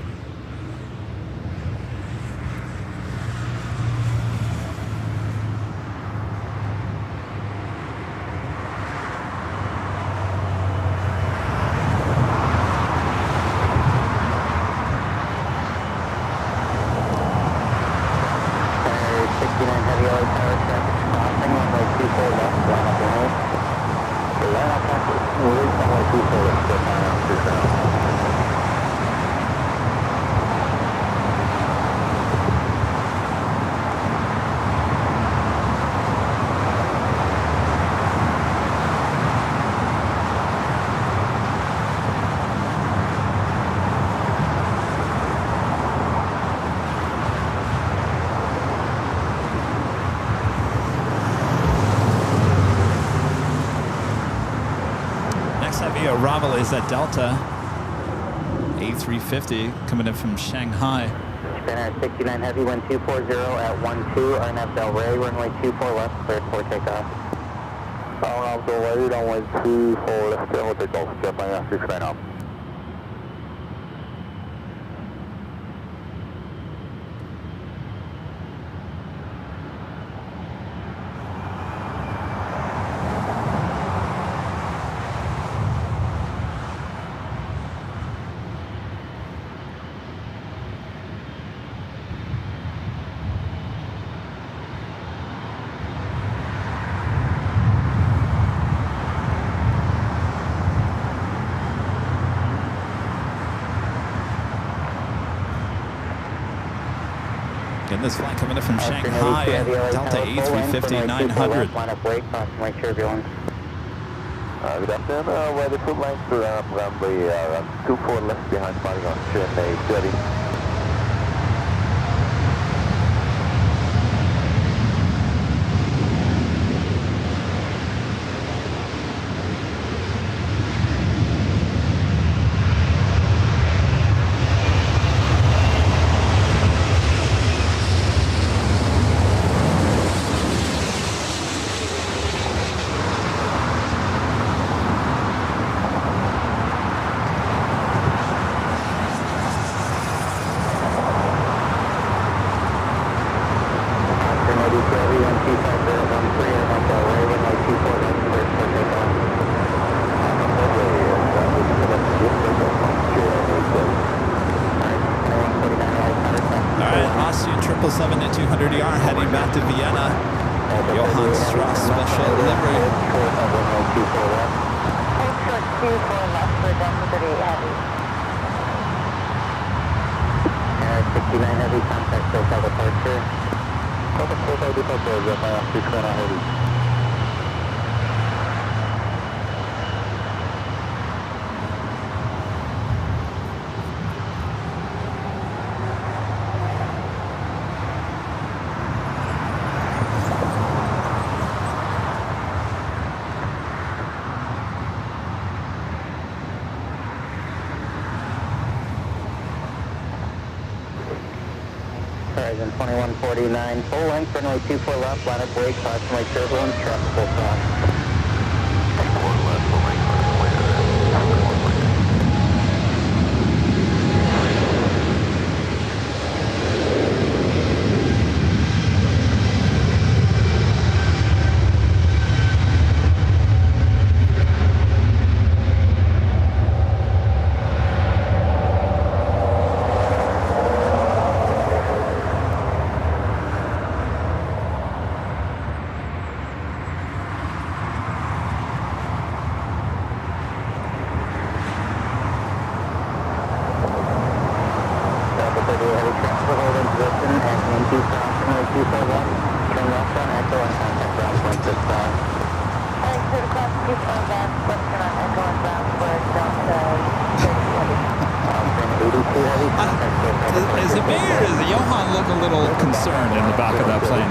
Arrival is at Delta A350 coming in from Shanghai. Japan Air 69 Heavy, wind 240 at 12, RNF Del Rey, runway 24 left, cleared for takeoff. RNF Del Rey, runway 24 left, cleared for takeoff. Japan Air 69 up. Again, this flight coming in from Shanghai, Delta A350 900. Line up weight, approximately turbulence. Good afternoon, weather full lines to runway 24 left behind firing on Chennai 30. Horizon 2149, full length, runway 24 left, line up wake, approximately turbulence, traffic full stop. 4 left, full length, runway, traffic 149. Is it me or does Johan look a little concerned in the back of that plane?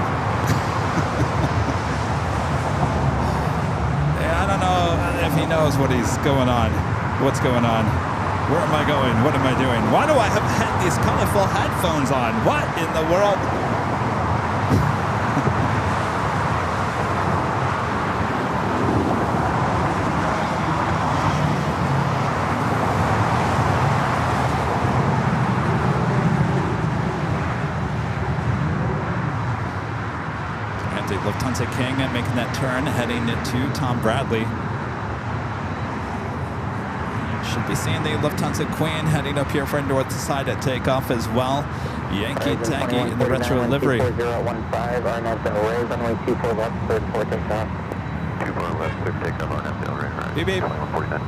Yeah, I don't know if he knows what's going on. Where am I going? What am I doing? Why do I have these colorful headphones on? What in the world? Lufthansa King making that turn, heading to Tom Bradley. Should be seeing the Lufthansa Queen heading up here for north side at takeoff as well. Yankee Tanky in the retro livery. 4015, RNAV Del Rey, runway 24 left, cleared for takeoff. 24 left, cleared takeoff, RNAV Del Rey, right? Beep beep. 149.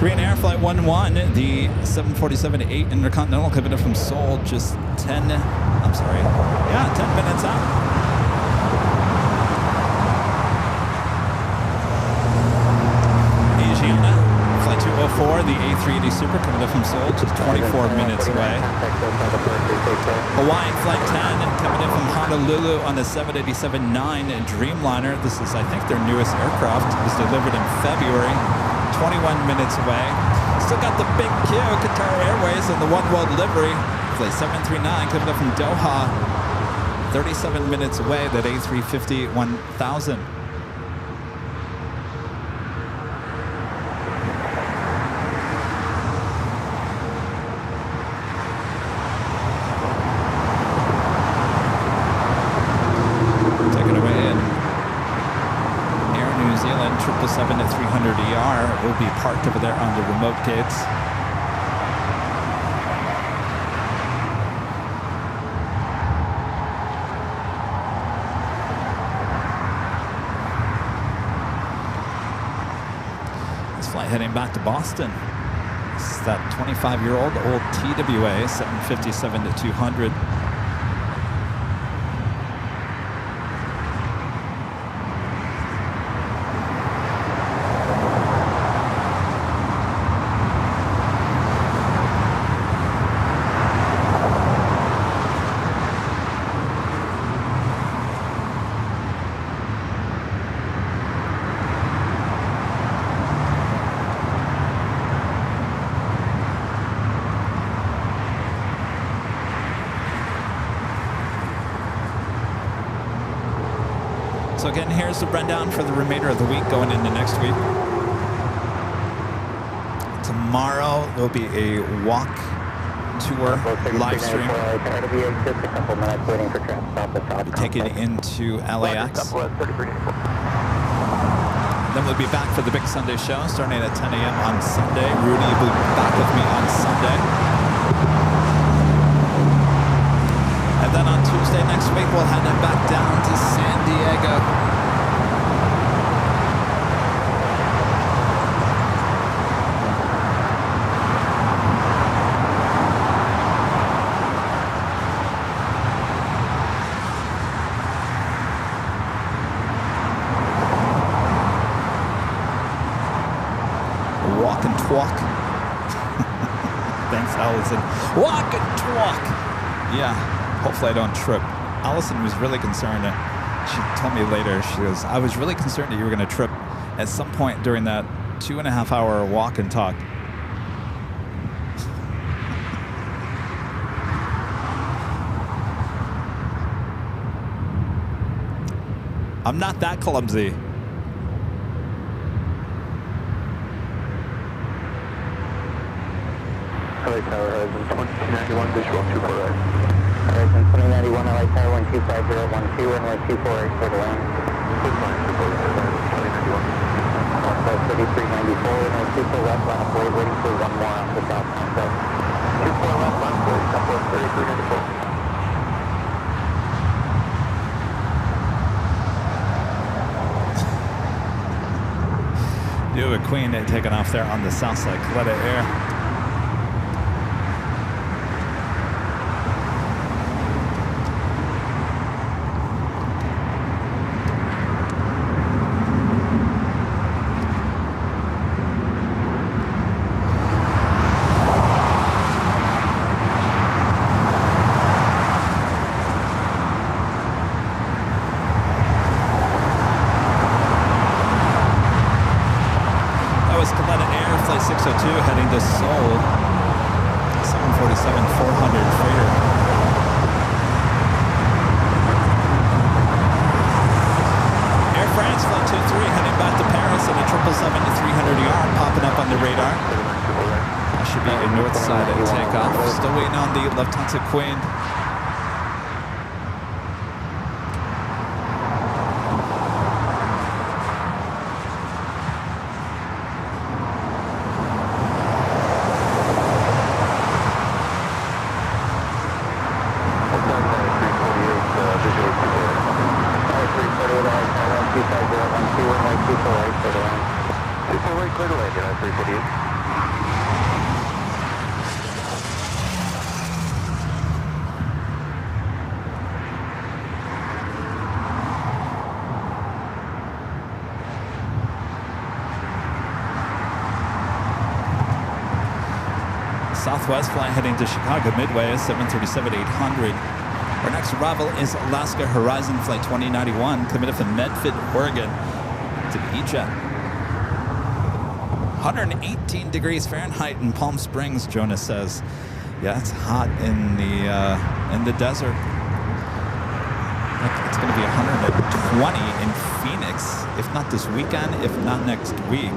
Korean Air Flight 11, the 747-8 Intercontinental coming in from Seoul, just 10 minutes out. Asiana, Flight 204, the A380 Super coming in from Seoul, just 24 minutes away. Hawaiian Flight 10 coming in from Honolulu on the 787-9 Dreamliner. This is, I think, their newest aircraft. It was delivered in February. 21 minutes away. Still got the big queue, Qatar Airways and the One World livery. Flight 739 coming up from Doha. 37 minutes away, that A350 1000. Taken away in Air New Zealand 777-300ER will be parked over there on the remote gates. This flight heading back to Boston. This is that 25-year-old old TWA 757-200. So again, here's the rundown for the remainder of the week going into next week. Tomorrow there'll be a walk tour live stream. We'll be taking it into LAX. Then we'll be back for the big Sunday show starting at 10 a.m. on Sunday. Rudy will be back with me on Sunday. And then on Tuesday next week, we'll head back down to San Diego. walk and talk. Thanks, Allison. Walk and talk. Yeah, hopefully I don't trip. Allison was really concerned. She told me later, she goes, I was really concerned that you were going to trip at some point during that 2.5 hour walk and talk. I'm not that clumsy. LA Tower, Horizon 2291, visual 24 right. Horizon 2091, LA Tower 125012, runway 24 right for the land. Good line, support, Horizon 2091. Southwest 3394, runway 24 left, line of board, waiting for one more off the south southwest. 24 left, line of board, Southwest 3394. You have a Queen taking off there on the south side. Let it air. Heading to Seoul, 747-400 freighter. Air France Flight 23 heading back to Paris in a 777-300ER popping up on the radar. That should be a north side at takeoff. Still waiting on the Lufthansa Queen. Southwest flight heading to Chicago Midway, 737-800. Our next arrival is Alaska Horizon Flight 2091, committed from Medford, Oregon to the E-Jet. 118 degrees Fahrenheit in Palm Springs, Jonas says. Yeah, it's hot in the desert. It's going to be 120 in Phoenix, if not this weekend, if not next week.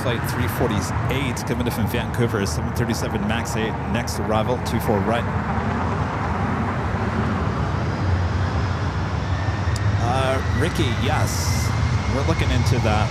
Flight 348 coming from Vancouver, 737 MAX 8, next arrival, 24 right. Ricky, yes, we're looking into that.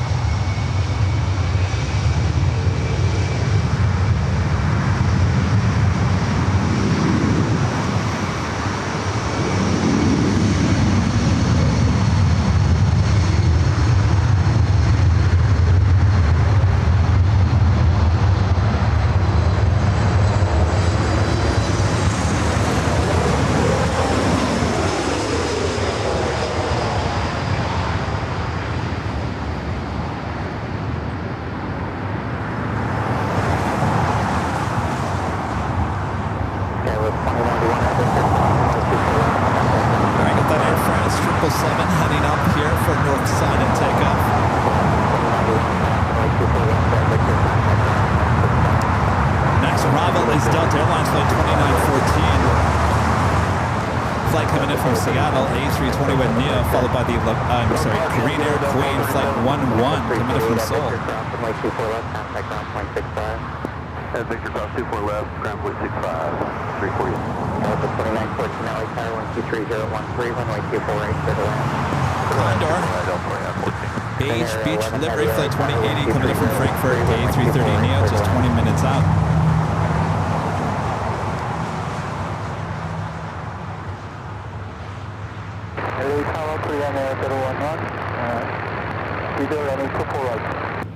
flight 2914. Flight coming in from Seattle, A320 with Neo, followed by the, Korean Air Queen, flight 11 coming in from Seoul. Runway 24 left, contact ground point 65. Victor cross 24 left, ground point 65, 340. Delta 2914, LA Tower 123013, runway 24 right, clear to land. Condor. Beige Beach Livery, flight 2080 coming in from Frankfurt, A330 Neo, just 20 minutes out. LA Tower 31011, either any 24 right.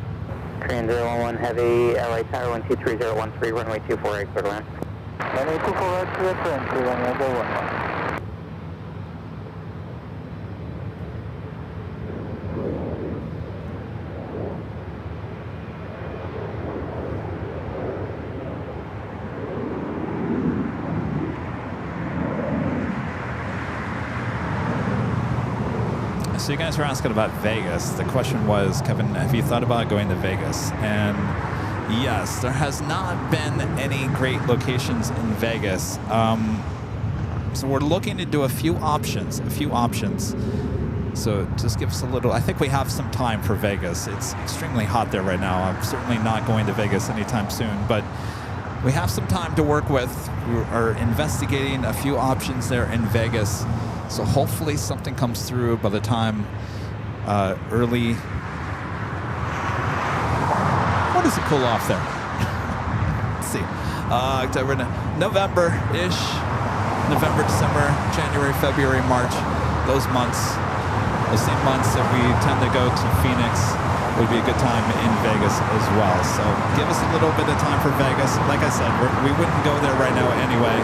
Korean 011 Heavy, LA Tower 123013, runway 24 right, clear to land. Any 24 right, clear to land, 31011. So you guys were asking about Vegas. The question was, Kevin, have you thought about going to Vegas? And yes, there has not been any great locations in Vegas. So we're looking to do a few options. So just give us a little, I think we have some time for Vegas. It's extremely hot there right now. I'm certainly not going to Vegas anytime soon, but we have some time to work with. We are investigating a few options there in Vegas. So hopefully something comes through by the time early. What does it cool off there? Let's see. October, November-ish. November, December, January, February, March. Those months, the same months that we tend to go to Phoenix, would be a good time in Vegas as well. So give us a little bit of time for Vegas. Like I said, we wouldn't go there right now anyway,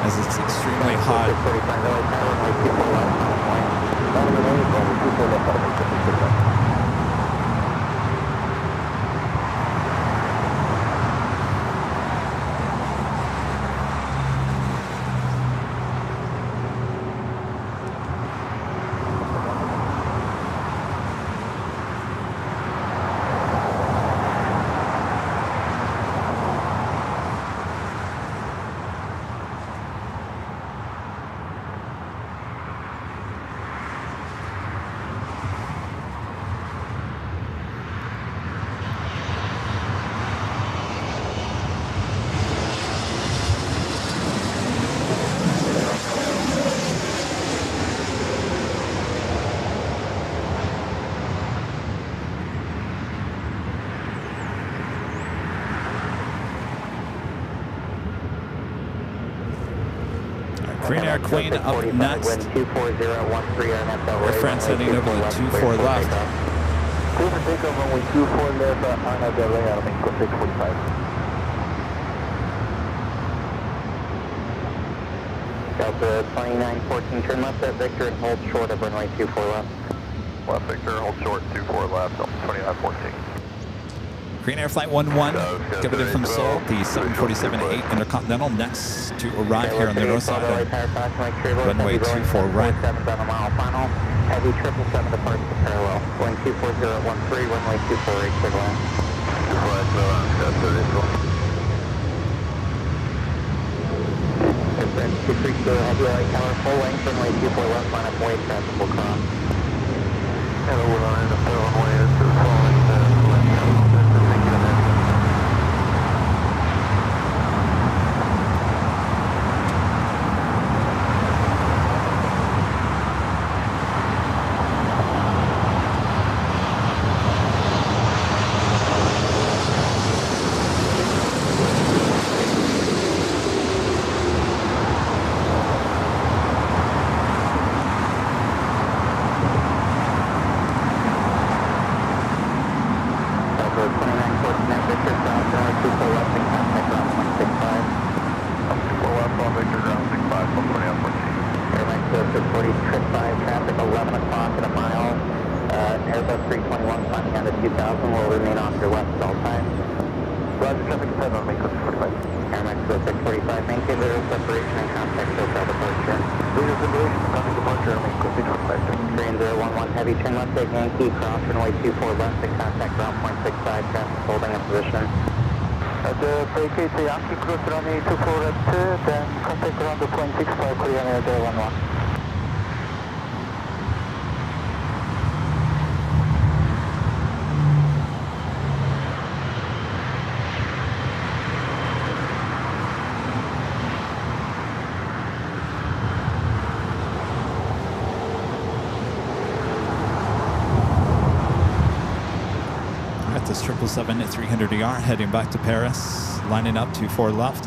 as it's extremely hot. Green Air Queen up next. Our friends heading over to 24 left. Cruise and take off runway 24 left, Ana Del Rey, Armenico 645. Delta 2914, turn left at Victor and hold short of runway 24 left. Left Victor, hold short, 24 left, Delta 2914. Green Air Flight 11, coming in from Seoul, the 747-8 Intercontinental, next to arrive here on the north side of runway 24 right. Heavy 777 departs to parallel, going 24013, runway 24 right, clear to land. Difference 230, heavy light tower, full length, runway 24 left, line up wave, traffic will cross. Hello, we're on the runway, this is falling, vacate the Yankee cruise runway 24 left, then contact around the 0.65 Korean Air 11. This 777 at 300 ER heading back to Paris, lining up 24 left.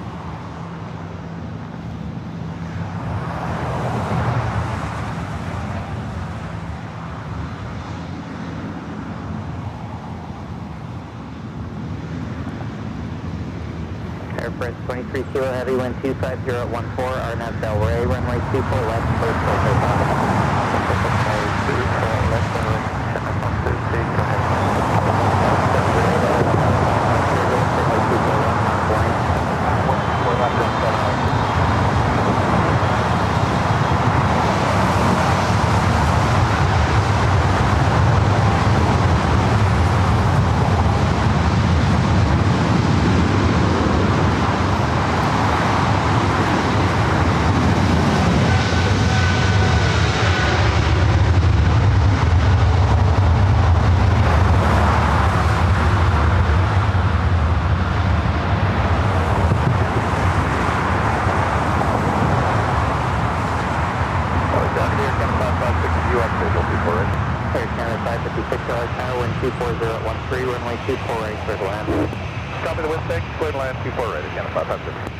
Air France 23 Kilo Heavy, wind 250 at 14, RNAV Delray, runway 24 left, first filter bottom. Copy the wind thanks, go ahead and land 24 right again, 556.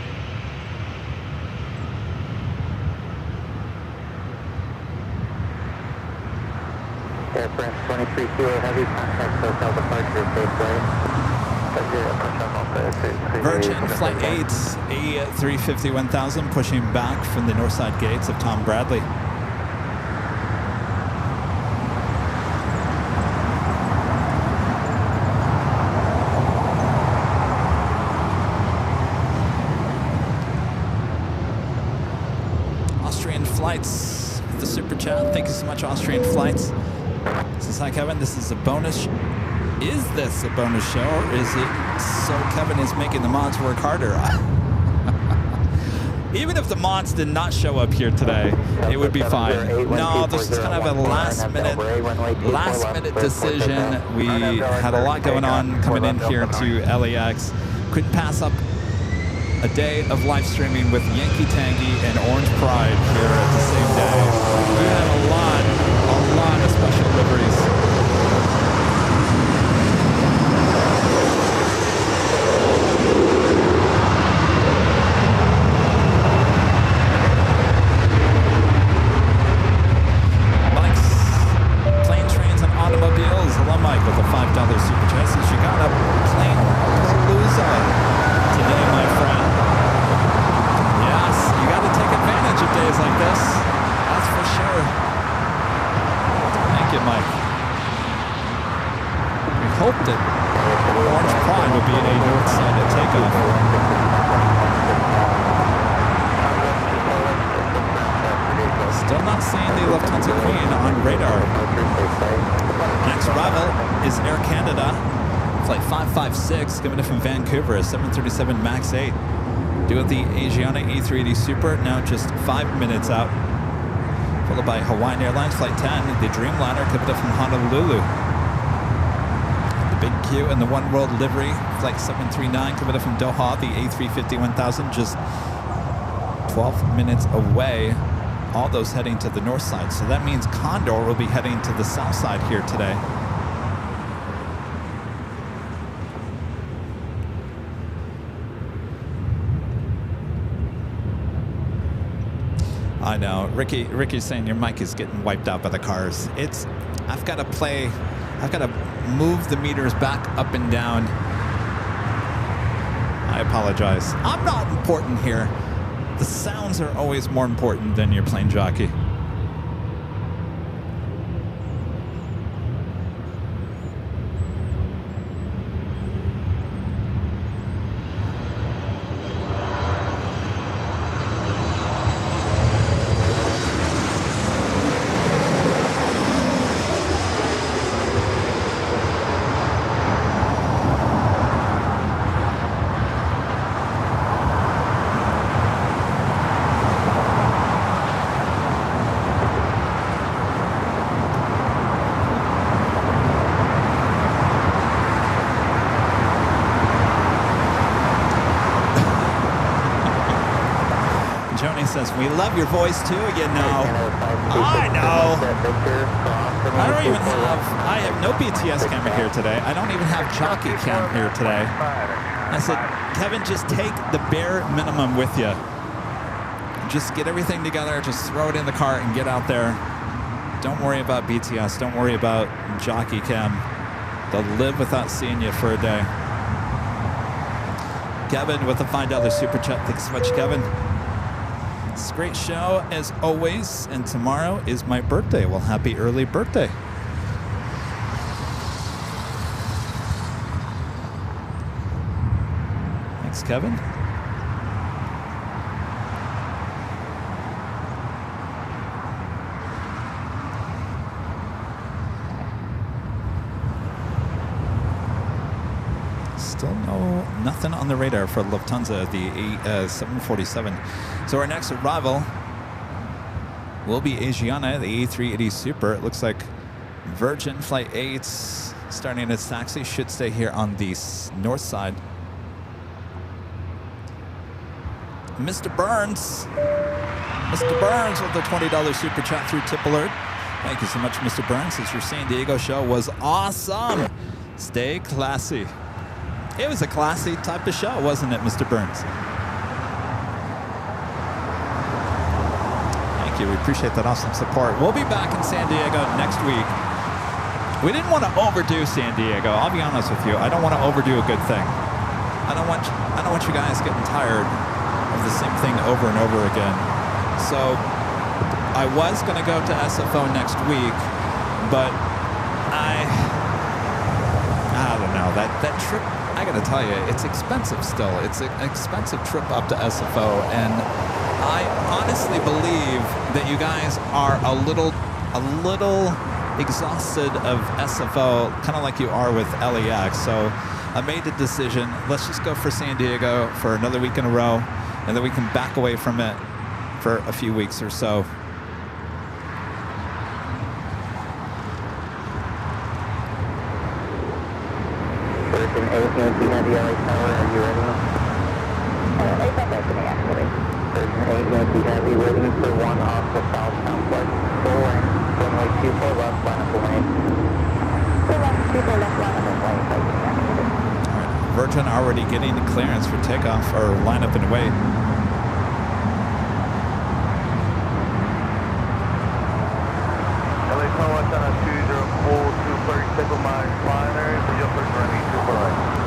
Air France 23 Kilo Heavy, contact hotel departure, safe flight. Virgin Flight 8, A350-1000, pushing back from the northside gates of Tom Bradley. Austrian Flights, the super chat. Thank you so much, Austrian Flights. This is hi Kevin. This is a bonus. Is this a bonus show, or is it so Kevin is making the mods work harder? Even if the mods did not show up here today, it would be fine. No, this is kind of a last minute decision. We had a lot going on coming in here to LAX. Couldn't pass up a day of live streaming with Yankee Tangy and Orange Pride here at the same day. We had a lot of special liveries. Mike's Plane, Trains, and Automobiles. Hello, Mike, with a $5 super chat. Since you got a plane palooza today, my friend. Yes, you got to take advantage of days like this. That's for sure. Thank you, Mike. We hoped that Orange Prime would be a north-sided takeoff. Still not seeing the Lufthansa Queen on radar. Next arrival is Air Canada. Flight 556 coming in from Vancouver, a 737 MAX 8. Due with the Asiana A380 Super, now just 5 minutes out. Followed by Hawaiian Airlines Flight 10, the Dreamliner coming in from Honolulu. The Big Q and the One World livery, Flight 739 coming in from Doha, the A350-1000, just 12 minutes away. All those heading to the north side. So that means Condor will be heading to the south side here today. I know. Ricky's saying your mic is getting wiped out by the cars. I've got to move the meters back up and down. I apologize. I'm not important here. The sounds are always more important than your plane jockey. Says, we love your voice too, you know. I know. I have no BTS camera here today. I don't even have Jockey Cam here today. I said, Kevin, just take the bare minimum with you. Just get everything together, just throw it in the car and get out there. Don't worry about BTS. Don't worry about Jockey Cam. They'll live without seeing you for a day. Kevin with a $5 super chat. Thanks so much, Kevin. It's a great show as always. And tomorrow is my birthday. Well, happy early birthday. Thanks, Kevin. Still nothing on the radar for Lufthansa, the 747. So our next arrival will be Asiana, the A380 Super. It looks like Virgin Flight 8 starting its taxi, should stay here on the north side. Mr. Burns with the $20 super chat through Tip Alert. Thank you so much, Mr. Burns. Since your San Diego show was awesome. Stay classy. It was a classy type of show, wasn't it, Mr. Burns? Thank you. We appreciate that awesome support. We'll be back in San Diego next week. We didn't want to overdo San Diego. I'll be honest with you. I don't want to overdo a good thing. I don't want you guys getting tired of the same thing over and over again. So I was going to go to SFO next week, but I don't know. That trip, I gotta tell you, it's expensive still. It's an expensive trip up to SFO, and I honestly believe that you guys are a little exhausted of SFO, kind of like you are with LAX. So I made the decision, let's just go for San Diego for another week in a row, and then we can back away from it for a few weeks or so. Virgin 8 Yankee Heavy LA Tower, are you ready? It's not ready to me, actually. Virgin 8 Yankee Heavy, waiting for 1 off the southbound flight. Full length, runway 24 left, line up and wait. Full left, 24 left, line up and wait. All right, Virgin already getting the clearance for takeoff or line up and wait. LA Tower, China 204, 230, table my liner, for your first runway 24 right.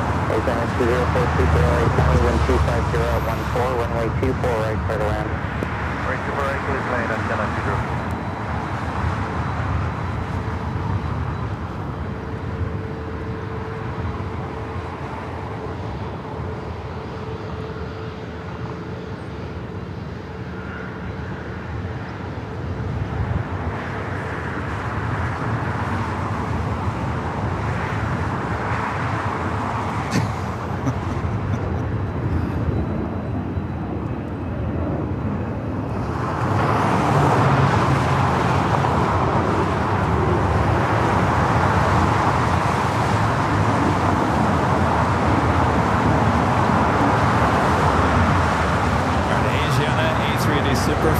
China 204, 230, County wind 250 at 14, runway 24 right, clear to land. Right, 24 right, clear to land, that's China 204.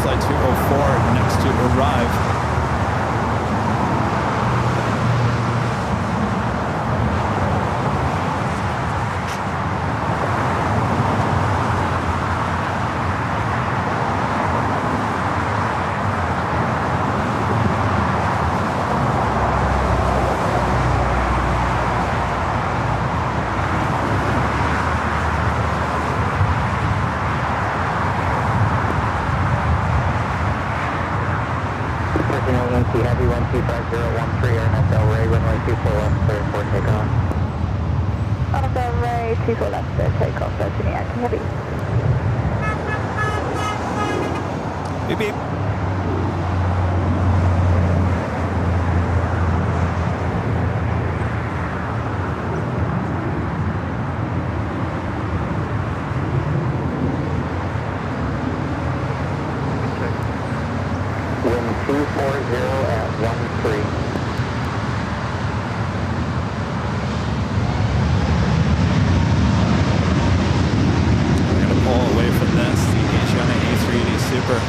Flight 204 next to arrive. Heavy 125.013, RNF Del Rey, runway 24 left, clear for takeoff. On Del Rey, 24 left, takeoff, Virgin Yankee Heavy. Beep beep. Wind 240 at 13. We're going to pull away from this. The Asiana A380 Super.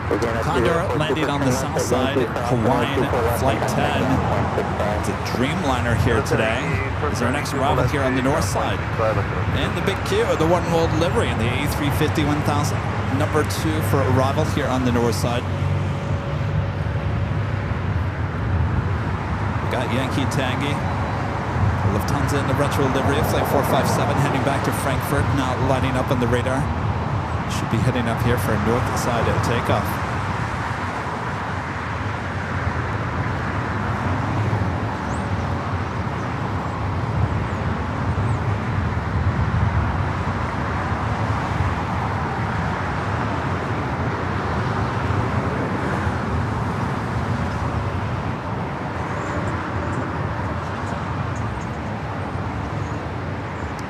Condor landing on the south side, Hawaiian Flight 10. It's a Dreamliner here today. Is our next arrival here on the north side. And the big Q, the one-world livery in the A350 1000. Number 2 for arrival here on the north side. Got Yankee Tangy. Lufthansa in the retro livery, flight 457 heading back to Frankfurt, now lighting up on the radar. Should be heading up here for a north side takeoff.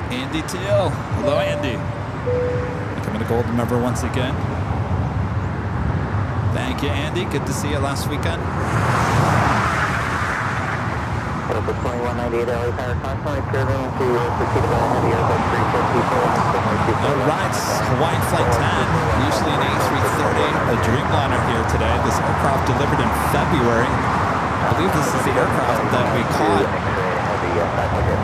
Andy Teal. Hello, Andy. Becoming a gold member once again. Thank you, Andy. Good to see you last weekend. Delta 2198 LA Tower, constantly curving to proceed about heavy Airbus 350. All right, Hawaiian Flight 10, usually an A330, a Dreamliner here today. This aircraft delivered in February. I believe this is the aircraft that we caught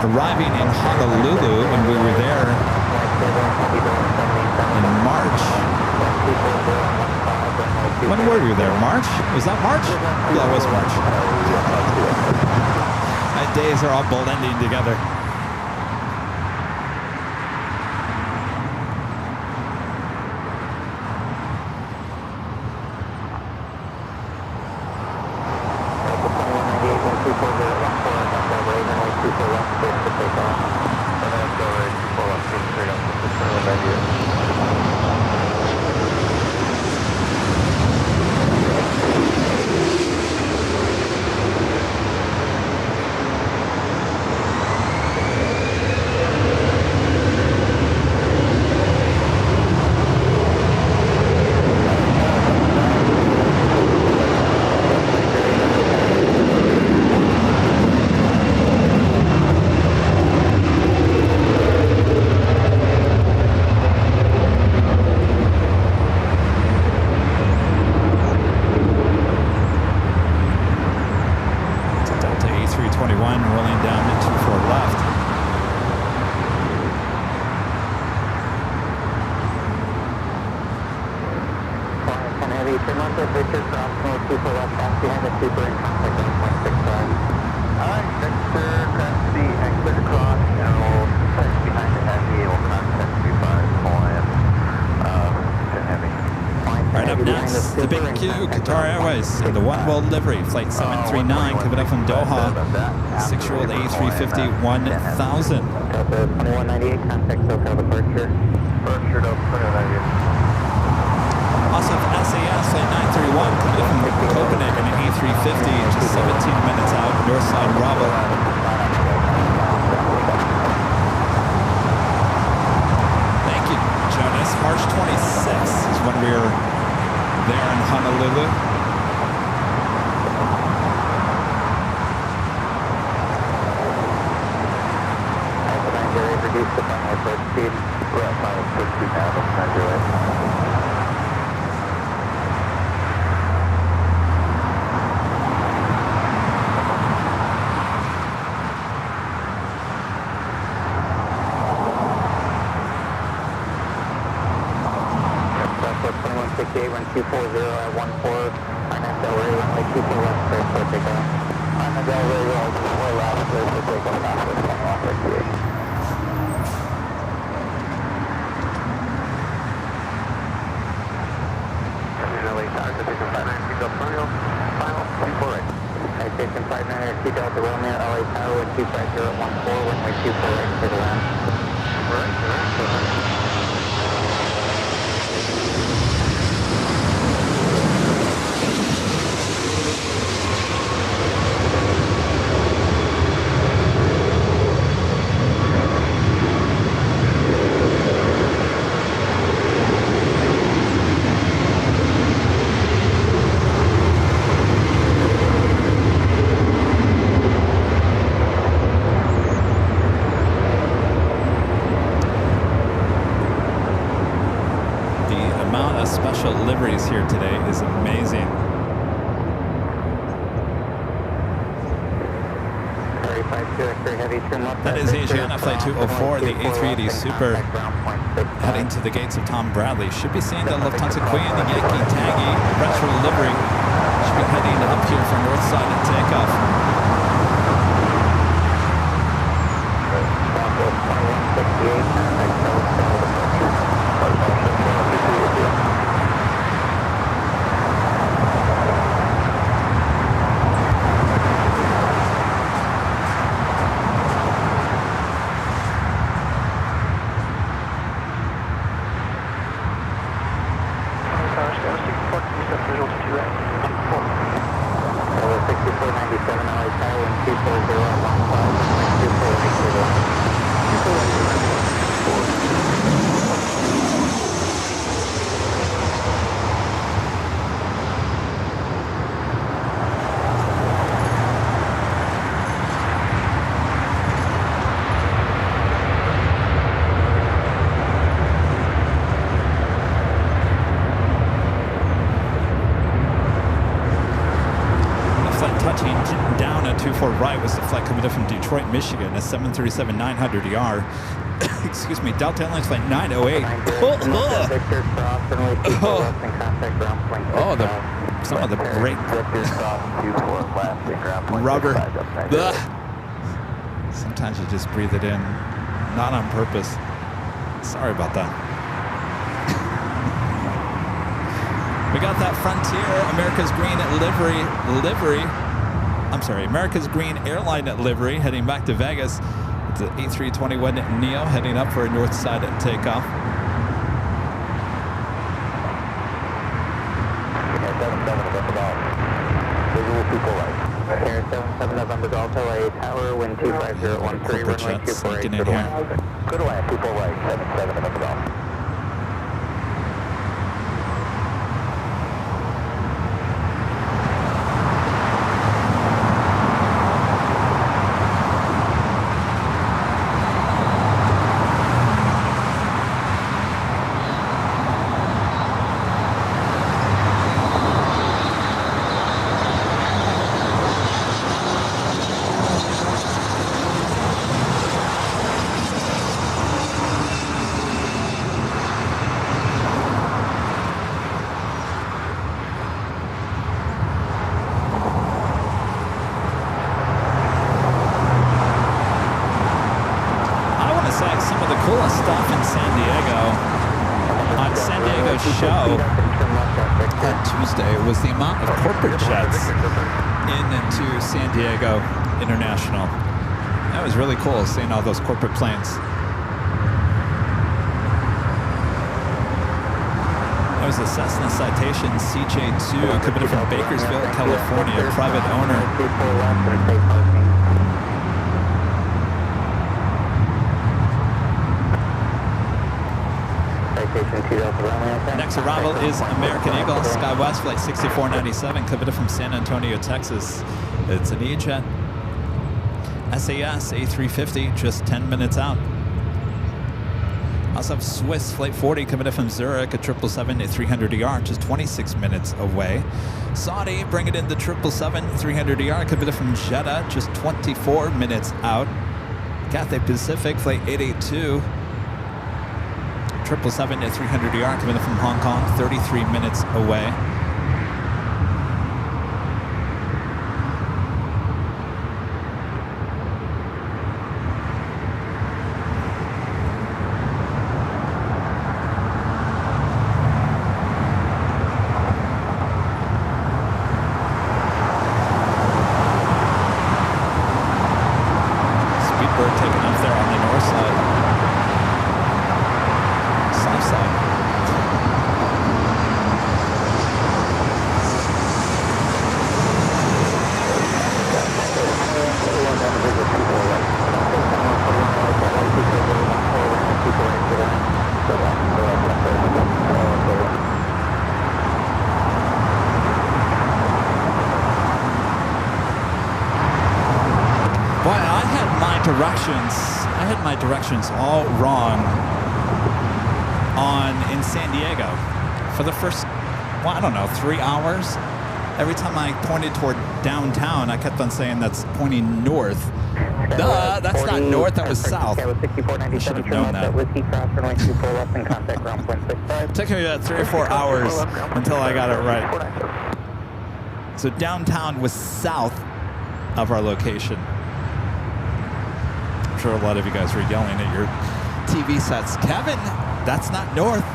arriving in Honolulu when we were there in March. When were you there? March? Was that March? Yeah, it was March. My days are all blending together. And the one-world livery, flight 739, coming up from Doha, 6-year-old A350 1000. Delta 2198, contact SoCal departure. Departure Delta 2198. Also, SAS flight 931, coming up from Copenhagen, an A350, just 17 minutes out, north side Bravo. Thank you, Jonas. March 26th is when we were there in Honolulu. Reduce the final approach speed. We're at final approach speed now, that's 908. Southwest 2168, run 240 at 14, finance Delray, runway 24 left, clear for takeoff. On the Delray, roll 4 left, clear for takeoff, Southwest 2168. Citation 59 2 Delta Romeo, LA Tower, 250 at 14, runway 24 right, clear to land. Right. today is amazing. That is Asiana Flight 204, the A380 Super, heading to the gates of Tom Bradley. Should be seeing the Lufthansa Queen, the Yankee Taggy, retro livery. Should be heading up here for north side and takeoff. Down at 24 right was the flight coming in from Detroit, Michigan, a 737-900ER. Excuse me, Delta Airlines flight 908. Some of the great rubber. Ugh. Sometimes you just breathe it in, not on purpose. Sorry about that. We got that Frontier, America's Green livery. I'm sorry, America's Green Airline livery heading back to Vegas. It's an A321neo heading up for a north side takeoff. Air 77 November Delta, LA Tower, wind 25013, runway 24 in here. Good land, people right, 77 November Delta. Was the amount of corporate jets into San Diego International. That was really cool, seeing all those corporate planes. That was the Cessna Citation CJ2 coming from Bakersfield, California, private owner. Next arrival is American Eagle, SkyWest Flight 6497, coming from San Antonio, Texas. It's an E-Jet. SAS A350, just 10 minutes out. Also have Swiss Flight 40 coming in from Zurich, a 777-300ER, just 26 minutes away. Saudi bringing in the 777-300ER coming in from Jeddah, just 24 minutes out. Cathay Pacific Flight 882. 777-300ER coming in from Hong Kong, 33 minutes away. Speedbird taking off there on the north side. South side. Boy, I had my directions all wrong in San Diego. For the first well, I don't know, 3 hours. Every time I pointed toward downtown, I kept on saying that's pointing north. Duh, that's not north, that was south. I should have known that. It took me about 3 or 4 hours until I got it right. So downtown was south of our location. I'm sure a lot of you guys were yelling at your TV sets. Kevin, that's not north.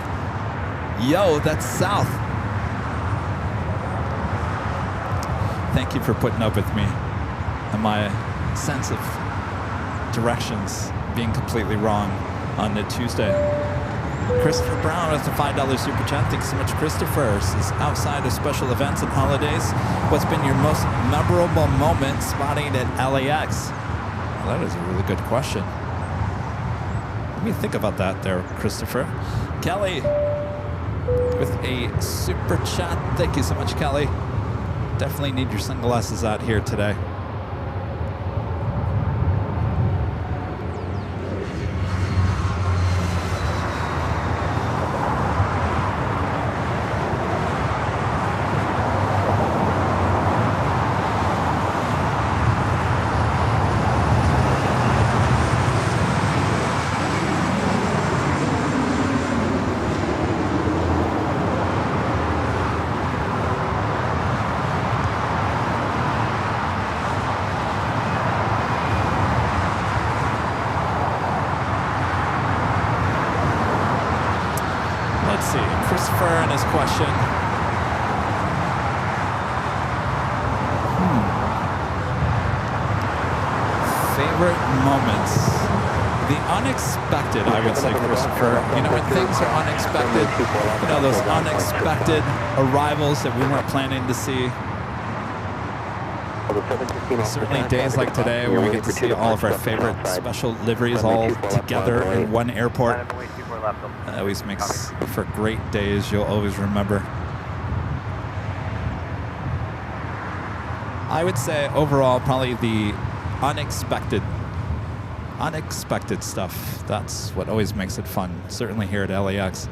Yo, that's south. Thank you for putting up with me and my sense of directions being completely wrong on the Tuesday. Christopher Brown with the $5 super chat. Thanks so much, Christopher. This is outside of special events and holidays. What's been your most memorable moment spotting at LAX? Well, that is a really good question. Let me think about that there, Christopher. Kelly with a super chat. Thank you so much, Kelly. Definitely need your sunglasses out here today. Question. Favorite moments. The unexpected, I would say, Christopher. You know, when things are unexpected, you know, those unexpected arrivals that we weren't planning to see. Certainly days like today where we get to see all of our favorite special liveries all together in one airport. That always makes for great days you'll always remember. I would say overall probably the unexpected stuff. That's what always makes it fun, certainly here at LAX.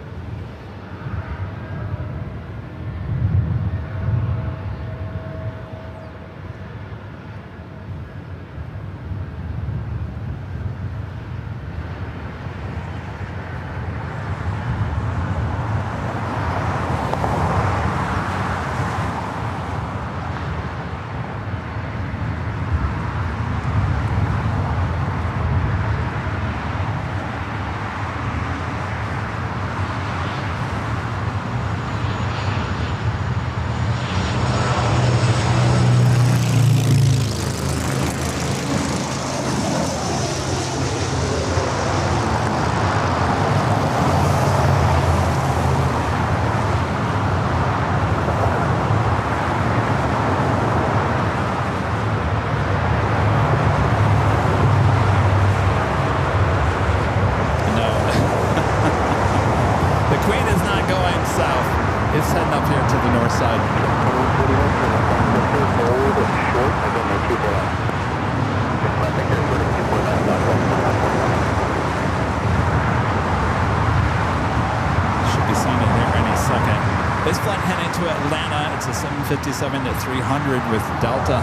This flight heading to Atlanta. It's a 757 to 300 with Delta.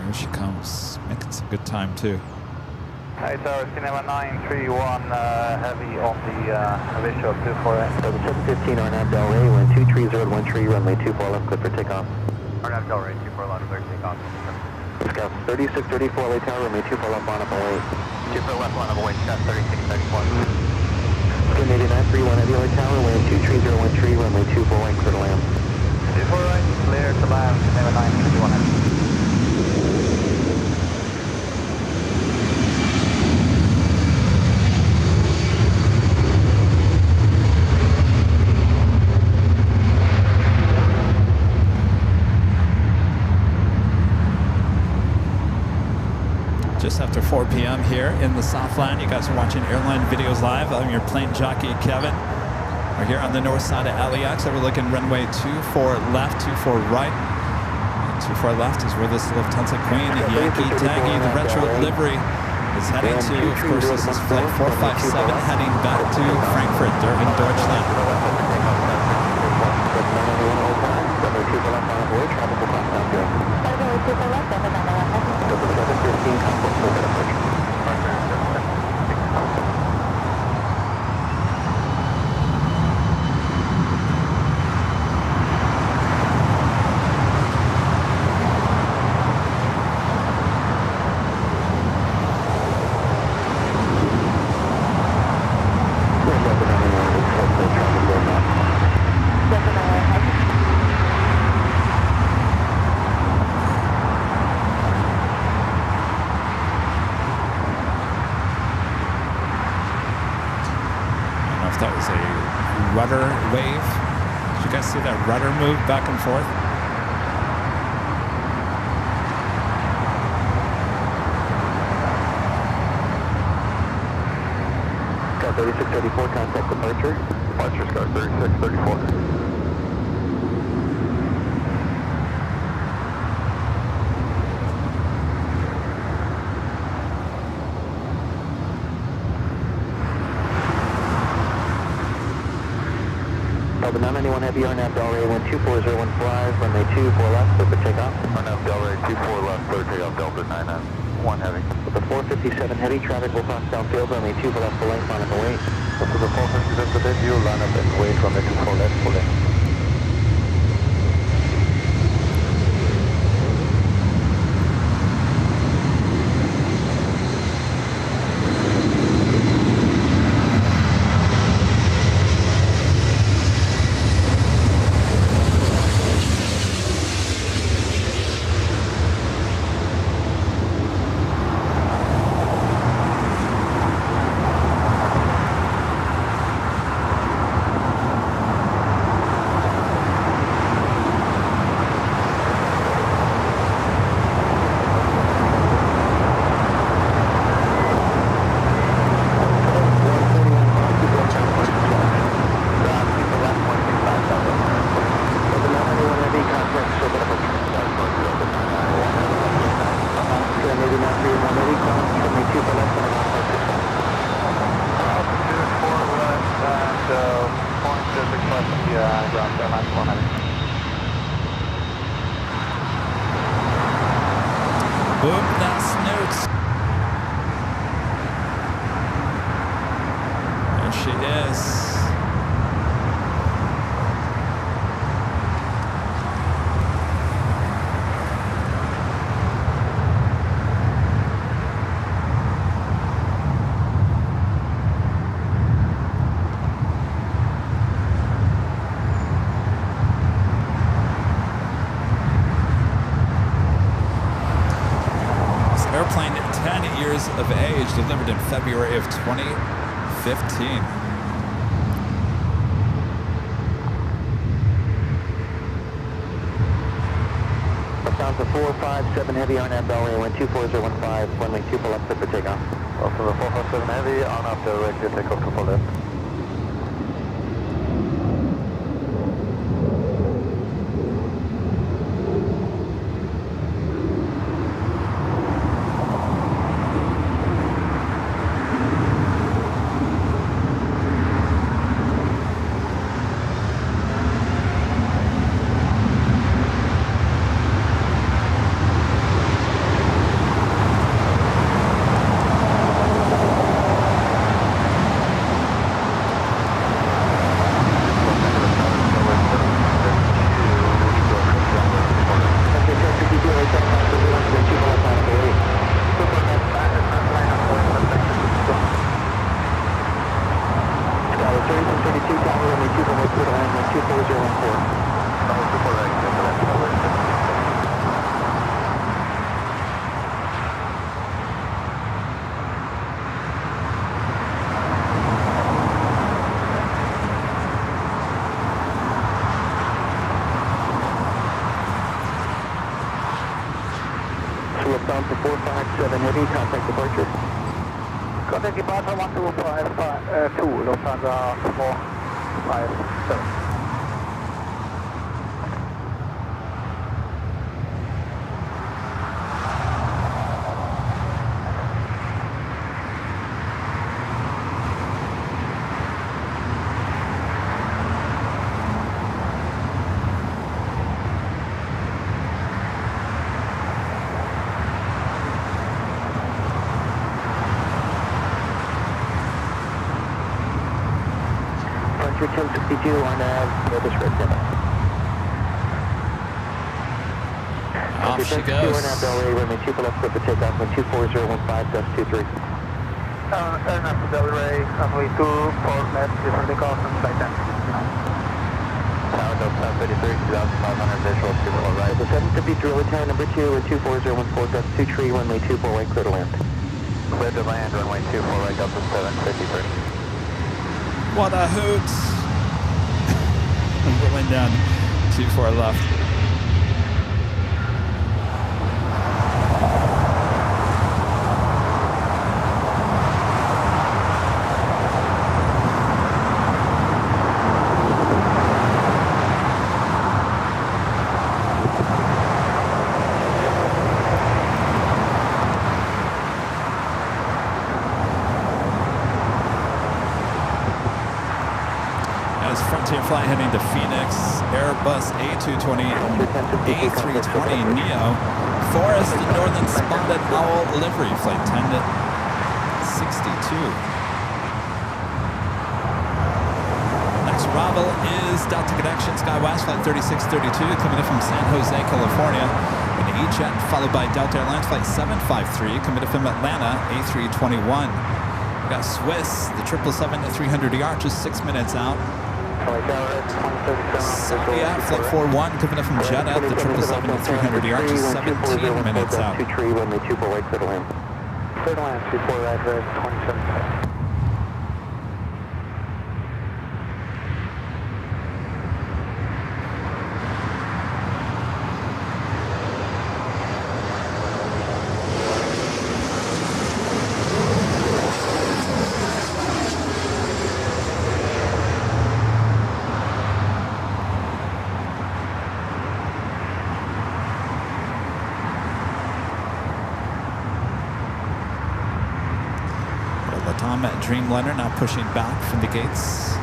Here she comes, making some good time too. Hi, Tower, Cinema 931, heavy on the visual 248. So the 715 Arnab Del Rey, wind 23013, runway 24 left, clear for takeoff. Arnab Del Rey, 24 left, clear for takeoff. Scout 3634 LA Tower, runway 24 left, line up away. 24 left, line up away, Scout 3634. Skin 8931 at LA Tower, wind 23013, runway 24 right, clear to land. 24 right, clear to land, Cinema 931 heavy. Just after 4 p.m. here in the Southland. You guys are watching Airline Videos Live. I'm your plane jockey, Kevin. We're here on the north side of LAX. Overlooking runway 24 left, 24 right. 24 left is where this Lufthansa Queen, Yankee Taggy, the retro livery, is heading to. Of course, this is flight 457 heading back to Frankfurt in Deutschland. That was a rudder wave. Did you guys see that rudder move back and forth? Scar 3634, contact departure. Departure Scar 3634. Delta 991 Heavy, RNAV Delray 124.015, runway 24 left, clear for takeoff. RNAV Delray 24 left, clear takeoff, Delta 991 Heavy. With the 457 Heavy, traffic will cross downfield, runway 24 left, full length, line up and wait. This is the 457 to you, line up and wait, runway 24 left, full length. Boom, that's Snoots. There she is. Airplane 10 years of age, delivered in February of 2015. Lufthansa 457 Heavy, RNAV Delray 124.015, runway 24 left, clear for takeoff. Lufthansa 457 Heavy, RNAV Delray, clear takeoff to full left. Lufthansa 457 Heavy, contact departure. contact departure 1252, Lufthansa 457. Frontier 1062 on discretion. Off she goes. Runway 2 for left, clear for takeoff, wind 24015, dust 23. Airline for Delray, runway 2 for left, clear for takeoff, and flight 10. Tower Delta 33, 2500 visual, 24 right. The 753 Early Tower number 2 with 24014, dust 23, runway 24 right, clear to land. Clear to land, runway 24 right, Delta 753. What a hoot! Rolling down 24 left. Frontier flight heading to Phoenix, Airbus A220, A320 Neo, Forest Northern Spotted Owl Livery, flight 1062. Next arrival is Delta Connection, SkyWest, flight 3632, coming in from San Jose, California, in E-Jet, followed by Delta Airlines, flight 753, coming in from Atlanta, A321. We got Swiss, the 777-300ER, just 6 minutes out. Saudia, flight 41, coming up from Jeddah, the 777-300ER, just 17 minutes out. 23, runway 24 right, clear to land. Clear to land, 24 right, 27. Dreamliner now pushing back from the gates.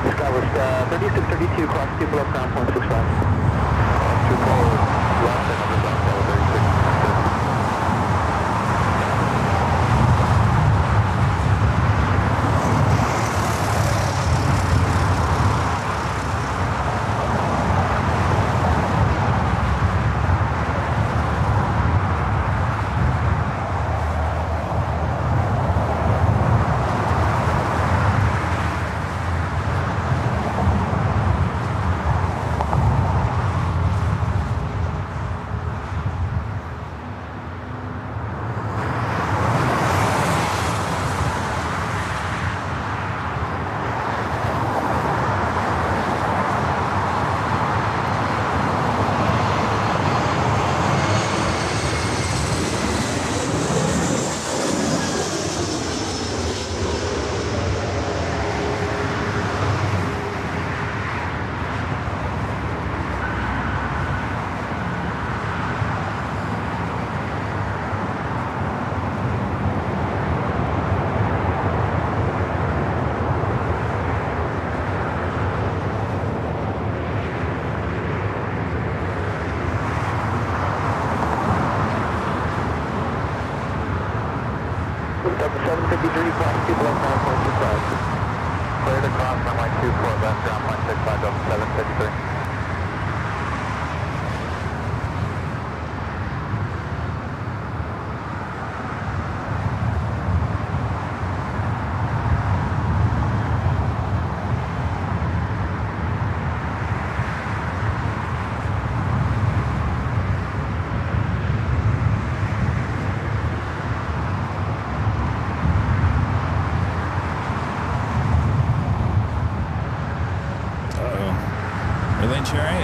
Established 3632, cross 2 below ground, 0.65. 2 forward, left, and number down, 36.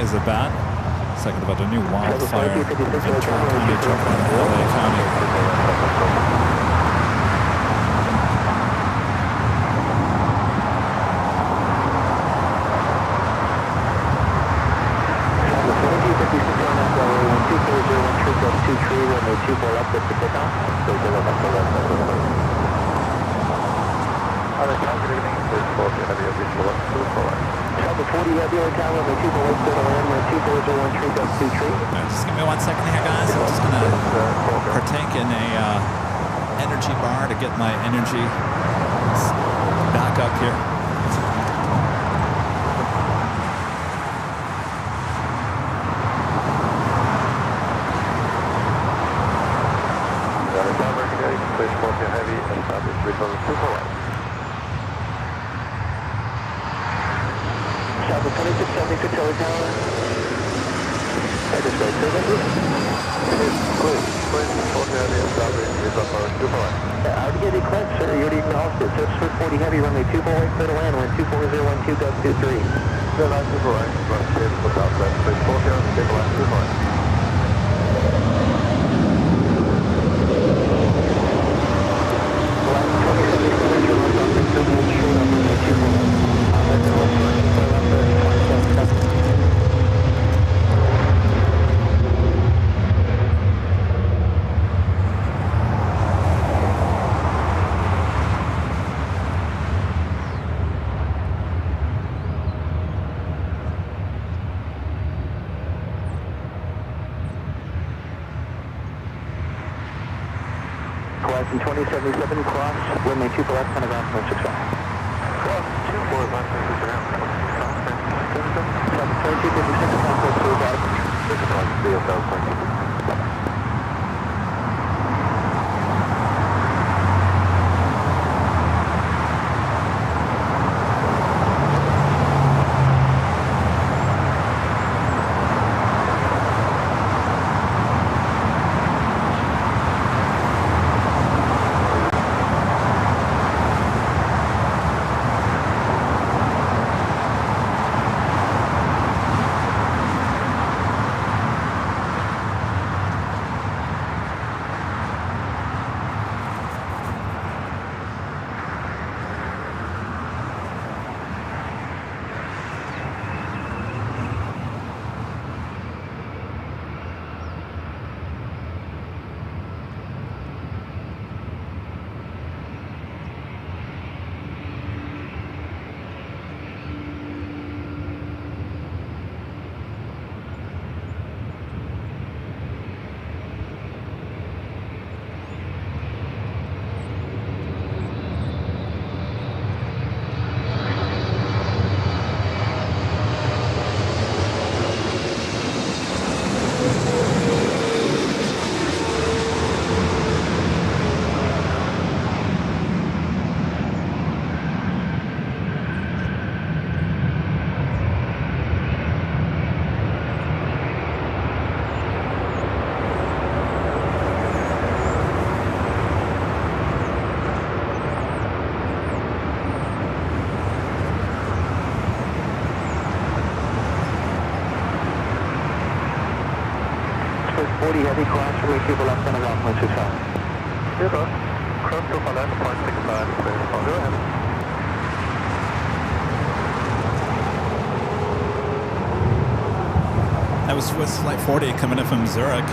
is it bad? Second about a new wildfire Ventura County truck in LA County. Just give me 1 second here, guys. I'm just going to partake in a energy bar to get my energy back up here. Heavy and traffic 324. South of 2676 Tower. I just read I would get it correct, sir. You already acknowledged it. So it's 40 heavy, runway 24 right, clear to land, wind 24012, gust 23. Clear line 24 right, run straight for southwest, 340, clear line 24. Horizon 2077, cross, runway 2 for left, pentagram 165. Cross 24 left, 2256, heavy, cross, runway 2 for left, pentagram 165. Zero. Cross 2 for left, 165, clear for go ahead. That was Swiss Flight 40 coming in from Zurich.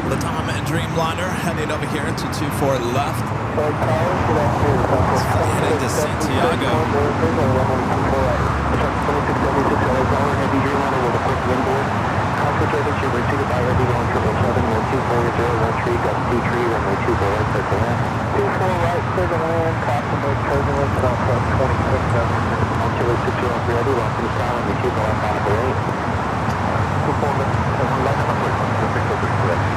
Latam and Dreamliner heading over here to 24 left. It's headed to Santiago. Concentrated, you received by ready 1777, 124, 013, gust 23, runway 2 for right, clear to land. 24 right, clear to land, Cosmonaut turbulence, Southwest 2677. On 286 ready, lock in the sky, runway 2 for left, final 8. Performance, and line number 603 correct.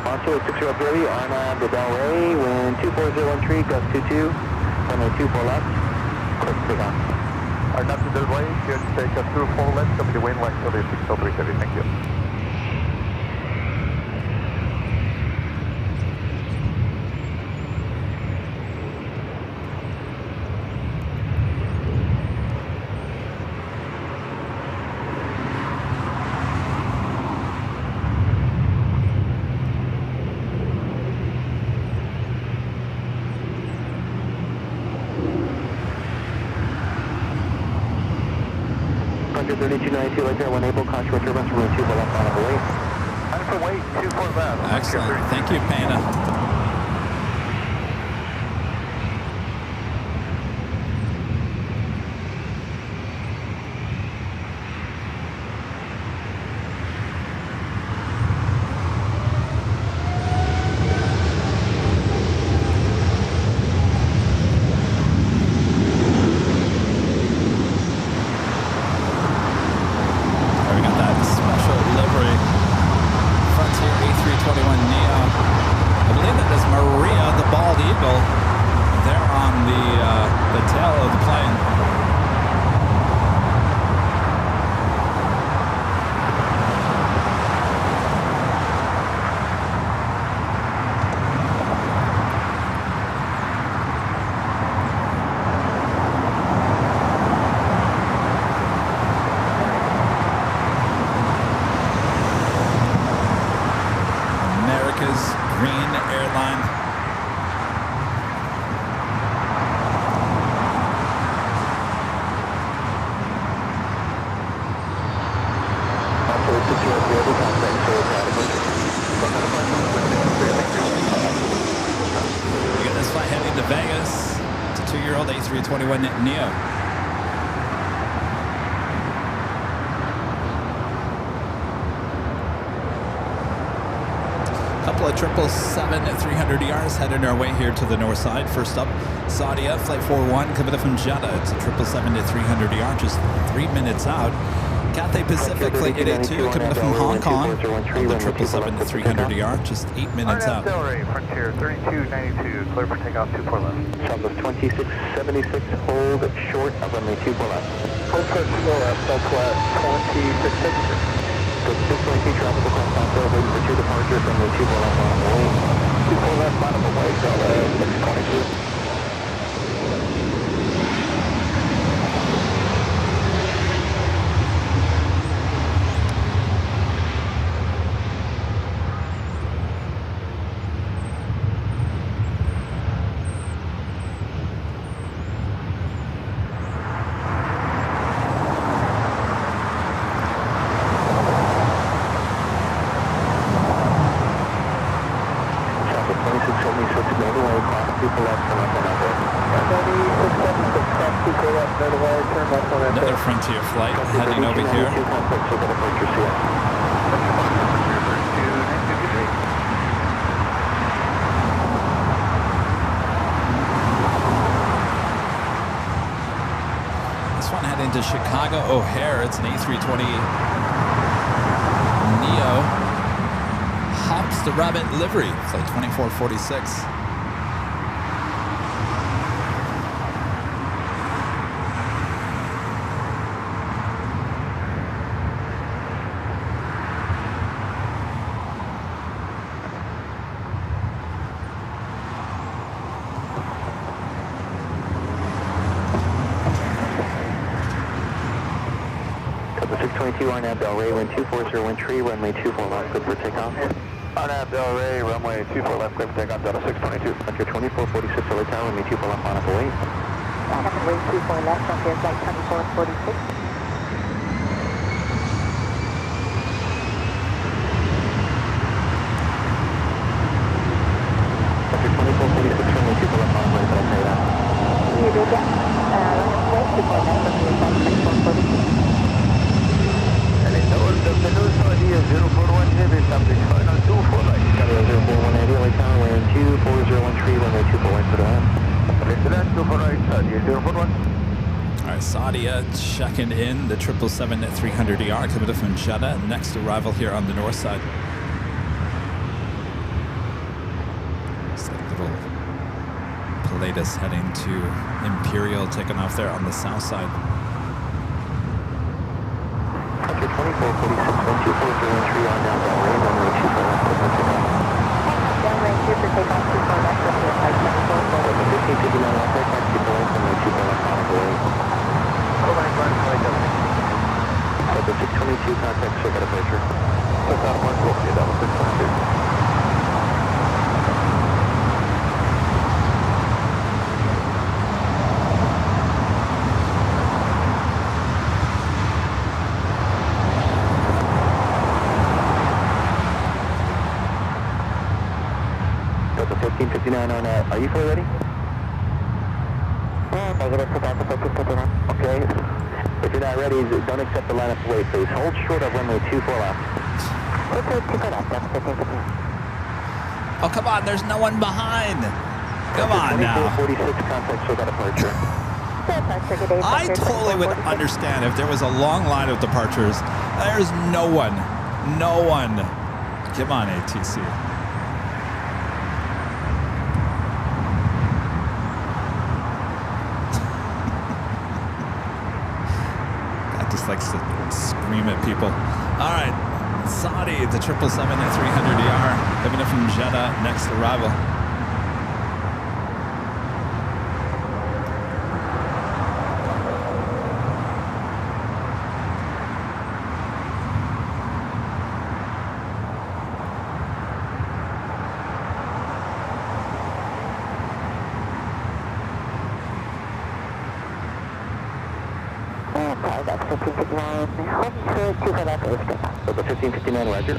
On 286 ready, RNAV to Delray, wind 24013, gust 22, runway 2 for left, quick pick on. here to take us through 4 left, copy the wind line, copy 603 heavy, thank you. Frontier 3292, like there, 1 able, caution with turbines from 2 for left on the wait. I'm for wait, 2 for left. Excellent. Thank you, Pana. Airline. You get this flight heading to Vegas. It's a 2-year-old A321neo. Couple of 777-300ERs heading our way here to the north side. First up, Saudia, Flight 41, coming up from Jeddah. It's a 777-300ER, just 3 minutes out. Cathay Pacific, Flight 882, coming up from Hong Kong. On the 777-300ER, just 8 minutes out. Frontier 3292, clear for takeoff 24 left. Southwest 2676, hold short of runway 24 left. Hold short 24 left, Southwest 2676. 622 traffic across Southwest, waiting for 2 departures from the 24 left on the way. 24 left on the way, so 622. Another Frontier flight heading over here. This one heading to Chicago O'Hare. It's an A320 Neo. Hops the Rabbit livery, flight 2446. RNAV Del Rey, wind 24013, runway 24 left, good for takeoff. RNAV Del Rey, runway 24 left, good for takeoff, Delta 622. Frontier 2446, LA Tower, runway 24 left, on up away. Runway 24 left, Frontier flight 2446. Frontier 2446, runway 24 left, on up away, but I'll tell you that. You do that. Runway 24 left, Frontier flight 2446. The new Saudia 041 Heavy, subject final 24 right. Saudia 041 LA Tower, wind 24013, runway 24 right, put on. Listen that, 24 right, Saudia 041. All right, Saudia checking in the 777-300ER coming up from Jeddah. Next arrival here on the north side. It's that little Pilatus heading to Imperial, taking off there on the south side. Departure 2446, 12403 on down Delray, runway 24 left, clear for takeoff. Runway 2 for takeoff, 24 left, clear flight 74. Delta 1559 left, aircraft 24 left, runway 24 left, on away. Overnight run, flight Delta. Delta 622, contact circuit departure. Delta 140, Delta 622. Delta 1559 on that. Are you fully ready? Negative to Delta 1559. Okay. If you're not ready, don't accept the line of wait, please. Hold short of runway 24 left. Okay, 24 left, Delta 1559. Oh, come on. There's no one behind. Come on now. 2446, contact circuit departure. I totally would understand if there was a long line of departures. There's no one. No one. Come on, ATC. Likes to scream at people. All right, Saudi, the 777 at 300ER, coming in from Jeddah, next arrival. That's 1559. Hold short, 24 left, clear for takeoff. Delta 1559, roger.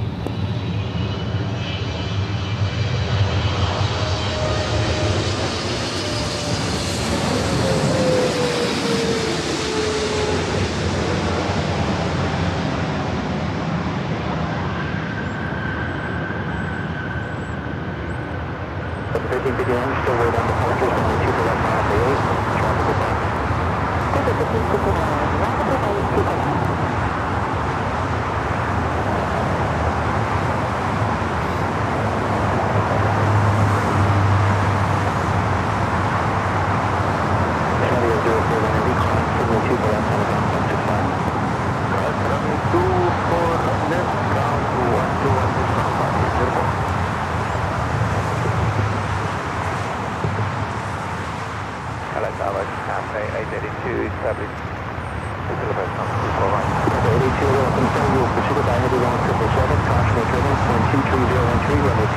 Delta 1559, still way down departures, runway 24 left, on the 8. Traffic is on. Delta 1559, rapidly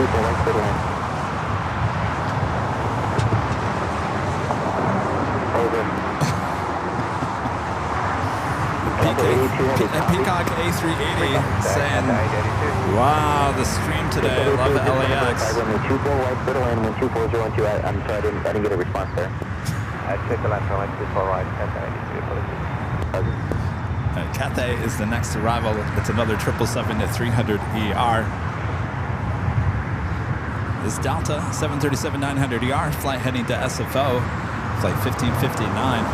by 24 left. Peacock A380 saying, wow, the stream today. Love LAX. I'm sorry, I didn't get a response there. I checked the last one, 24 right, 1092. Cathay is the next arrival. It's another 777 at 300ER. This Delta 737-900ER flight heading to SFO, flight 1559.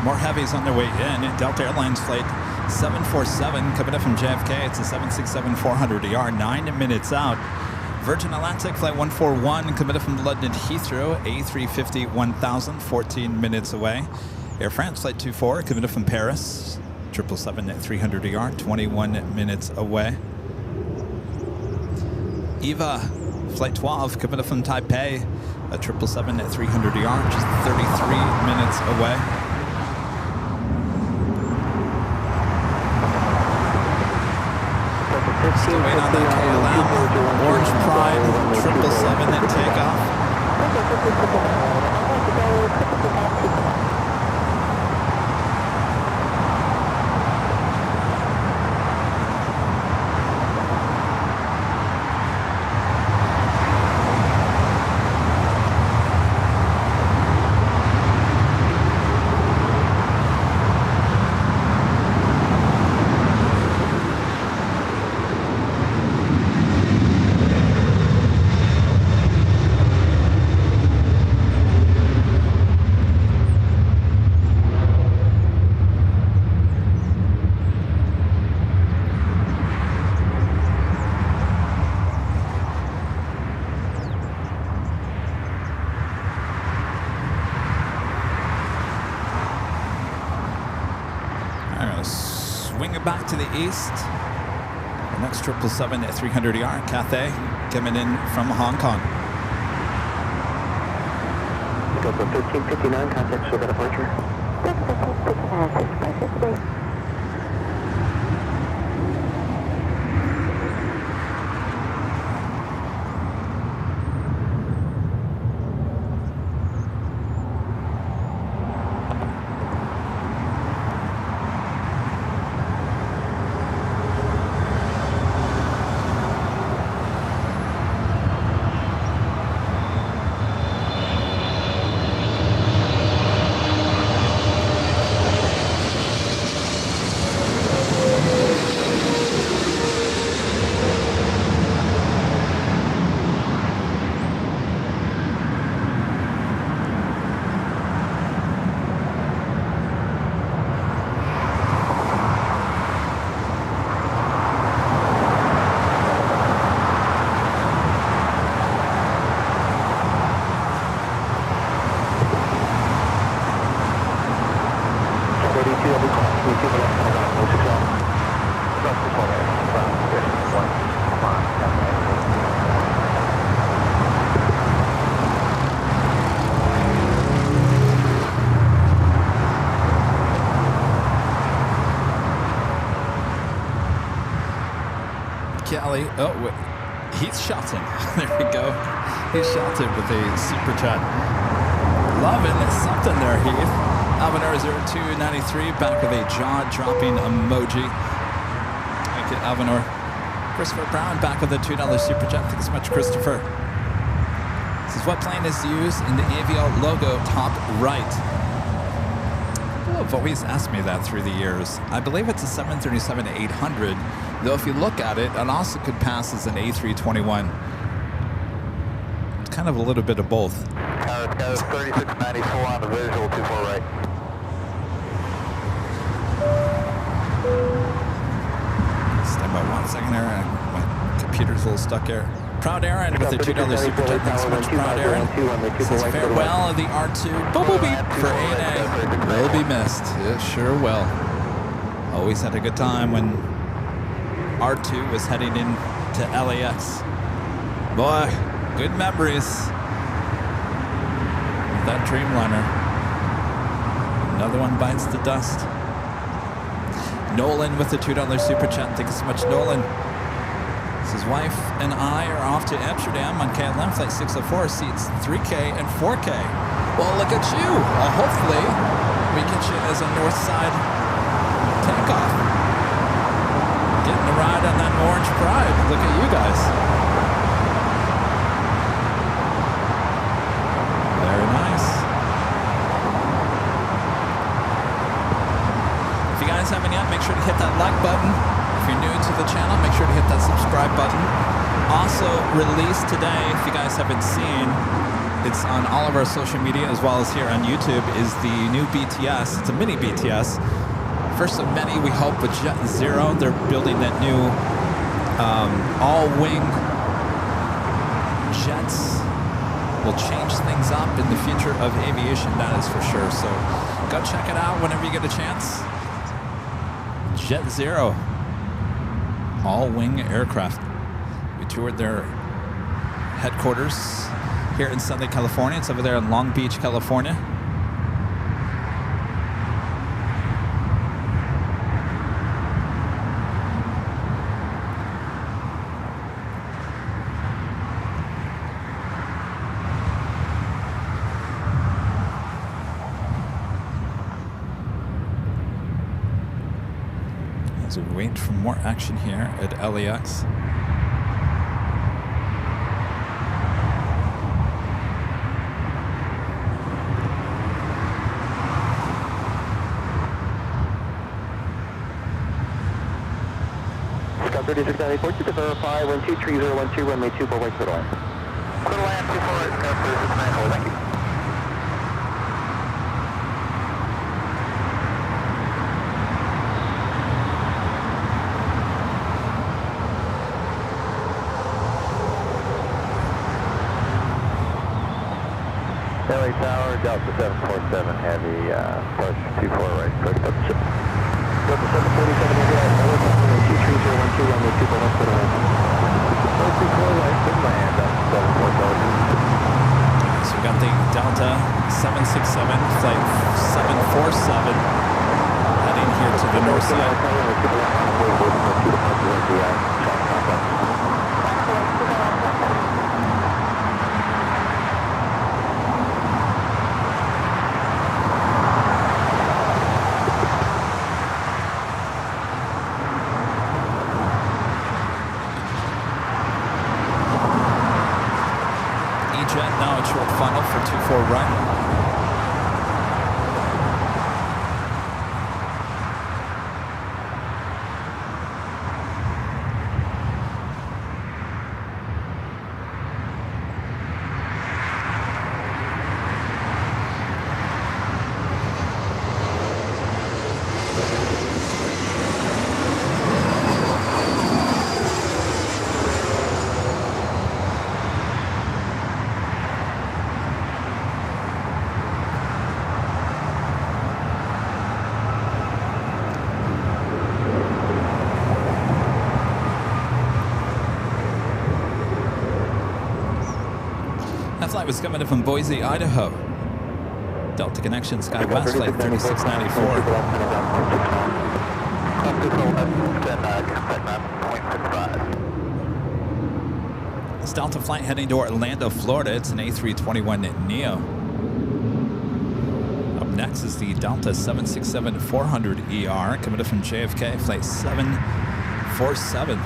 More heavies on their way in. Delta Airlines flight 747 coming up from JFK. It's a 767-400ER, 9 minutes out. Virgin Atlantic flight 141 coming up from London Heathrow, A350-1000, 14 minutes away. Air France flight 24 coming up from Paris, 777-300ER, 21 minutes away. EVA flight 12 coming up from Taipei, a 777-300ER, just 33 minutes away. Still waiting on that KLM. Orange Pride 777 at takeoff. it back to the east. The next 777 at 300ER, Cathay, coming in from Hong Kong. Delta 1359, contact show departure. 1359, 6563. Kelly, oh, he's shouting. There we go. He's shouting with a super chat. Loving something there, Heath. Alvinor 0293 back with a jaw-dropping emoji. Thank you, Alvinor. Christopher Brown back with a $2 super chat. Thanks so much, Christopher. This is what plane is used in the Avio logo, top right. People have always asked me that through the years. I believe it's a 737-800. Though if you look at it, it also could pass as an A321. It's kind of a little bit of both. Tower 3694 on the visual, 24 right. Stand by 1 second there. My computer's a little stuck here. Proud Aaron with a $2 super chat. Thanks so much, Proud Aaron. Says farewell of the R2 Bubble Beep for A&A. Will be missed. It sure will. Always had a good time when R2 was heading into LAX. Boy, good memories of that Dreamliner. Another one bites the dust. Nolan with the $2 super chat. Thank you so much, Nolan. His wife and I are off to Amsterdam on KLM flight 604, seats 3K and 4K. Well, look at you. Well, hopefully we get you as a north side takeoff. Getting a ride on that orange pride. Look at you guys. Very nice. If you guys haven't yet, make sure to hit that like button. If you're new to the channel, make sure to hit that subscribe button. Also released today, if you guys haven't seen, it's on all of our social media as well as here on YouTube, is the new BTS. It's a mini BTS. First of many, we hope, with Jet Zero. They're building that new all-wing jets. Will change things up in the future of aviation, that is for sure. So go check it out whenever you get a chance. Jet Zero. All-wing aircraft. We toured their headquarters here in Southern California. It's over there in Long Beach, California. As we wait for more action here at LAX. Scott 3694, you can verify 123012, runway 24 right, clear to land. Clear to land, 24 right, Scott 3694, thank you. LA Tower, Delta 747 Heavy, approach 24 right, clear to ship. Delta 747 India, runway 23012, runway 24 left, clear to land. 424 right, good land, 74 So we got the Delta 767 flight 747 heading here to the north side. E-Jet now at short final for 24 right. That flight was coming in from Boise, Idaho. Delta Connection SkyWest flight 3694. This Delta flight heading to Orlando, Florida. It's an A321neo. Up next is the Delta 767-400ER coming in from JFK flight 747.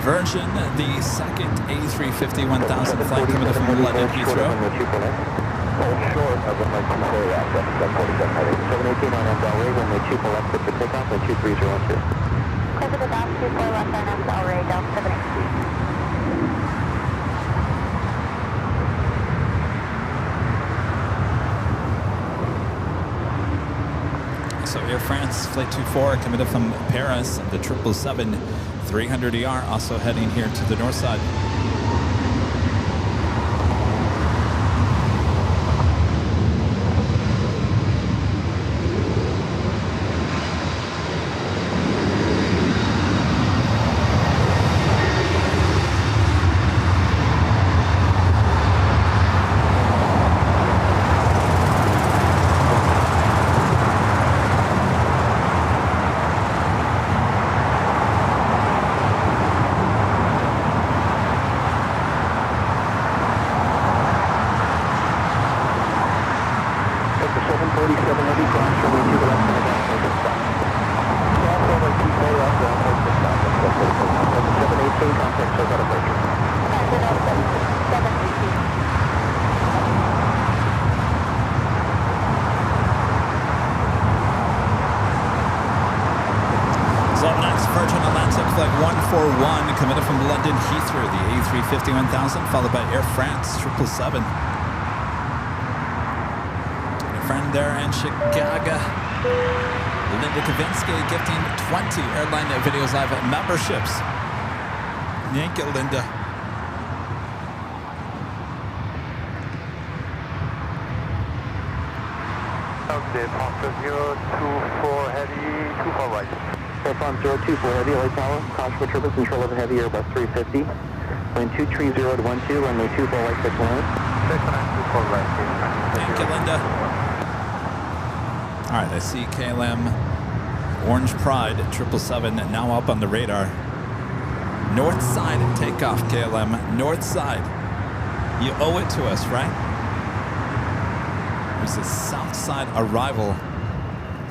Virgin, the second A350-1000 flight coming in from London Heathrow. Short of runway 24 left, 747 heading. 718 on Delray, runway 24 left, clear for takeoff, and 23012. Clear for takeoff, 24 left on Delray, Delta 718. So Air France Flight 24 coming in from Paris, the 777-300ER also heading here to the north side. Coming in from London Heathrow, the A350-1000, followed by Air France 777. And a friend there in Chicago, Linda Kavinsky, gifting 20 Airline Videos Live memberships. Thank you, Linda. Okay, Pump 024 heavy, 24 right. Airplan 024 heavy, LA Tower, caution for turbulence, control of a heavy Airbus 350. Wind 230 to 12, runway 24 right, 6 lane. 6924 right. Thank you, Linda. All right, I see KLM Orange Pride 777 now up on the radar. North side takeoff, KLM. North side. You owe it to us, right? It was a south side arrival.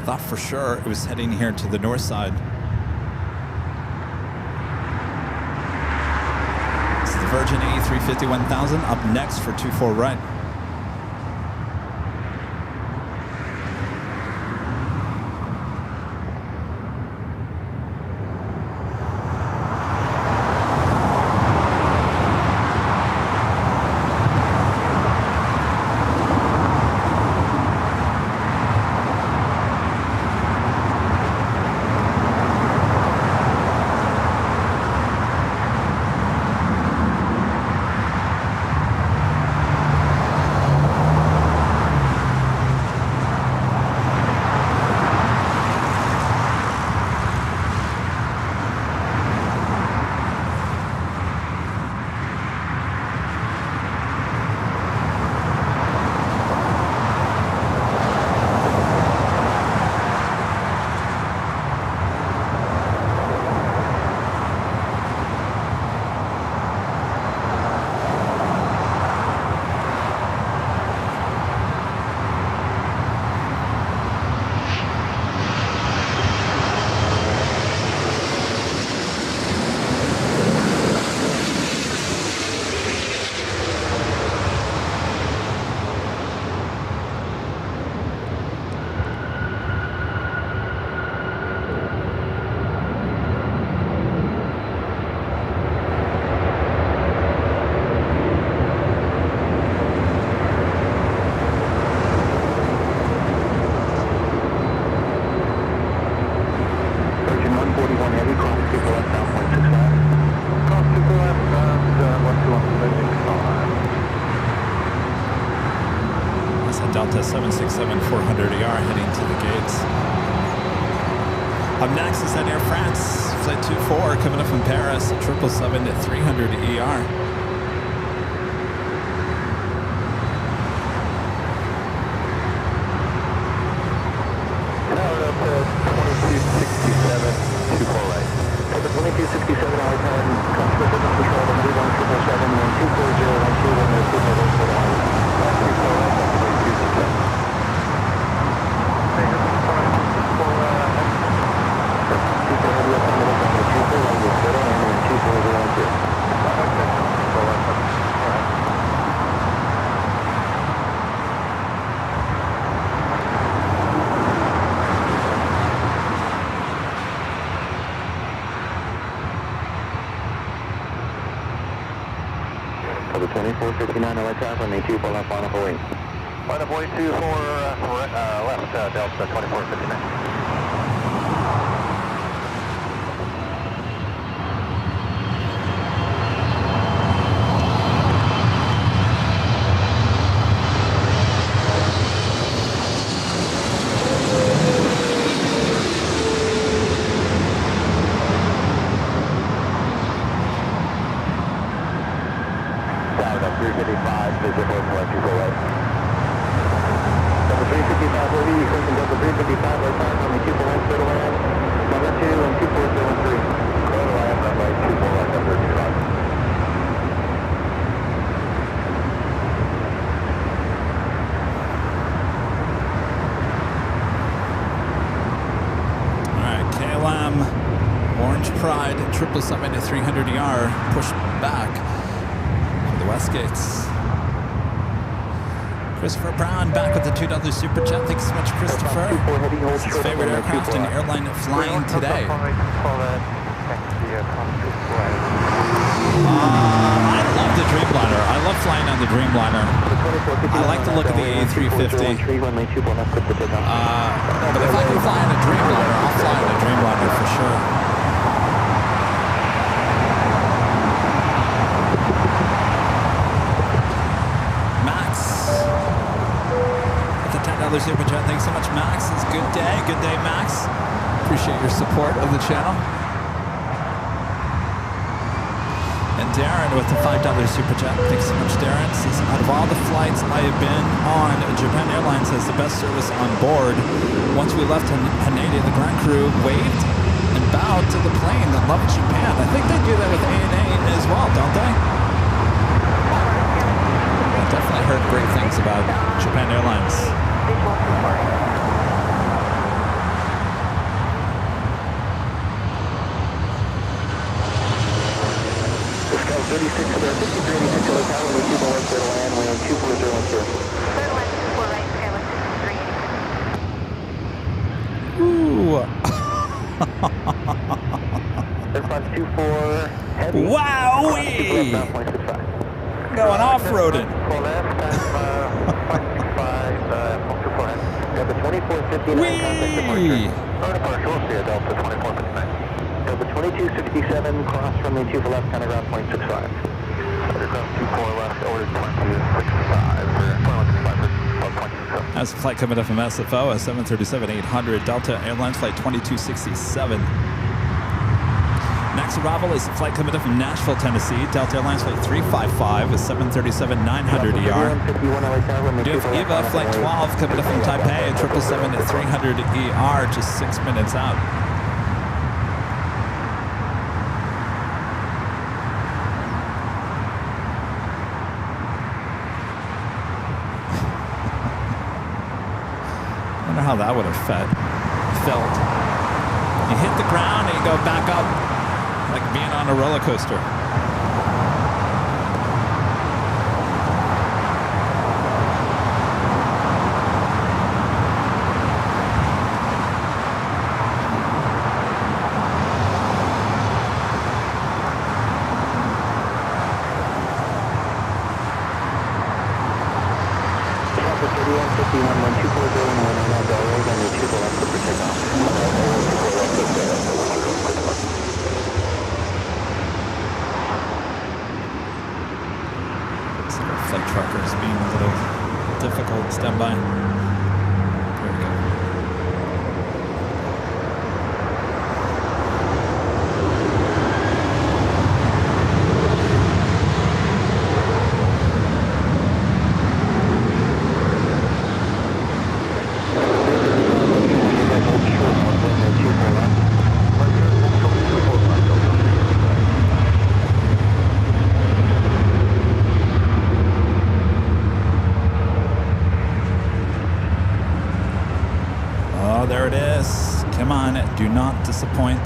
Thought for sure it was heading here to the north side. This is the Virgin A350 1000 up next for 24 right. Delta 767-400ER heading to the gates. Up next is at Air France, Flight 24 coming up from Paris, 777-300ER. Tower up to 2267, 24 right. Over 2267, LA Tower, caution for turbulence, control of a heavy 1777, wind 240, 12, runway 24 right, 2459 LA Tower, runway 24 left, final for wing. Final boy 24 left, Delta 2459. Pride 777-300ER pushed back for the West Gates. Christopher Brown back with the $2 super chat. Thanks so much, Christopher. It's his favorite aircraft and airline flying today. I love the Dreamliner. I love flying on the Dreamliner. I like the look of the A350. But if I can fly on a Dreamliner, I'll fly on a Dreamliner for sure. Super chat. Thanks so much, good day, Max. Appreciate your support of the channel. And Darren with the $5 super chat. Thanks so much, Darren. Says, out of all the flights I have been on, Japan Airlines has the best service on board. Once we left Haneda, the ground crew waved and bowed to the plane that loved Japan. I think they do that with ANA as well, don't they? I definitely heard great things about Japan Airlines. Discount 36, 5386, LA Tower, we 2 below, clear to land, we 24012. Clear to land 24 right, Skyline 386. Ooh. Aircraft 24 heavy. Wowee! Going off-roading. Full left, time 565, Delta 2459, contact departure. Oh, departure, we'll see you, Delta 2459. Delta 2267, cross from the 2 for left, counter ground 0.65. Aircraft 24 left, order 2265, 2165, That's a flight coming up from SFO, a 737-800, Delta Airlines Flight 2267. Next arrival is a flight coming up from Nashville, Tennessee, Delta Airlines Flight 355, a 737-900ER. We do have EVA Flight 12 coming up from Taipei, a 777-300ER, just 6 minutes out. I wonder how that would have felt. You hit the ground and you go back up like being on a roller coaster. Flight truckers being a little difficult. Stand by. There we go. There it is. Come on, do not disappoint.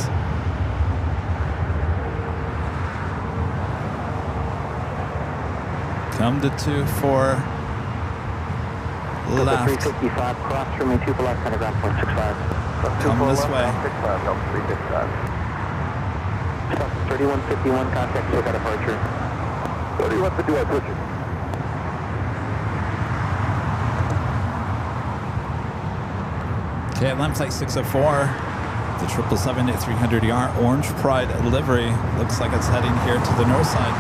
Come to 2-4 left. 355, cross from the 2 for left, counter ground 0.65. Come this way. 3151, contact SoCal departure. 3151, pushing. Okay, Atlanta Flight 604, the 777-300ER Orange Pride livery. Looks like it's heading here to the north side.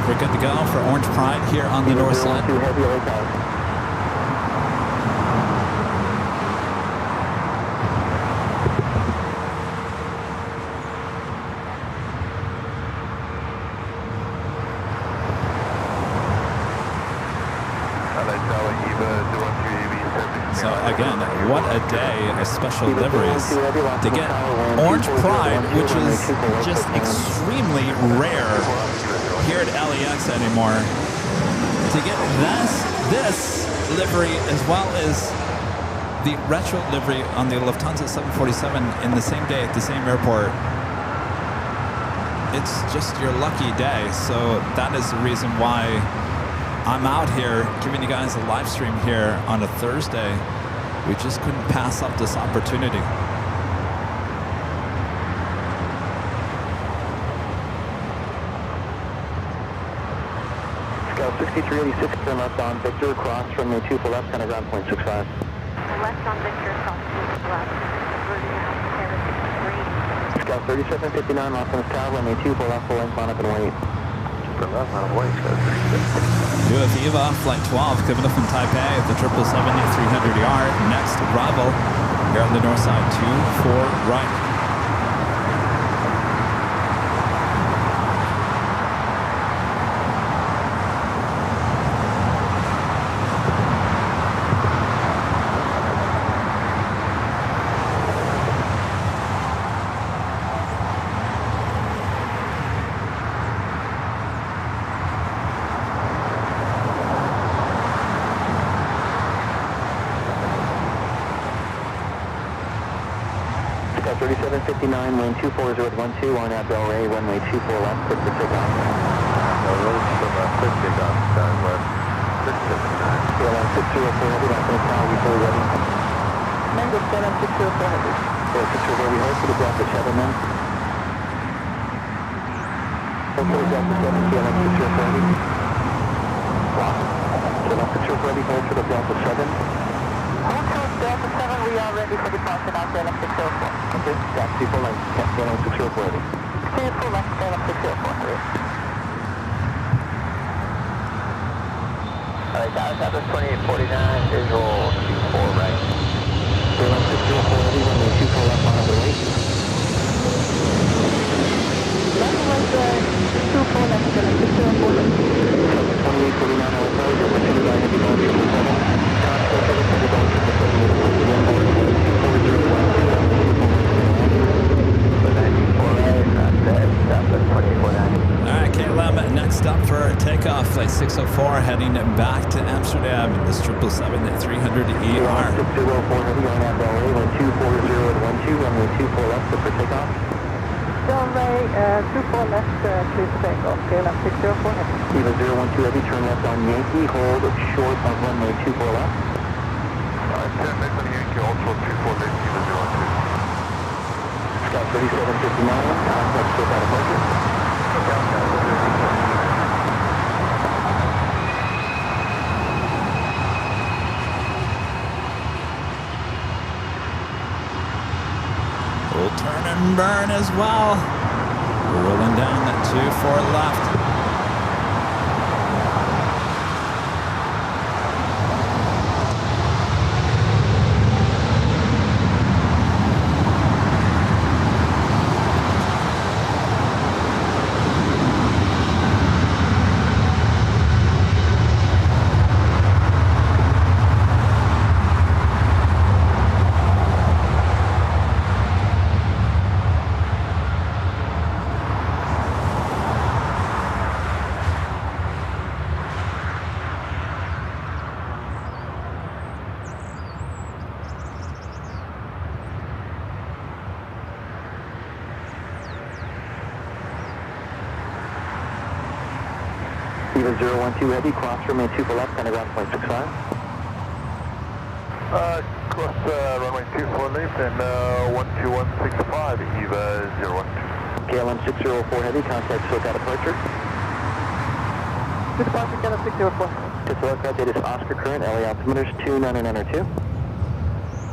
We're good to go for Orange Pride here on the north side. So again, what a day of special liveries. To get Orange Pride, which is just extremely rare here at LAX anymore. To get this livery as well as the retro livery on the Lufthansa 747 in the same day at the same airport, it's just your lucky day. So that is the reason why I'm out here giving you guys a live stream here on a Thursday. We just couldn't pass up this opportunity. Scout 6386, turn left on Victor, cross from the 2 for left, kind of ground point 65. Left on Victor, cross 2 left. Reverting out, Kevin 63. Scout 3759, lost on his tower, runway 2 for left, full length, line up and wait. From left, on a wait, Scout 36. US Viva, flight 12, coming up from Taipei, the 777-300ER, next arrival here on the north side, 24 right. Scout 3759, lane 240 at 12, on at Del Rey, runway 24 left, quick for takeoff. Roads from quick takeoff, time left, 679. Airline 604 heavy, lost on his tower, we fully ready. Mango, Airline 604 heavy. Airline 604, we hold for the Delta 7 then. Hold for the Delta 7, Airline 604 heavy. Lost. Airline 604 heavy, hold for the Delta 7. Hold for Delta 7, we are ready for departure now, Airline 604. Okay, got people like Airline 604 heavy. Stay full left, Airline 604 heavy. Alright, Dallas Southwest 2849, visual 24 right. Airline 604 heavy, runway 24 left, on the right. Left right, 24 left, Airline 604 left. 2849, I'll tell you, we're going to line heavy, going 777. Alright, KLM, next up for takeoff, flight 604, heading back to Amsterdam in this 777-300ER. 604 heavy on at Del Rey, 240 at 12, runway 24 left, for takeoff. Del Rey, 24 left, please take off. KLM 604 heavy. Eva 012 heavy, turn left on Yankee, hold short of runway 24 left. 10 next on Yankee, also 24 next, Eva 02. Scout 3759, contact short out of departure. We'll turn and burn as well. We're rolling down that 24 left. Eva 012 heavy, cross runway 2 for left, kind of ground point 65. Cross runway 24 left and 12165, Eva 012. KLM 604 heavy, contact SoCal departure. To departure, KLM 604. To select route, it is Oscar current, LA altimeters 29902.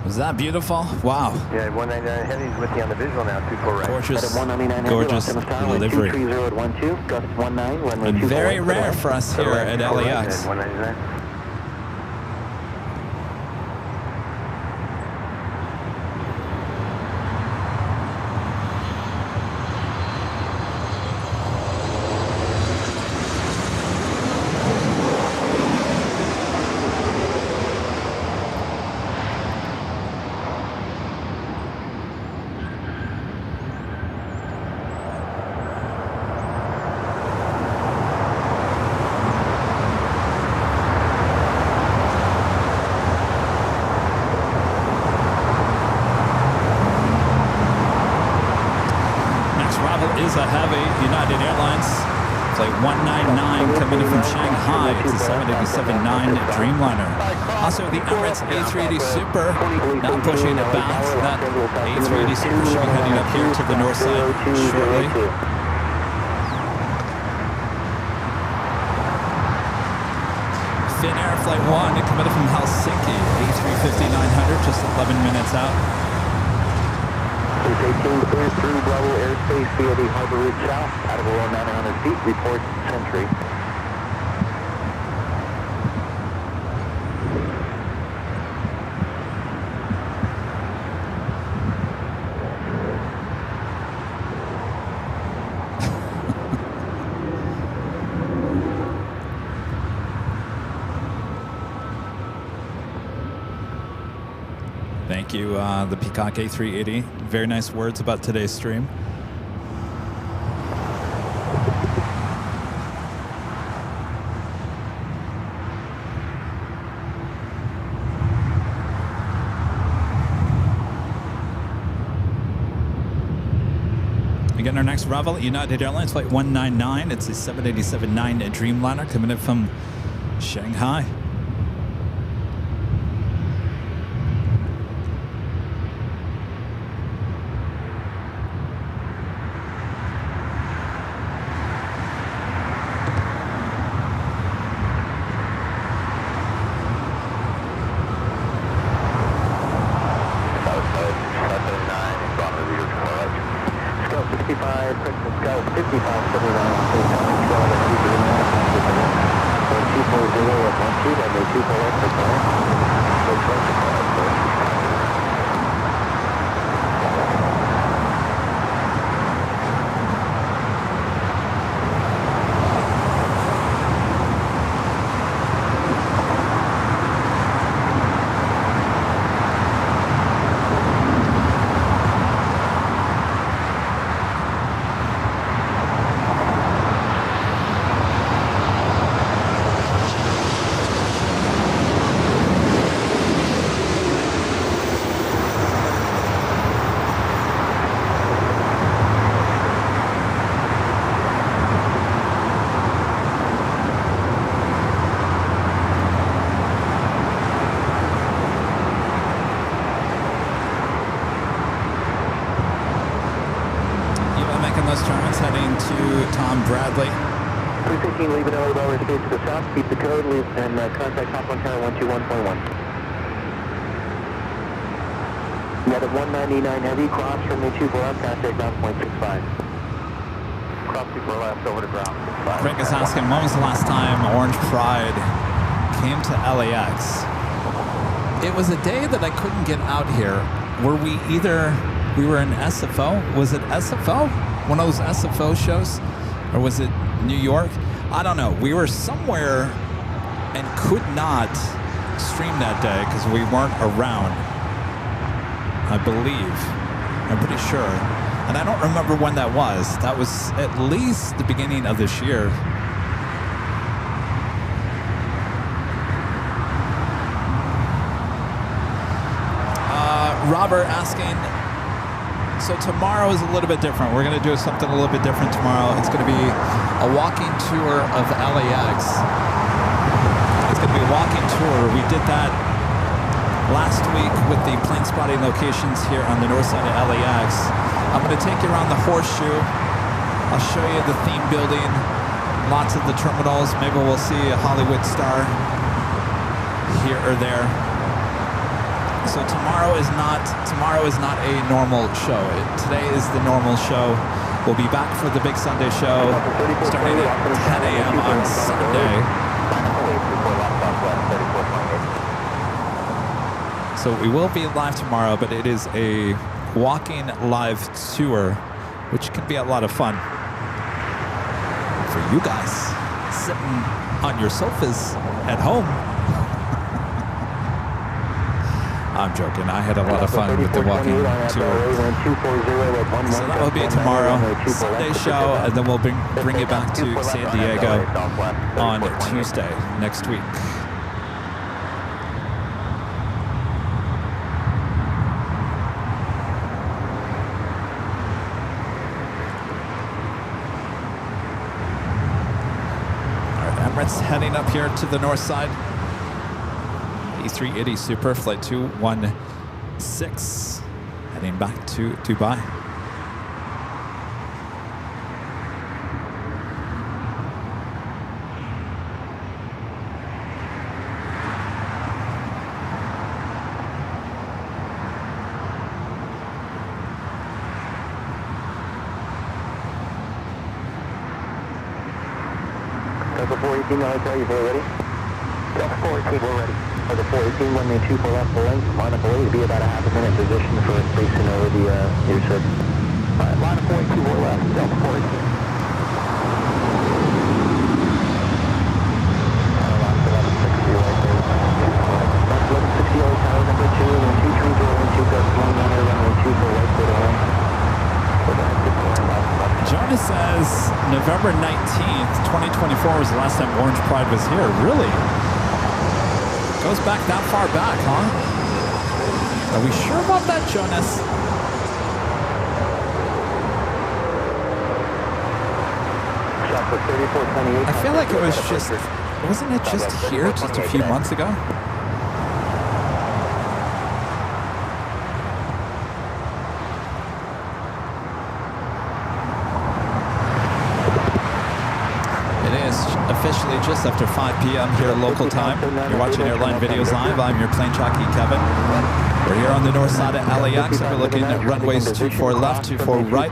Was that beautiful? Wow. Yeah, 199 heavy's with you on the visual now, 24 right. Gorgeous, At 199 heavy, gorgeous Los Angeles Tower, livery. 230 at 12, gust 19, runway And 24 very left, rare for us here at LAX. 199. next arrival is a heavy United Airlines. Flight 199 coming in from Shanghai. It's a 787-9 Dreamliner. Also, the Emirates A380 Super now pushing it back. That A380 Super should be heading up here to the north side shortly. Finnair Flight 1 coming in from Helsinki. A350-900, just 11 minutes out. 18 clear through Bravo airspace via the Harbor Route South. Out of below 900 feet, report Century. Thank you, the Peacock A380. Very nice words about today's stream. Again, our next arrival at United Airlines Flight 199. It's a 787-9 Dreamliner coming in from Shanghai. Leaving LA space to the south, keep the code, leave, and contact Top 1 Tower 121.1. Net of 199 heavy, cross from the 24 left, contact ground point 65. Cross 24 left, over to ground 65. Frank is asking, when was the last time Orange Pride came to LAX? It was a day that I couldn't get out here. We were in SFO? Was it SFO? One of those SFO shows? Or was it New York? I don't know. We were somewhere and could not stream that day because we weren't around, I believe. I'm pretty sure. And I don't remember when that was. That was at least the beginning of this year. Robert asking, so tomorrow is a little bit different. We're going to do something a little bit different tomorrow. It's going to be a walking tour of LAX. It's going to be a walking tour. We did that last week with the plane spotting locations here on the north side of LAX. I'm going to take you around the horseshoe. I'll show you the theme building, lots of the terminals. Maybe we'll see a Hollywood star here or there. So tomorrow is not a normal show. Today is the normal show. We'll be back for the big Sunday show starting at 10 a.m. on Sunday. So we will be live tomorrow, but it is a walking live tour, which can be a lot of fun for you guys sitting on your sofas at home. I'm joking. I had a lot of fun with the walking tour. So that will be tomorrow, Sunday show, and then we'll bring it back to San Diego on Tuesday next week. Emirates heading up here to the north side. A380 Super, flight 216, heading back to Dubai. Delta 418, LAX, you fully ready? Delta 418, we're ready. Delta 418, 182 left the length, line up away to be about a half a minute position for spacing over the your sub. Alright, line up 482, we're left, Delta 418. Last 1160 right there. Last 1160 tower number 2, 123 gust 19 runway 2 for right for the length. Jonas says November 19th, 2024 was the last time Orange Pride was here. Really? Goes back that far back, huh? Are we sure about that, Jonas? I feel like it was just, wasn't it just here just a few months ago? Officially just after 5 p.m. here local time. You're watching Airline Videos Live. I'm your Plane Jockey Kevin. We're here on the north side of LAX. We're looking at runways 24 left, 24 right.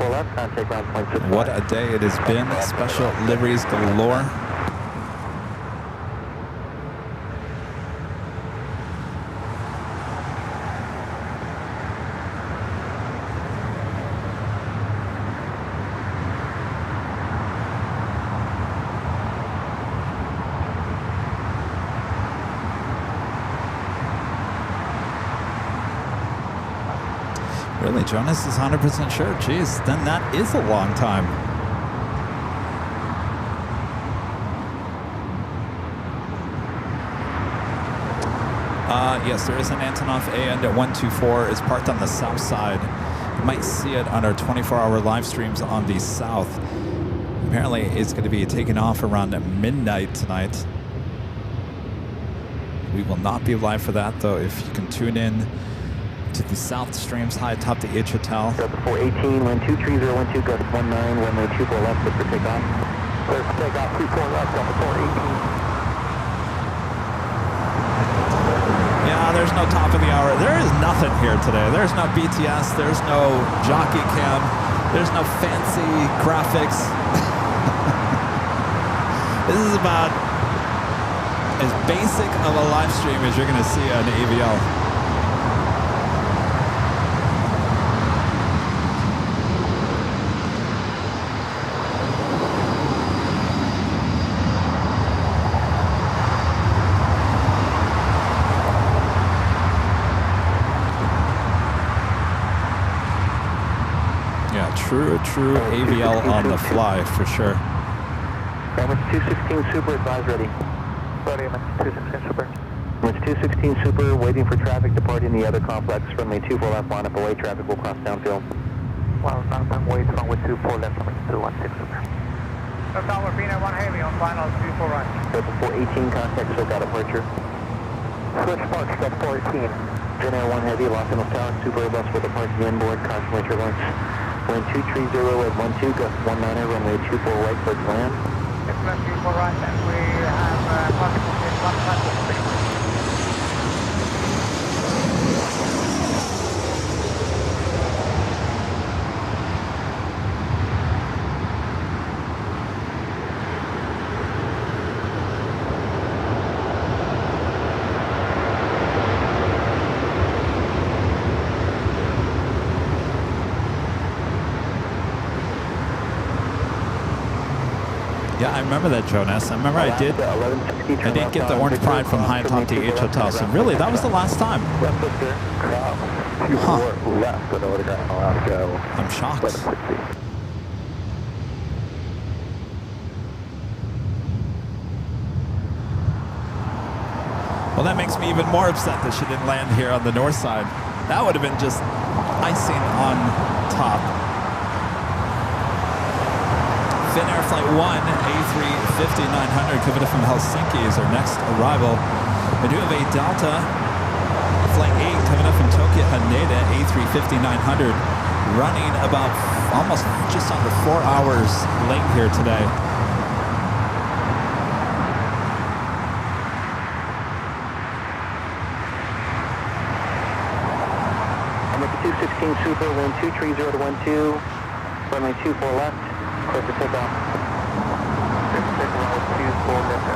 What a day it has been. Special liveries galore. Really, Jonas is 100% sure. Jeez, then that is a long time. Yes, there is an Antonov AN at 124. It's parked on the south side. You might see it on our 24-hour live streams on the south. Apparently, it's going to be taking off around midnight tonight. We will not be live for that, though. If you can tune in to the south streams high atop the H Hotel. Delta 418, wind 23012, gust 19, runway 24 left, clear for takeoff. Clear for takeoff, 24 left, Delta 418. Yeah, there's no top of the hour. There is nothing here today. There's no BTS. There's no jockey cam. There's no fancy graphics. This is about as basic of a live stream as you're going to see on the AVL. True AVL on the fly, for sure. Emirates 216 Super, advise ready. Ready, Emirates 216 Super. Emirates 216 Super, waiting for traffic departing the other complex. Runway 24 left, line up away, traffic will cross downfield. Well, Noontime wait, runway 24 left, runway 216 Super. So tower, Pina 1 heavy on final 34 right. Delta 418, contact SoCal departure. Switch park, step 418. Gen Air 1 heavy, Los Angeles Tower, Super Airbus with departure inboard, caution way turbulence. Wind 230 at 12, gust 19, runway 24 right, clear to land. Excellent, 24 right, and we have possible in 156. Yeah, I remember that, Jonas. I remember I did get the Orange Pride from high atop the H Hotel. So really, that was the last time. Huh. I'm shocked. Well, that makes me even more upset that she didn't land here on the north side. That would have been just icing on top. Finnair Flight 1, A350-900, coming in from Helsinki is our next arrival. We do have a Delta Flight 8 coming up from Tokyo Haneda, A350-900, running about almost just under 4 hours late here today. Number 216 Super, wind 230 to 12, runway 24 left, clear for takeoff. Clear for takeoff, 24 left.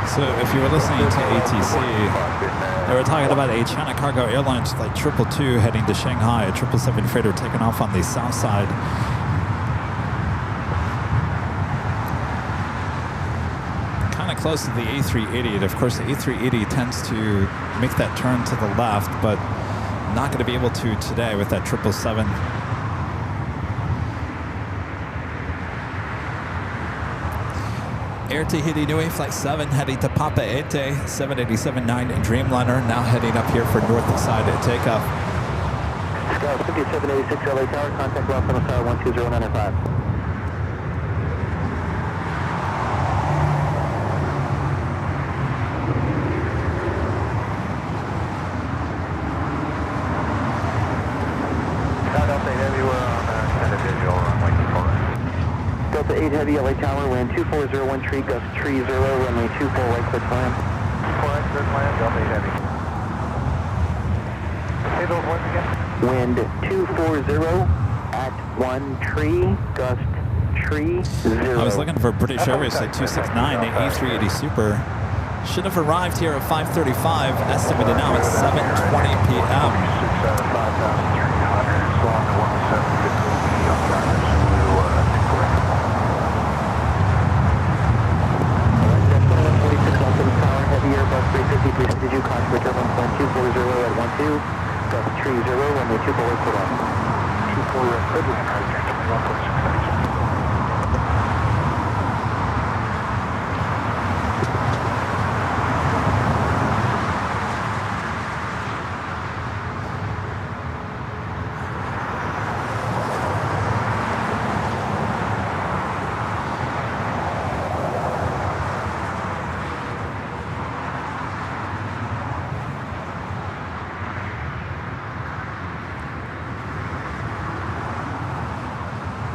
So if you were listening to ATC, they were talking about a China Cargo Airlines Flight 222 heading to Shanghai, a 777 freighter taking off on the south side. Kind of close to the A380. And of course, the A380 tends to make that turn to the left, but not going to be able to today with that 777. Air Tahiti Nui Flight 7 heading to Papa Ete, 787-9 Dreamliner, now heading up here for north side at takeoff. Scout 5786 LA Tower, contact Los Angeles Tower 12095. Delta 8 Heavy, we're on extended visual runway 24 right. Delta 8 Heavy LA Tower, wind 2401 tree, gust 30, runway 24 right clear land. 4 right clear land, Delta 8 Heavy. Say those words again. Wind 240 at 1 tree, gust 30. I was looking for British Airways Flight 269, the A380 Super. Should have arrived here at 5:35, estimated now at 7:20 p.m. 350, did you contact Airline 240 at 12, gust 30, runway 24 right clear land. 24 right clear land, 146.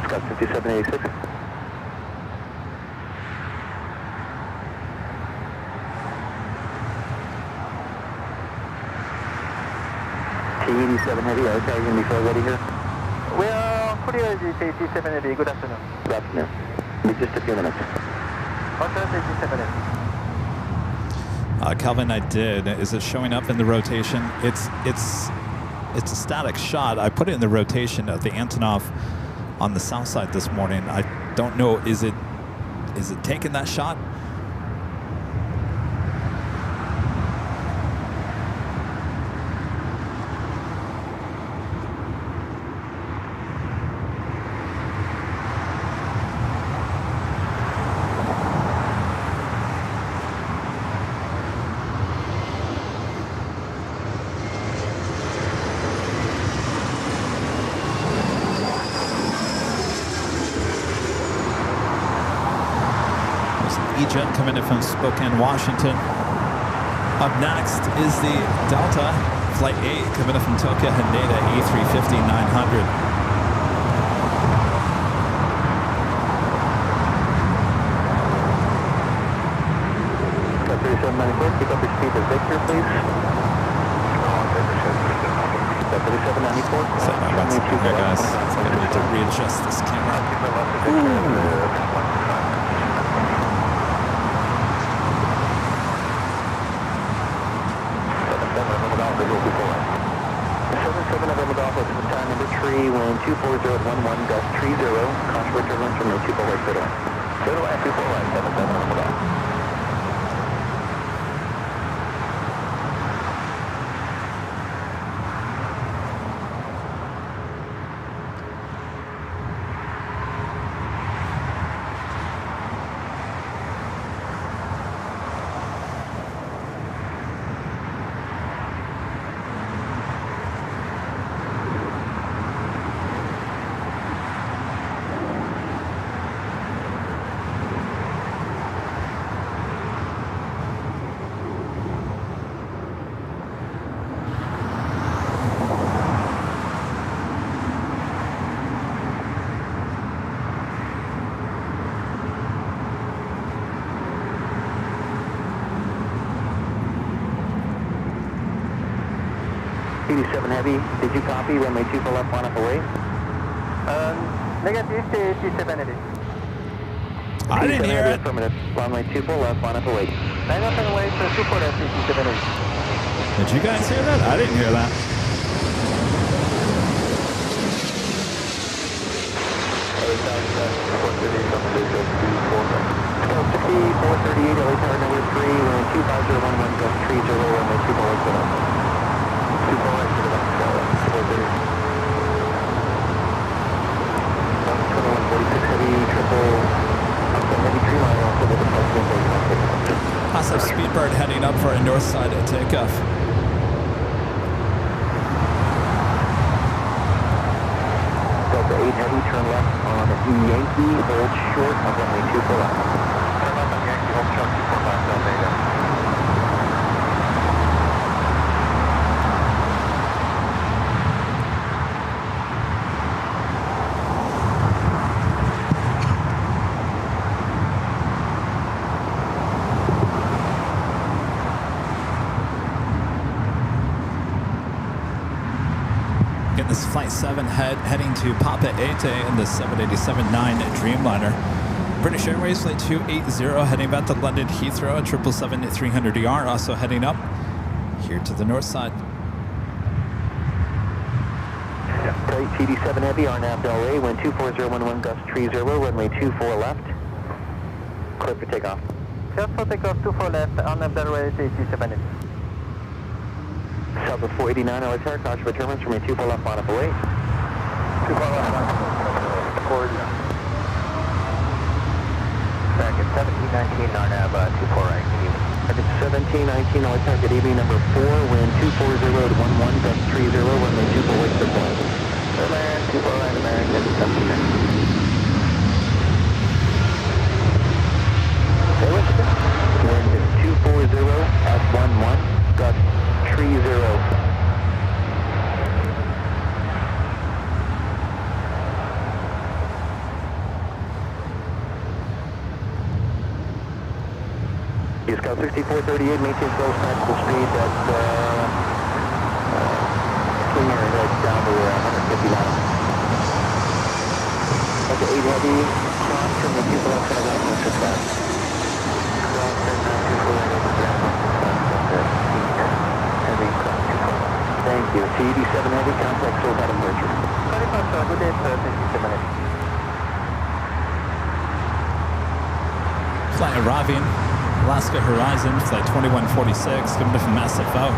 Scott 5786. T87 Heavy, are you going to be full ready here? Well, priority to 87 Heavy. Good afternoon. Good afternoon. Need just a few minutes. Authority 87 Heavy. Kelvin, I did. Is it showing up in the rotation? It's a static shot. I put it in the rotation of the Antonov on the south side this morning. I don't know. Is it taking that shot? E-Jet coming in from Spokane, Washington. Up next is the Delta Flight 8 coming in from Tokyo Haneda A350-900. 3794, keep up your speed to Victor, please. 3794. So I got something here, guys. I'm going to need to readjust this camera. Time number 3, wind 240 at 11, gust 30, caution turbulence from 24 right, 0 and 24 right, 77 November Golf. Heavy, did you copy? Runway 24 left, one up away. Negative to 87 Heavy. I didn't hear it. Affirmative. Runway 24 left, one up away. 9 away to 24 left, 87 Heavy. Did you guys hear that? I didn't hear that. Scout 60, 438, LA tower number 3, runway 25011, gust 30, runway 24 left, 24 right, 2146 heavy, triple, heavy tree line, also with the plus wind. Passive Speedbird heading up for a north side at takeoff. Delta 8 heavy, turn left on Yankee, hold short on runway 24 left. Turn left on Yankee, hold short, 24 left, Delta 8. This Flight 7 heading to Papa Ete in the 787-9 Dreamliner. British Airways Flight 280 heading back to London Heathrow at 777-300ER, also heading up here to the north side. Flight TD7 Heavy, RNAV Delray, wind 24011, gust 30, runway 24 left. Clear for takeoff. Just for takeoff 24 left, RNAV Delray to 87 Heavy. South of 489, LA tower, caution for turbulence, runway 24 left, one up away. 24 left, one up away. Second, 1719, RNAV 24 right, good evening. Target 1719, LA tower, good evening, number 4, wind 240 at 11, gust 30, runway 24 right, 6 1. Airline 24 right, American, 17. Stay with us. Wind 240 at 11, gust 30. Scout 6438, maintain close maximum speed at King Air, head down to 150 miles. Delta 8 Heavy, cross from the 2 left side, 165. Cross and 2 right over ground, 165, Heavy, cross 2 left. Thank you. C87 Heavy, contact sold out departure. 25, sir, good day, sir, 57 Heavy. Flight arriving, Alaska Horizon, flight 2146, coming in from SFO.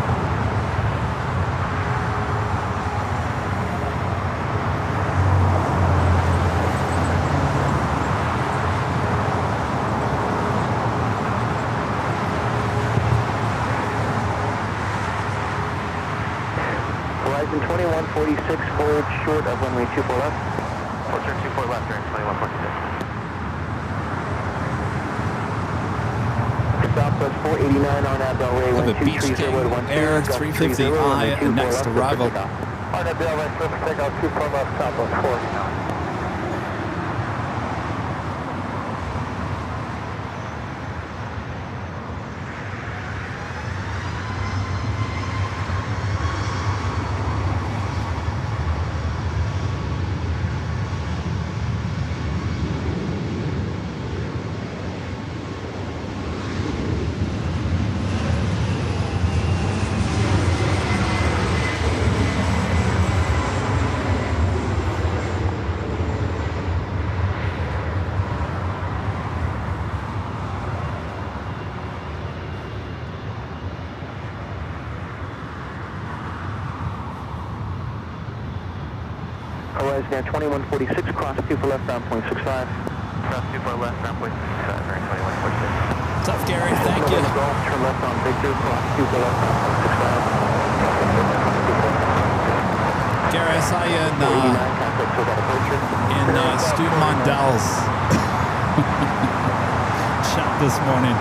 Horizon 2146, hold short of runway 24 left. Hold short 24 left, during 2146. Southwest 489 RNAV Delray, Have a 1230 Beach King Air 350i next arrival. RNAV Delray, surface takeoff 24 left, Southwest 489. Horizon Air 2146, cross 2 for left, bound 0.65. Cross 2 for left, round 0.65, during 2146. Tough, Gary, thank you. Golf, turn left on Victor, cross 2 for left, bound 0.65. Gary, I saw you in contact sold out departure. Stu Mondell's chat this morning.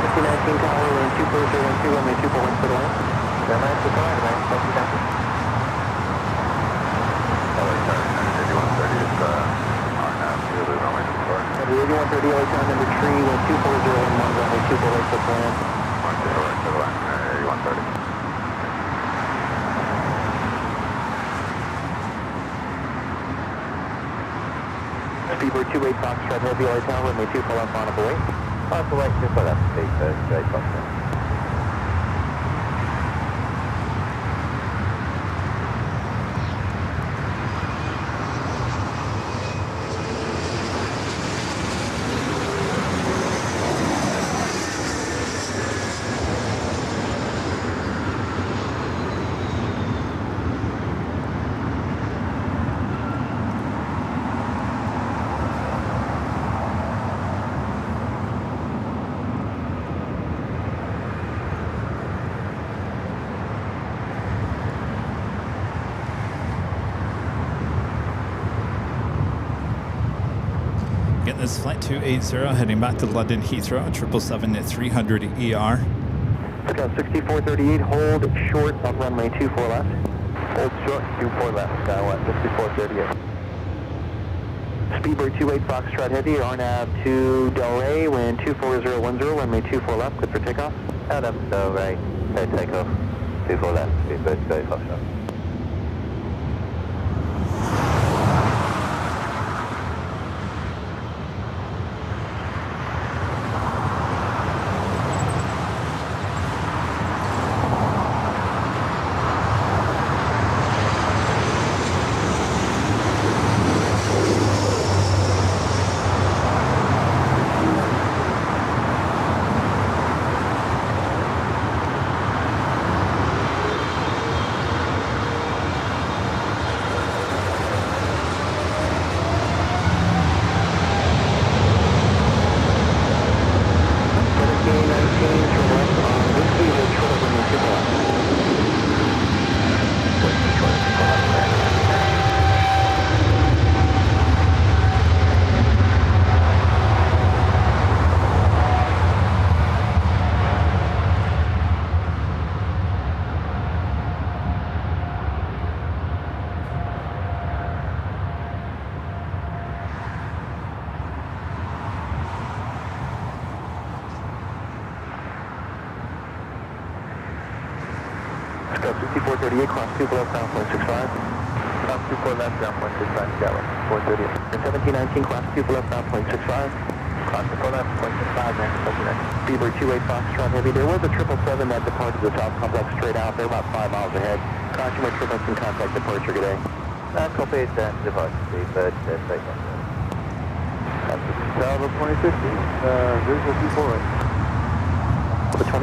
1719 Tower, runway 24012, runway 241 for the line. That's the fine, man. Thank you, Captain. LA Tower, 8130 is RNAV, Zulu, runway 24. Heavy 8130, LA Tower number 3, wind 24011, runway 248 for plan. 1 to the line, 8130. Speedbird 28 Foxtrot Heavy, LA Tower, runway 2 for left on up away. On the way, 2 for left, straight Foxtrot. Getting this flight 280 heading back to London Heathrow, 777 at 300 ER. Scout 6438, hold short of runway 24 left. Hold short, 24 left, 6438. Speedbird 28 Foxtrot Heavy, RNAV to Delray, wind 24010, runway 24 left, good for takeoff. RNAV Delray, clear takeoff, 24 left, Speedbird 28 Foxtrot. Scout 6438, cross 2 left, bound 0.65. Cross 2 24 left, ground point 65, Gallup, 430. 1719, class 2 left, bound 0.65. Class 4 left, 0.65, man, Beaver 28 Foxtrot Heavy. There was a 777 that departed the South Complex straight out. They're about 5 miles ahead. Caution with triple in contact departure today. Copy 8, departure, speed, but that's right. Tower 2050, visual 24 right.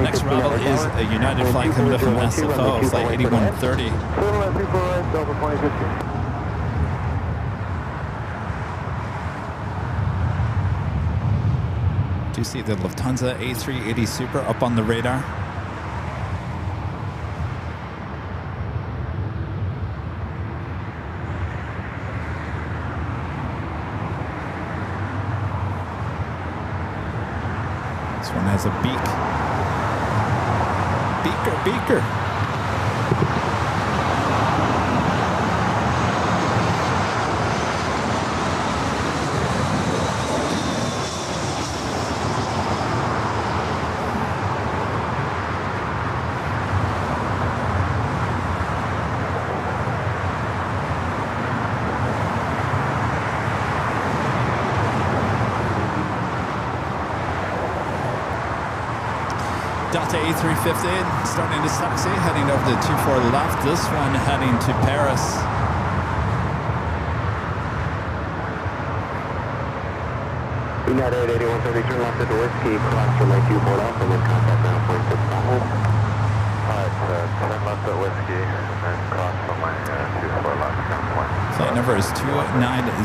Next arrival is a United flight coming up from SFO, flight 8130. Total at 34 right, Delta 2050. Do you see the Lufthansa A380 Super up on the radar? This one has a beak. Beaker. Delta A350 starting to taxi, heading over to 24 left. This one heading to Paris. United 8130, turn left at the Whiskey, cross runway 24 left, and then contact now 0.65. Alright, turn left at Whiskey, and then cross runway 24 left, ground point. Flight number is 290.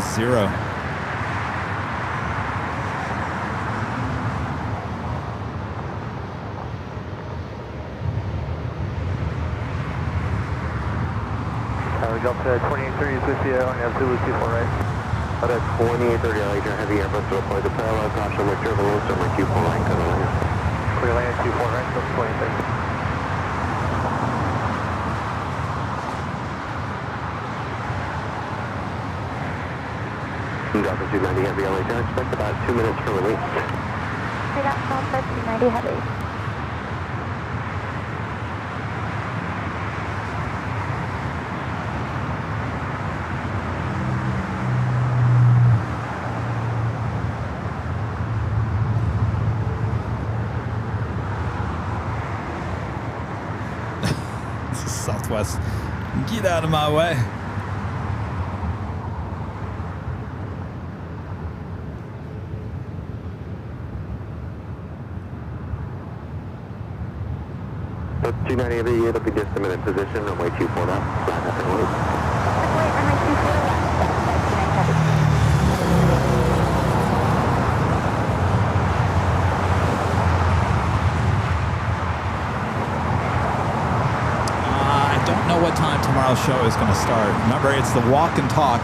We got 2830 Whiskey, only have Zulu 24 right. Out at 2830, Leisure Heavy Airbus to deploy the parallel, caution with turbulence, runway 24 right, cut away. Clear lane 24 right, so 2030. Delta 290 Heavy LHR, expect about 2 minutes for release. We got Delta 290 Heavy. Southwest. Get out of my way. Delta 290 Heavy, it'll be just a minute position, runway 24 left, flat up and wait. Wait, runway 24 left, Delta 290 Heavy. Know what time tomorrow's show is going to start. Remember, it's the walk and talk.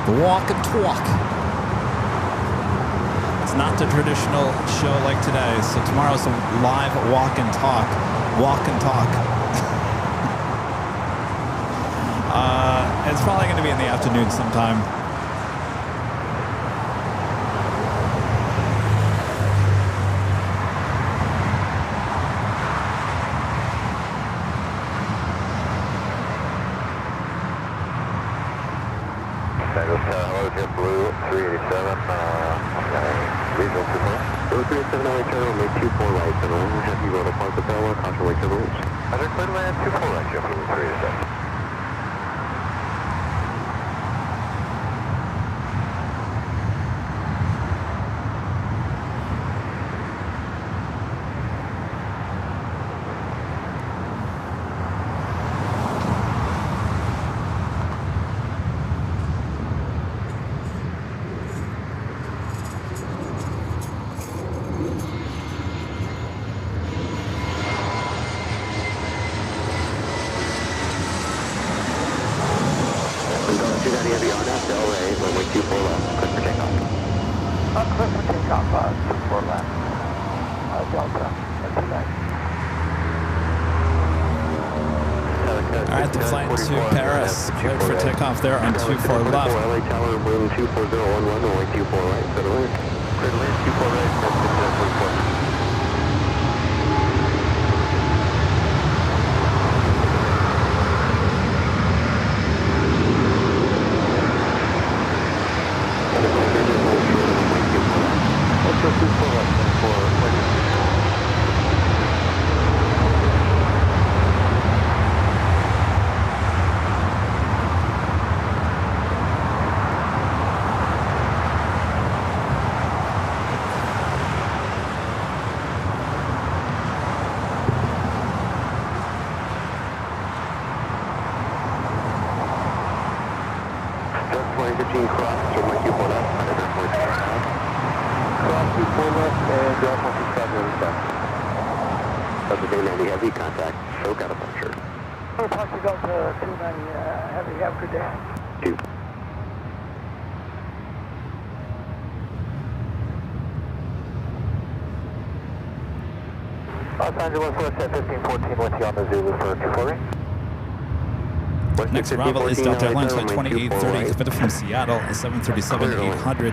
The walk and talk. It's not the traditional show like today. So tomorrow's a live walk and talk. Walk and talk. It's probably going to be in the afternoon sometime. Hello, Jim Blue, 387, regional 24. 387 LA turn runway 24 right, and we'll have you go to park the parallel, caution wait to release. Under clear land 24 right, Jim Blue, 387. Alright, the flight to Paris. Cleared for takeoff there on 24 left. LA Tower, room 24011, runway 24 right, set away. Clear to land 24 right, that's 24. 2015 cross, runway 24 left, cross 24 left, and Delta 65 of the day 90 heavy, contact, choke out of puncture. Departure Delta 290 Heavy, have a good day. 2. Los Angeles, West at 1514 with you on the Zulu for 240. Next arrival is Delta Airlines flight 2830, coming from Seattle, 737-800.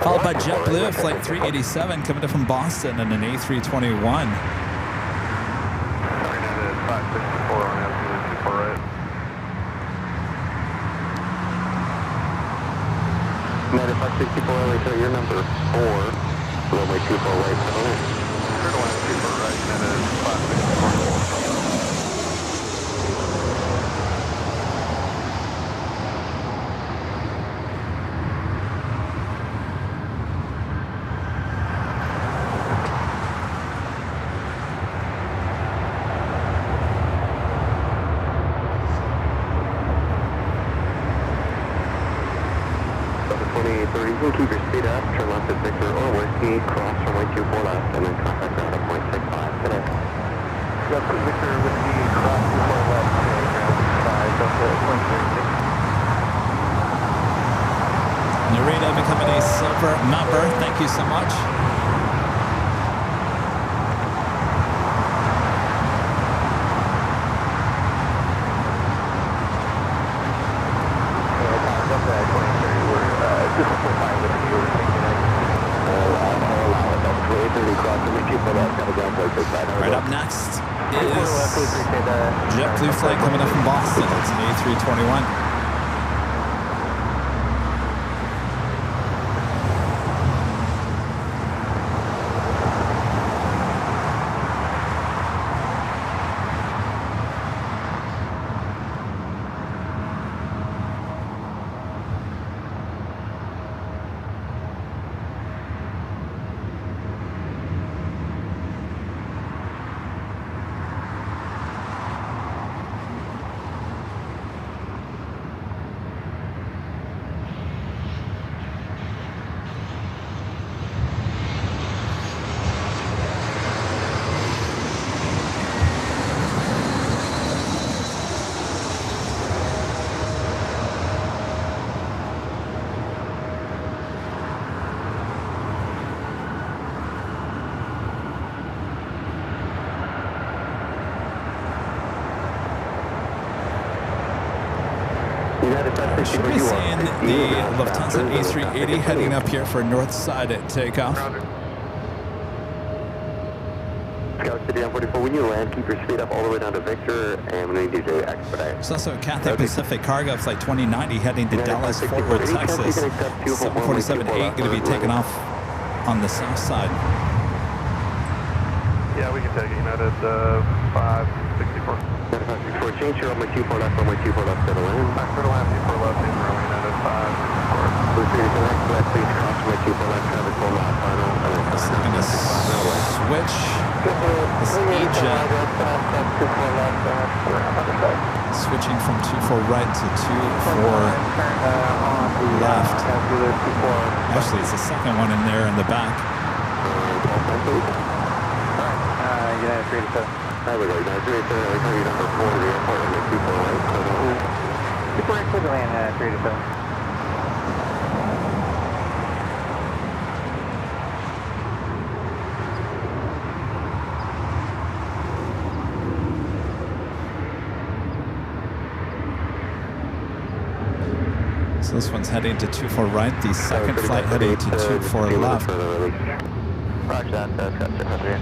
Followed by JetBlue, flight 387, coming from Boston, and an A321. United 564, LA, so your number 4, runway 24 right, turn left 24 right, United 564. You can keep your speed up, turn left at Victor or Whiskey, cross runway 24 left, and then contact ground at 0.65 today. Delta Victor Whiskey, cross 24 left, ground 65, Delta 0.36. Narita becoming a silver member. Thank you so much. Right up next is JetBlue flight coming up from Boston. It's an A321. Should be seeing the Lufthansa A380 heading up here for north side at takeoff. Scout City on 44, when you land, keep your speed up all the way down to Victor, and when we need you to expedite. There's also a Cathay Pacific cargo flight 2090 heading to Dallas, Fort Worth, Texas. 747-8 going to be taken off on the south side. Yeah, we can take it, United 564. 564, change your runway 24 left, runway 24 left, settle in. Back for the left, 24 left, United 564. Blue series, the next left, please cross runway 24 left, traffic full left, final, and then So I'm going to switch this E-Jet, switching from 24 right to 24 left. Actually, it's the second one in there in the back. United 387. There we go, United 387, recovery number 4 to the airport, runway 24 right, Super right, clear to land, 387. So this one's heading to 24 right, the second flight heading to 24 left. Roger that, Scott 603.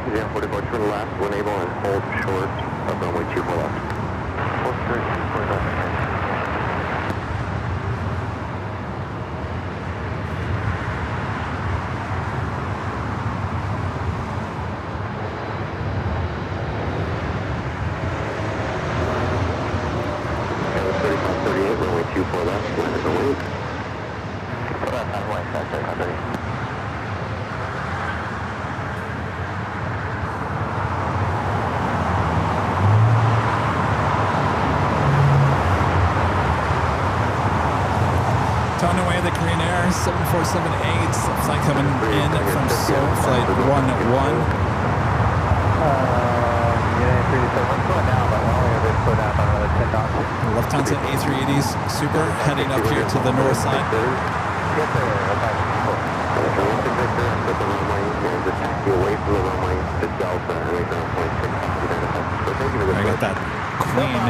Down 44 to the left, when able, and hold short of runway 24 left. Hold short, 24 left. Towing away the Korean Air 7478, flight coming in from Seoul, flight 11. Lufthansa A380s Super heading up here to the north side. I got that Queen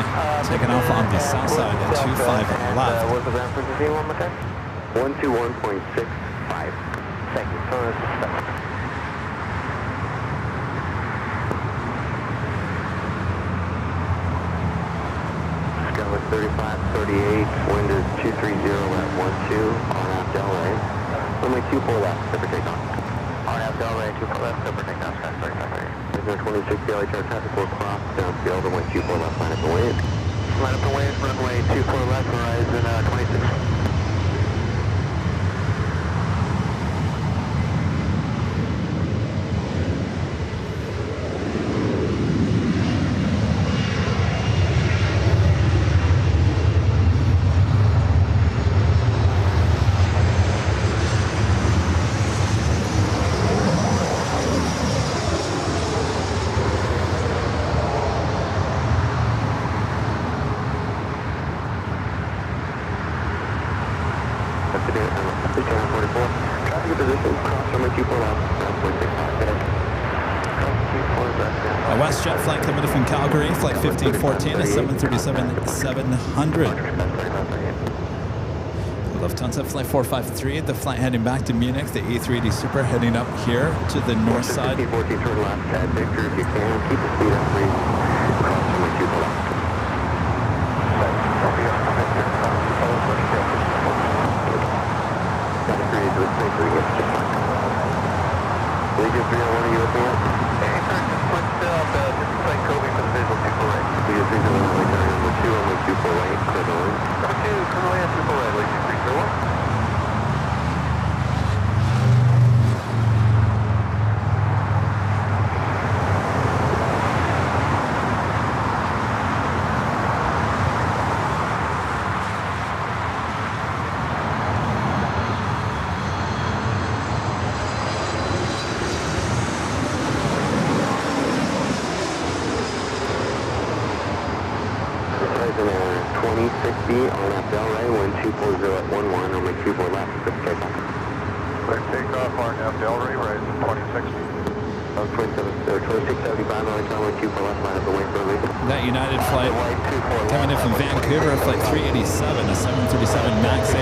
taking off on the south side at 25 left. What's the ground frequency one more time? 121.65. Thank you. Skyline 3538, wind is 230 at 12, RNAV Delray. Runway 24 left, separate takeoff. RNAV Delray, 24 left, separate takeoff, Sky 3538. There's no 26 daily chart traffic will cross downfield, runway 24 left, line up and wave. Line up and wave, runway 24 left, horizon 26. WestJet flight coming in from Calgary, flight 1514 at 737-700. Lufthansa flight 453, the flight heading back to Munich, the A380 Super heading up here to the north side. 14 turn left, head Victor, if you can, keep the speed up, please. Cross runway 24 left. Legion 301, are you with me? Hey, sir, just switched up, just like Kobe for the visual 248. Legion 301, number 2, runway 248, clear the line. Number 2, clear the line, 248, Legion 301. That United flight coming in from Vancouver, flight 387, a 737 MAX 8.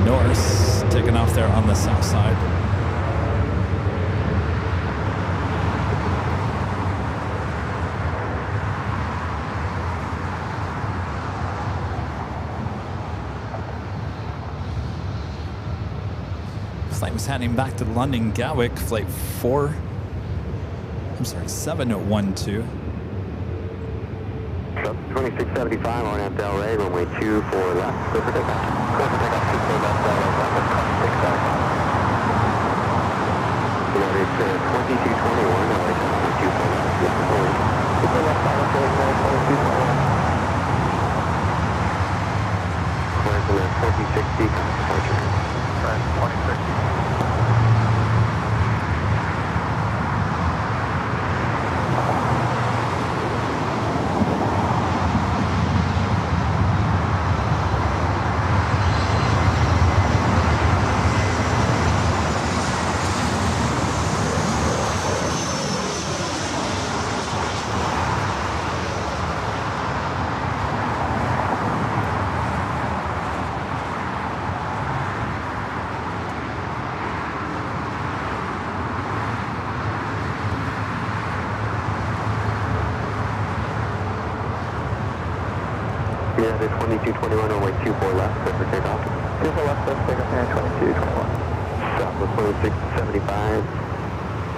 Norse taking off there on the south side. Flight was heading back to London Gatwick, flight 712. 2675 on F Delray, runway 24 left. Clear for takeoff. Clear for takeoff, 24 left, Delray, left, 675. United 2221, LAX, runway 24 left, left, 24 left, final clear, 2221. Clear from the 2060, departure. Right, 2060. United 2221, runway 24 left, clear for takeoff. 24 left, let's take off here 2221. Southwest 2675,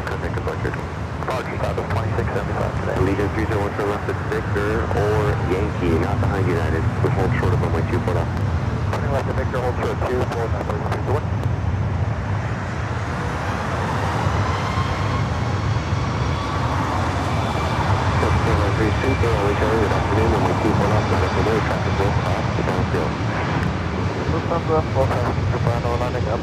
contact departure. Departure Southwest 2675 today. Legion 301 turn left at Victor or Yankee, not behind United. We hold short of runway 24 left. Turning left at Victor, hold short 24 left, 321. Super, only turn, good afternoon, runway 24 left, not up away, traffic will cross the downfield. Lufthansa left, full passenger final landing up.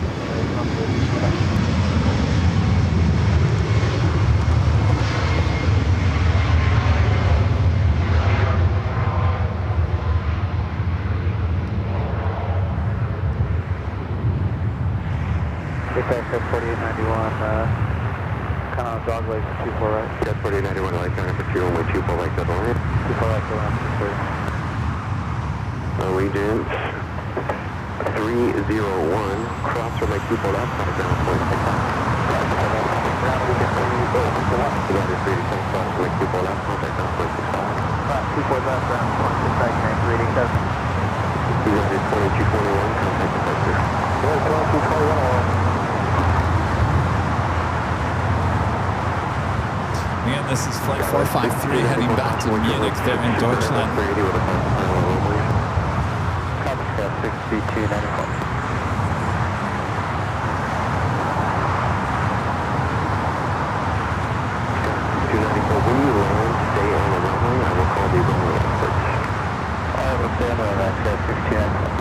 Get back to 4891, kind of dog leg for 24 right. That's 4891, light turn for 2, runway 24 right, double line. 24 right, go on, Allegiance 301, cross runway 24 left, on the ground point 6 off. United 387, cross runway 24 left, contact ground point 6 off. 24 left, ground point 6 right, connect 387. United 2221, contact departure. United 2221, Again, this is flight 453 heading back to Munich there in Deutschland. Copy, 6294. When you land, stay on the runway. I will call the runway experts. Alright, we'll stay on the runway, 6294.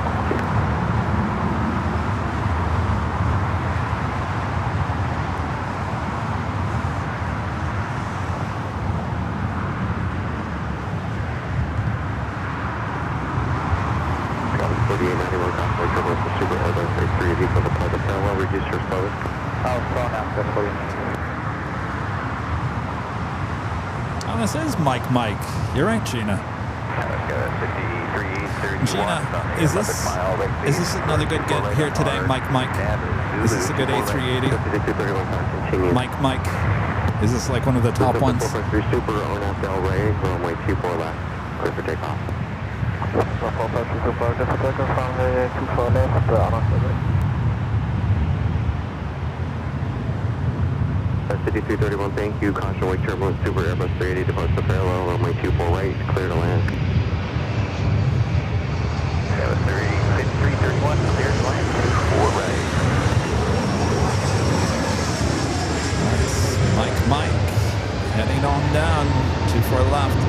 Oh, this is Mike. You're right, Gina. Gina, is this another good get here today, Mike? Is this a good A380? Mike, is this like one of the top ones? Super on up Del Rey, runway 24 left, clear for takeoff. 5331, thank you. Caution wake turbulence, Super Airbus 380, departs the parallel, runway 24 right, clear to land. 5331, clear to land, 24 right. That's Mike, heading on down, 24 left.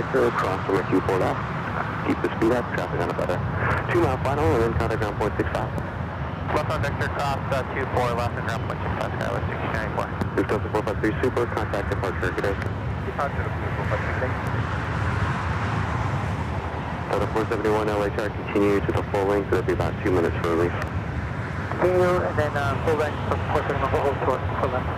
Cross runway 24 left. Keep the speed up, traffic on about a 2 mile final, and then contact ground point 65. Left on Victor, cross 24 left and ground point 65, Skyway 1694. Lufthansa 453 Super, contact departure, good day. Departure to 453. Delta 471 LHR, continue to the full length, it'll be about 2 minutes for release. Continue, and then full length from 471, hold short, full length.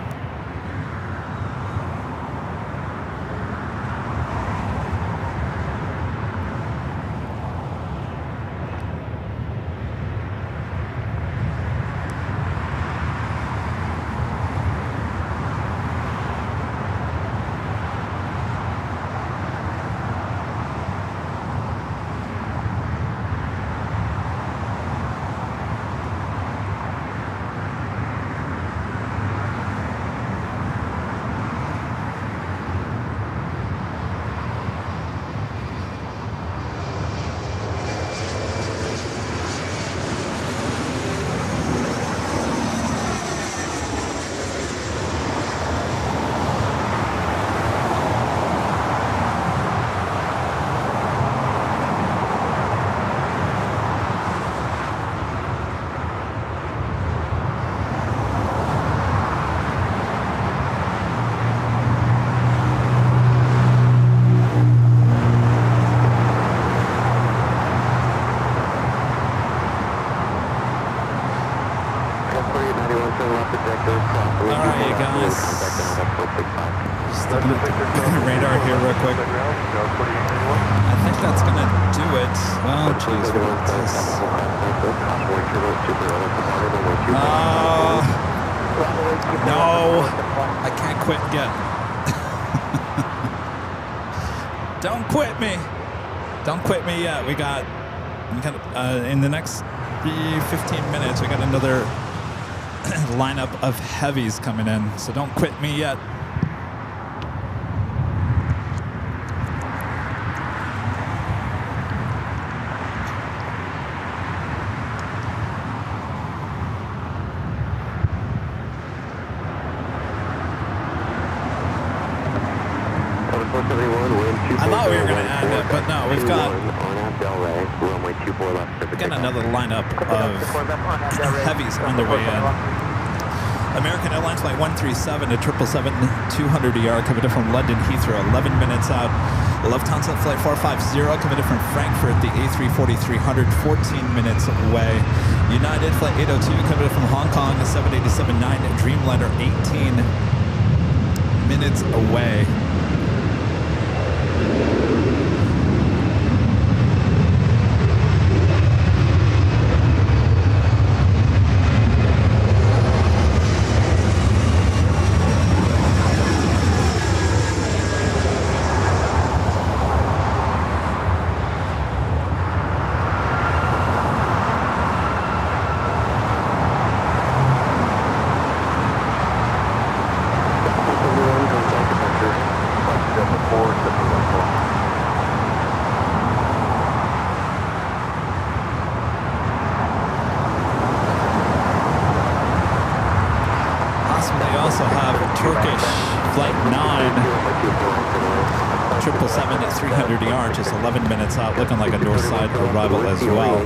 looking at the radar here real quick. I think that's going to do it. Oh, jeez. No. I can't quit yet. Don't quit me. Don't quit me yet. We got in the next 15 minutes, we got another lineup of heavies coming in. So don't quit me yet. I thought we were going to end it, but no, we've got another lineup of heavies on their way in. American Airlines flight 137 to 777-200ER coming in from London Heathrow, 11 minutes out. Lufthansa flight 450 coming in from Frankfurt, the A340-300, 14 minutes away. United flight 802 coming in from Hong Kong, the 787-9 Dreamliner, 18 minutes away. Just 11 minutes out, looking like a north side arrival as well.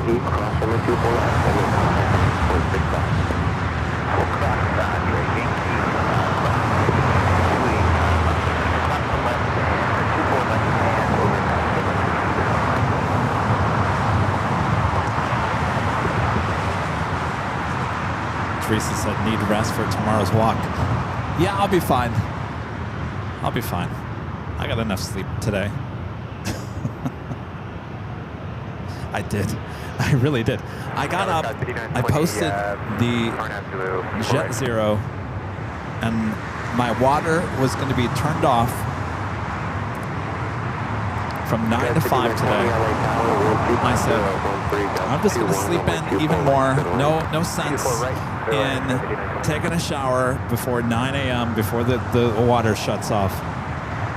Teresa said, need rest for tomorrow's walk. Yeah, I'll be fine. I'll be fine. I got enough sleep today. I did. I really did. I got up, I posted the Jet Zero, and my water was going to be turned off from 9 to 5 today. I said, I'm just going to sleep in even more. No sense in taking a shower before 9 a.m. before the water shuts off.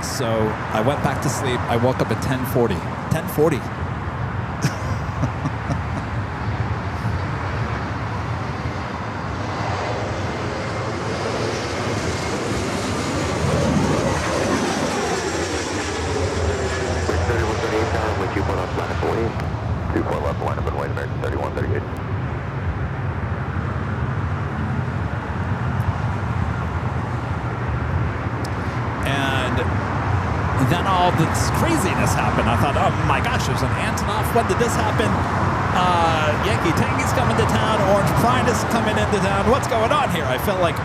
So I went back to sleep. I woke up at 10:40. 10:40. This craziness happened. I thought, oh my gosh, there's an Antonov. When did this happen? Yankee Tangy's coming to town. Orange Pride is coming into town. What's going on here? I felt like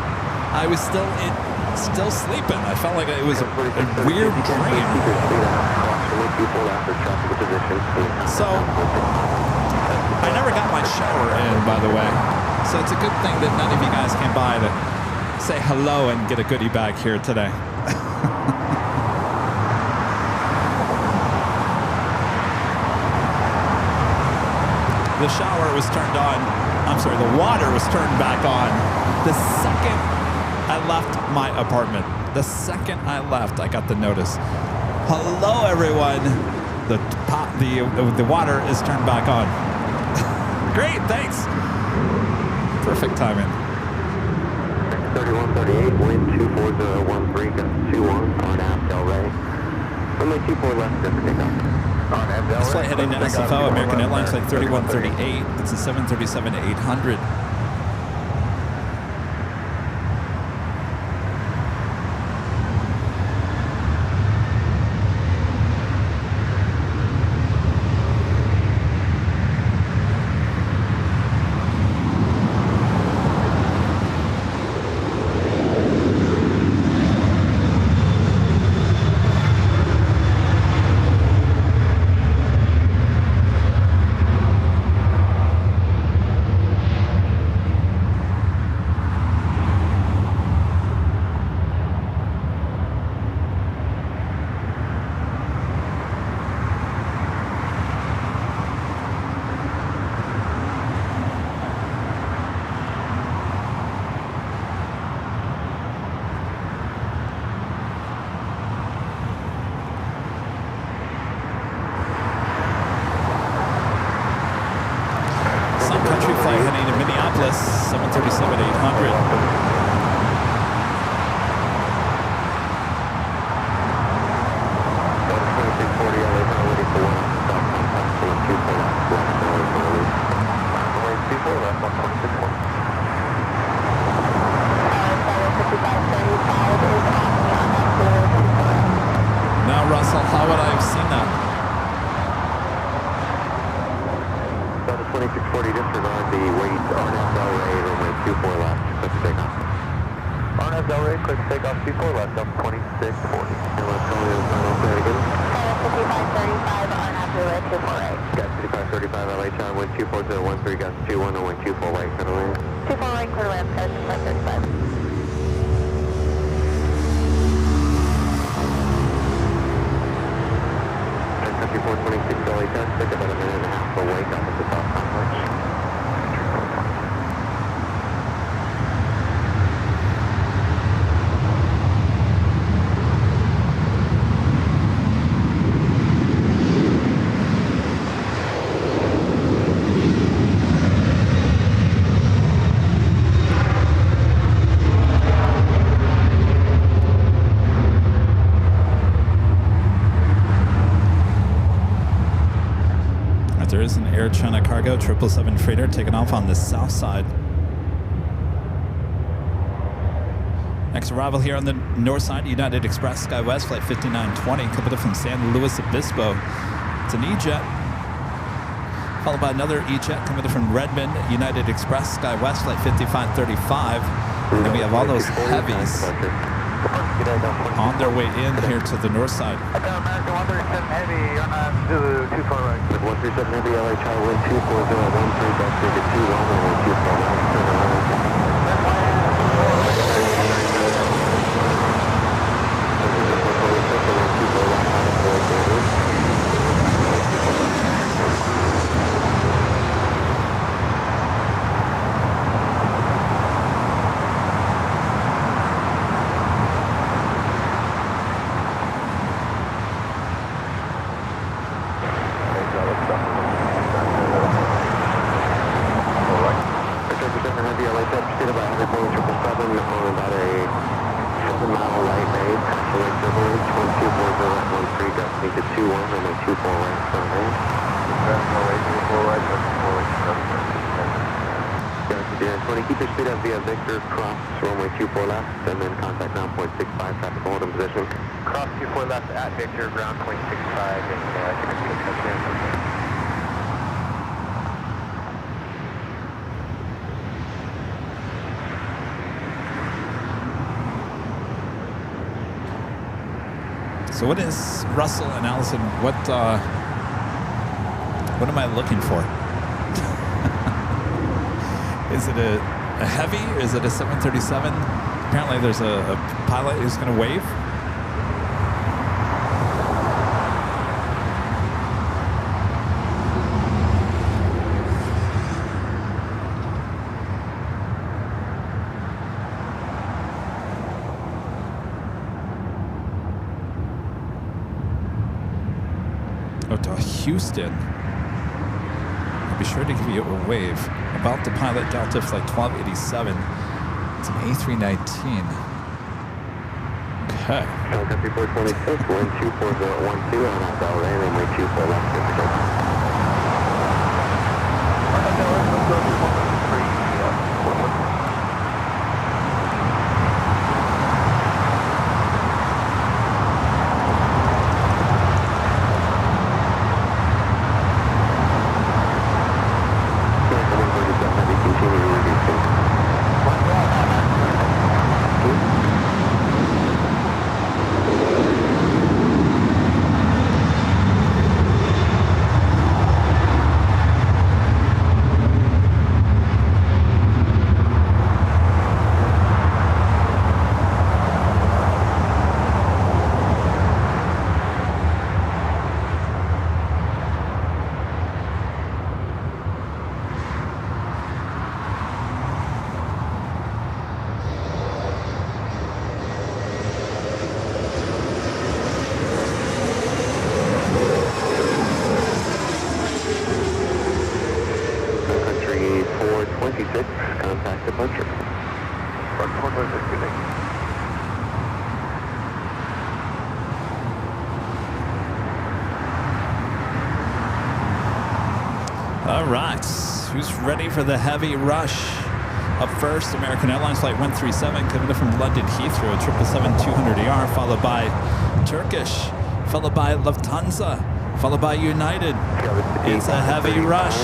I was still sleeping. I felt like it was a weird dream. So I never got my shower in, by the way. So it's a good thing that none of you guys came by to say hello and get a goodie bag here today. The shower was turned on. I'm sorry, the water was turned back on the second I left my apartment. The second I left, I got the notice. Hello, everyone. The water is turned back on. Great, thanks. Perfect timing. 3138, wind 24013, gust 21 on aft Del Rey. Runway 24 left, good for takeoff. This flight heading to SFO, American Airlines flight 3138. It's a 737-800. reentry flight heading to Minneapolis, 737-800. Now, Russell, how would I have seen that? 2640, disregard the weight, RNAV Delray, runway 24 left, click to take off. RNAV Delray, click to take off 24 left, up 2640. And let's go in final clear again. 5535, RNAV Delray, 24 right. Got 5535, LHR, wind 24013, got 21, wind 24 right, clear to land. 24 right, clear to land, 5535. Country 426 LHR, took about a minute and a half to wake up at the top complex. There is an Air China Cargo 777 freighter taking off on the south side. Next arrival here on the north side, United Express SkyWest Flight 5920, coming from San Luis Obispo. It's an E-Jet, followed by another E-Jet coming from Redmond, United Express SkyWest Flight 5535. And we have all those heavies on their way in here to the north side. American 137 Heavy, on Zulu 24 right. 137 Heavy, LHR, wind 24013, got 22, runway 24 right, turn around. Keep your speed up via Victor, cross runway 24 left, and then contact ground point 65, traffic hold in position. Cross 24 left at Victor, ground point 65, and So what is, Russell and Allison, what am I looking for? Is it a heavy? Is it a 737? Apparently there's a pilot who's going to wave. Oh, to Houston. I'll be sure to give you a wave. About to pilot Delta Flight 1287. It's an A319. Okay. Country 426, wind 24012, on that bell lane, and wind 24 left, runway 426, contact departure. 426. All right, who's ready for the heavy rush? Up first, American Airlines Flight 137 coming in from London Heathrow, 777-200ER, followed by Turkish, followed by Lufthansa, followed by United. It's a heavy rush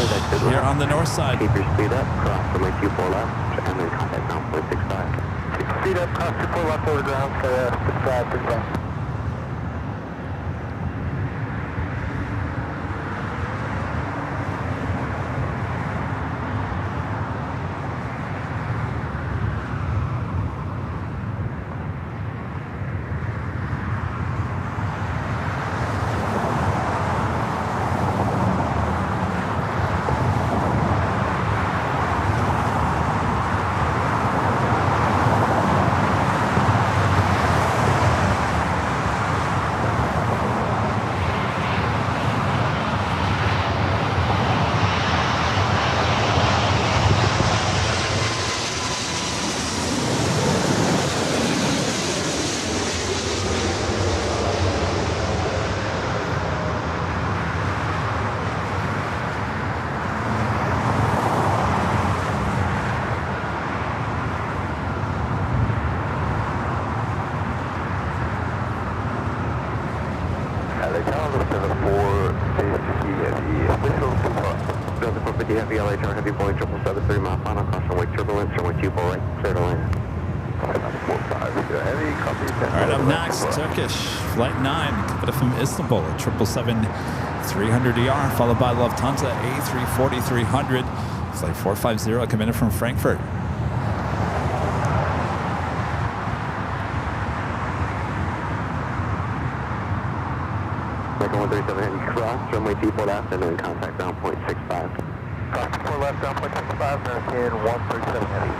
here on the north side. Keep your speed up, cross runway 24 left, and then contact ground point 65. Speed up, cross 24 left over ground, 65. Heavy LHR, heavy Boeing 777, 3 mile final, cross runway turbulence, runway 24 right, clear to land. Heavy, copy. All right, up next, Turkish, Flight 9, coming from Istanbul, 777-300ER, followed by Lufthansa A340-300, Flight 450 coming in from Frankfurt. American 137 heavy cross, runway 24 left, and then contact ground point 65. Cross 4 left, ground point 65, American 137 heavy.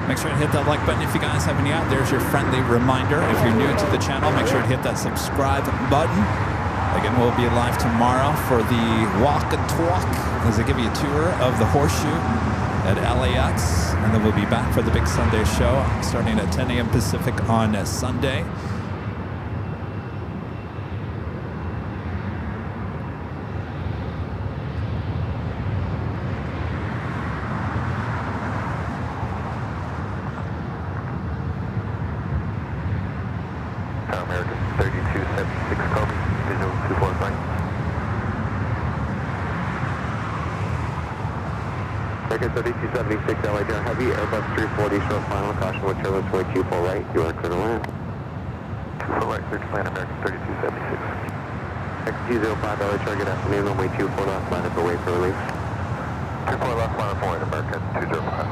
Make sure to hit that like button if you guys have any out. There's your friendly reminder. If you're new to the channel, make sure to hit that subscribe button. Again, we'll be live tomorrow for the walk and talk as I give you a tour of the horseshoe at LAX. And then we'll be back for the big Sunday show starting at 10 a.m. Pacific on Sunday. American 3276 copy, visual 245. American 3276 LHR heavy, Airbus 340 short final, caution with turbulence way 24 right, you are clear to land. 24 right, clear to land, American 3276. XT05 LHR, good afternoon, runway 24 left, line up away for release. 24 left, line up away, American 205.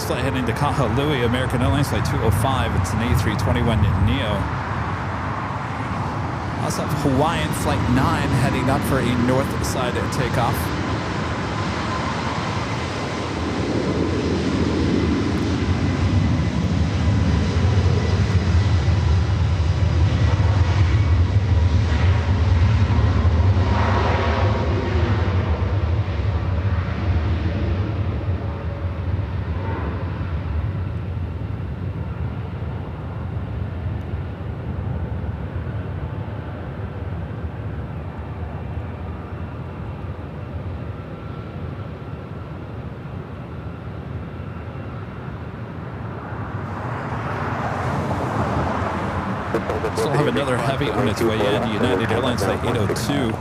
flight heading to Kahului, American Airlines flight 205. It's an A321neo. Also have Hawaiian flight 9 heading up for a north side takeoff. Still have another heavy on its way in. United Airlines flight 802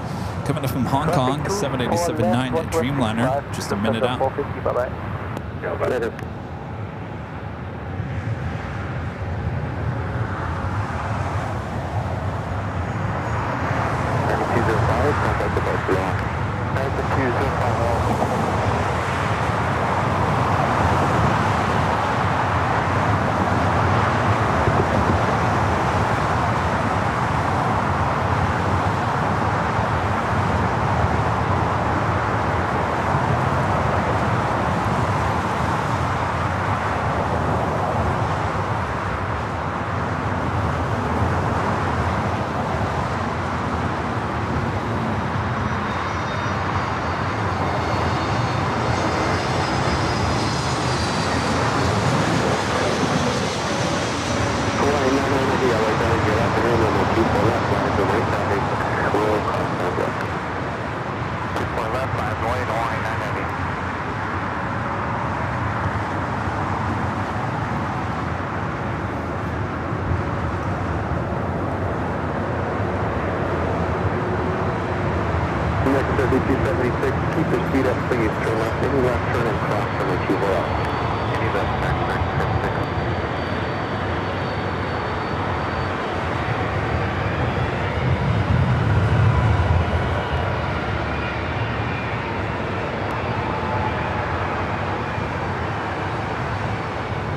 coming up from Hong Kong, 787-9 Dreamliner, just a minute out. Keep your speed up, please. Turn left, any left turn and cross from the tube up. Any left, back,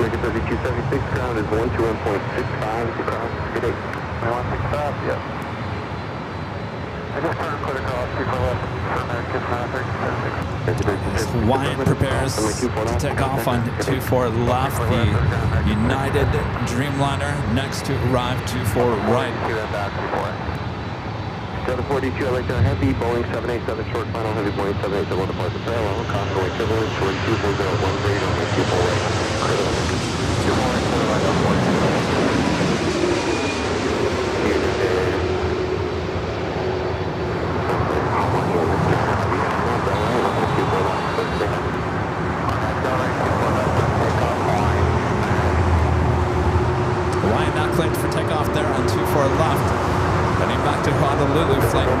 3276, ground is 121.65 to cross. Good day. 165, yes. I just turned clear across, people left for American traffic. Hawaiian prepares to take off on 24 left. The United Dreamliner next to arrive 24 right. Delta 42, I'd like to heavy Boeing 787 short final, heavy Boeing 787 departure parallel, Costco equivalent, short 240 grade on my 24 right. Good morning, clear line up 1. Hawaiian not cleared for takeoff there on 24 left. Heading back to Honolulu, flight 9.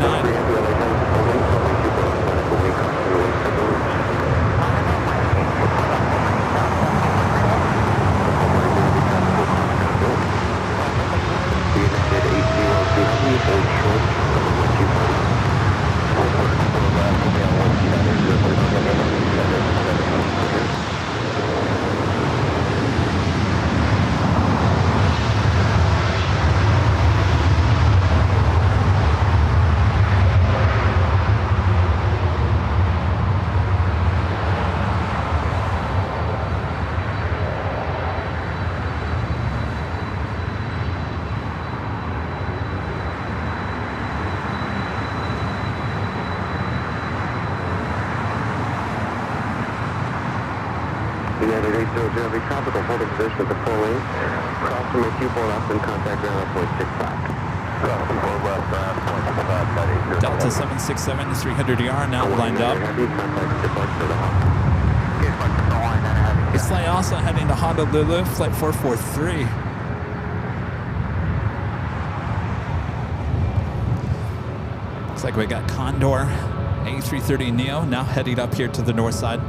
United 800, tropical holding position at the full lane. Cross from your Q4 left and contact ground at 0.65. Cross from 4 left, ground 0.65. Delta 767 300ER now lined up. This flight also heading to Honolulu, flight 443. Looks like we got Condor A330neo now heading up here to the north side.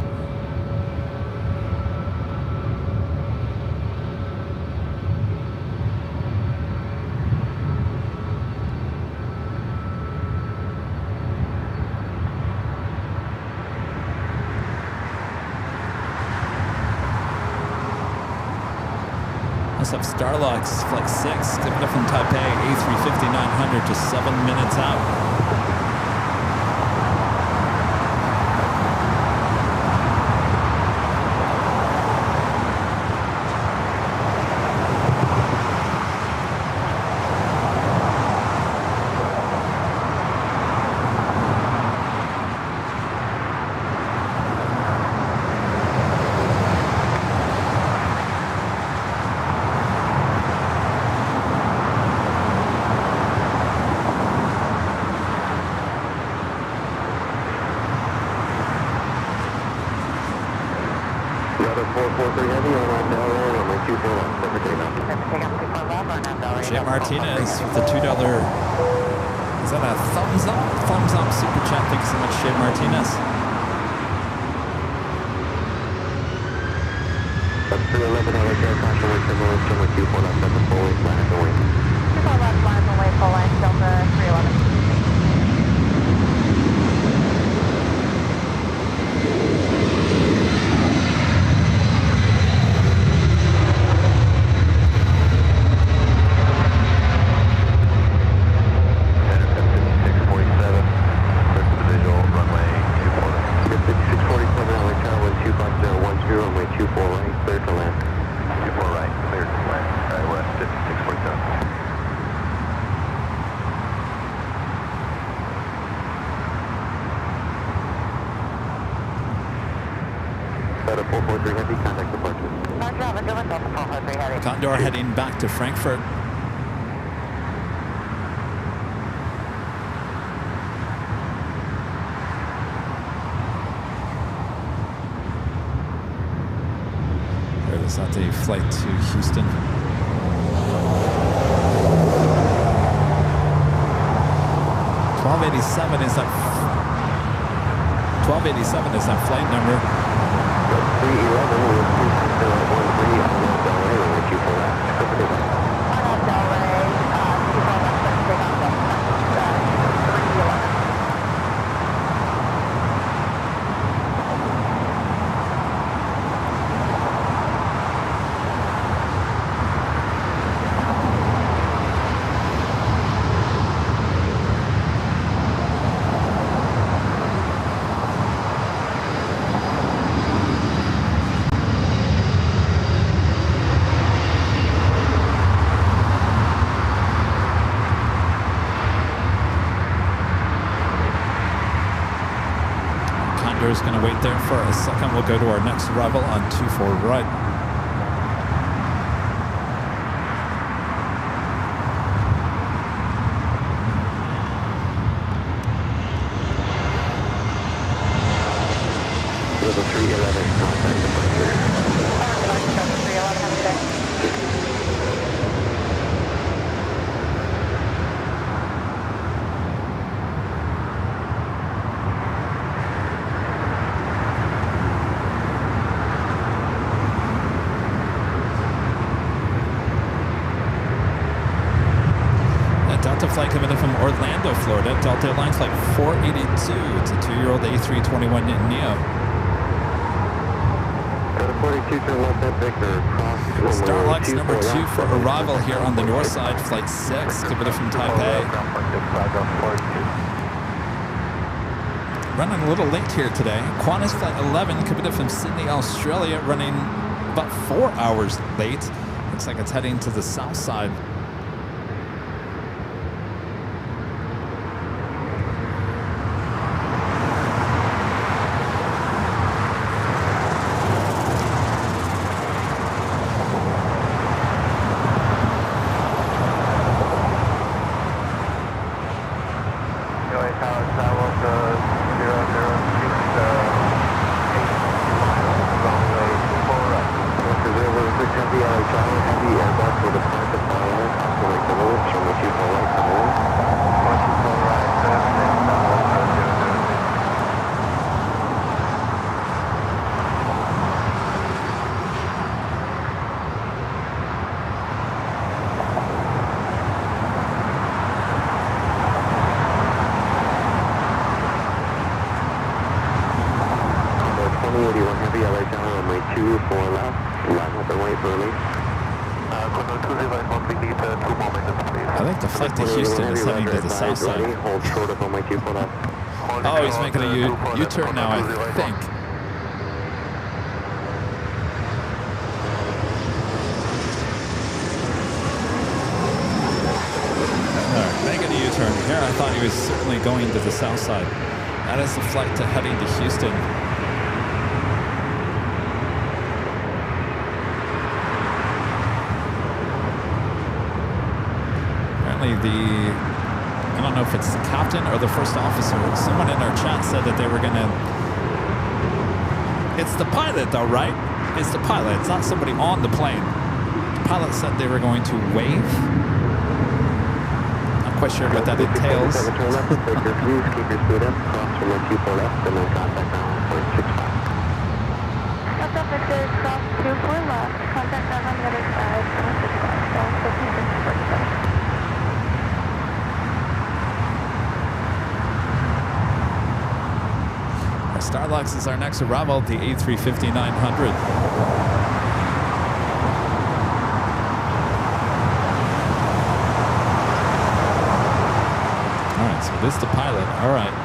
What's up, Starlux? Flight 6, coming up from Taipei, A350-900, just 7 minutes out. Jay Martinez with the $2. Is that a thumbs up? Thumbs up super chat. Thanks so much, Jay Martinez. That's 311 LAX air caution with turbulence, runway 24 left at the full wing, line at the wing. 24 left, line away, full line, Delta 311. Condor heading back to Frankfurt. There it is at the flight to Houston. $1287 is that 1287 is that flight number. 311 with 26013 on the Delray, runway 24 left. Over to that. On Delray, 24 left, let's take off Delta 311. Is going to wait there for a second. We'll go to our next arrival on 24 right. Level 311, contact departure. Delta 311, have a good day. Flight coming in from Orlando, Florida. Delta Airlines flight 482. It's a 2-year-old A321 Neo. Delta 42 to left at Victor, cross Starlux number 2 for arrival here on the north side. Flight 6 coming in from Taipei. Running a little late here today. Qantas flight 11 coming in from Sydney, Australia, running about 4 hours late. Looks like it's heading to the south side. I think the flight to Houston is heading to the south side. Hold short of runway 24 left. Oh, he's making a U-turn now, I think. All right, making a U-turn here. I thought he was certainly going to the south side. That is the flight to heading to Houston. I don't know if it's the captain or the first officer. Someone in our chat said that they were going to... It's the pilot though, right? It's the pilot. It's not somebody on the plane. The pilot said they were going to wave. Not quite sure what that entails. Keep your speed up, cross from 24 left, and then contact ground 1.65. What's up, Victor? Cross 24 left. Contact ground on the other side. 165. So 1547. Starlux is our next arrival, the A350-900. All right, so this is the pilot. All right.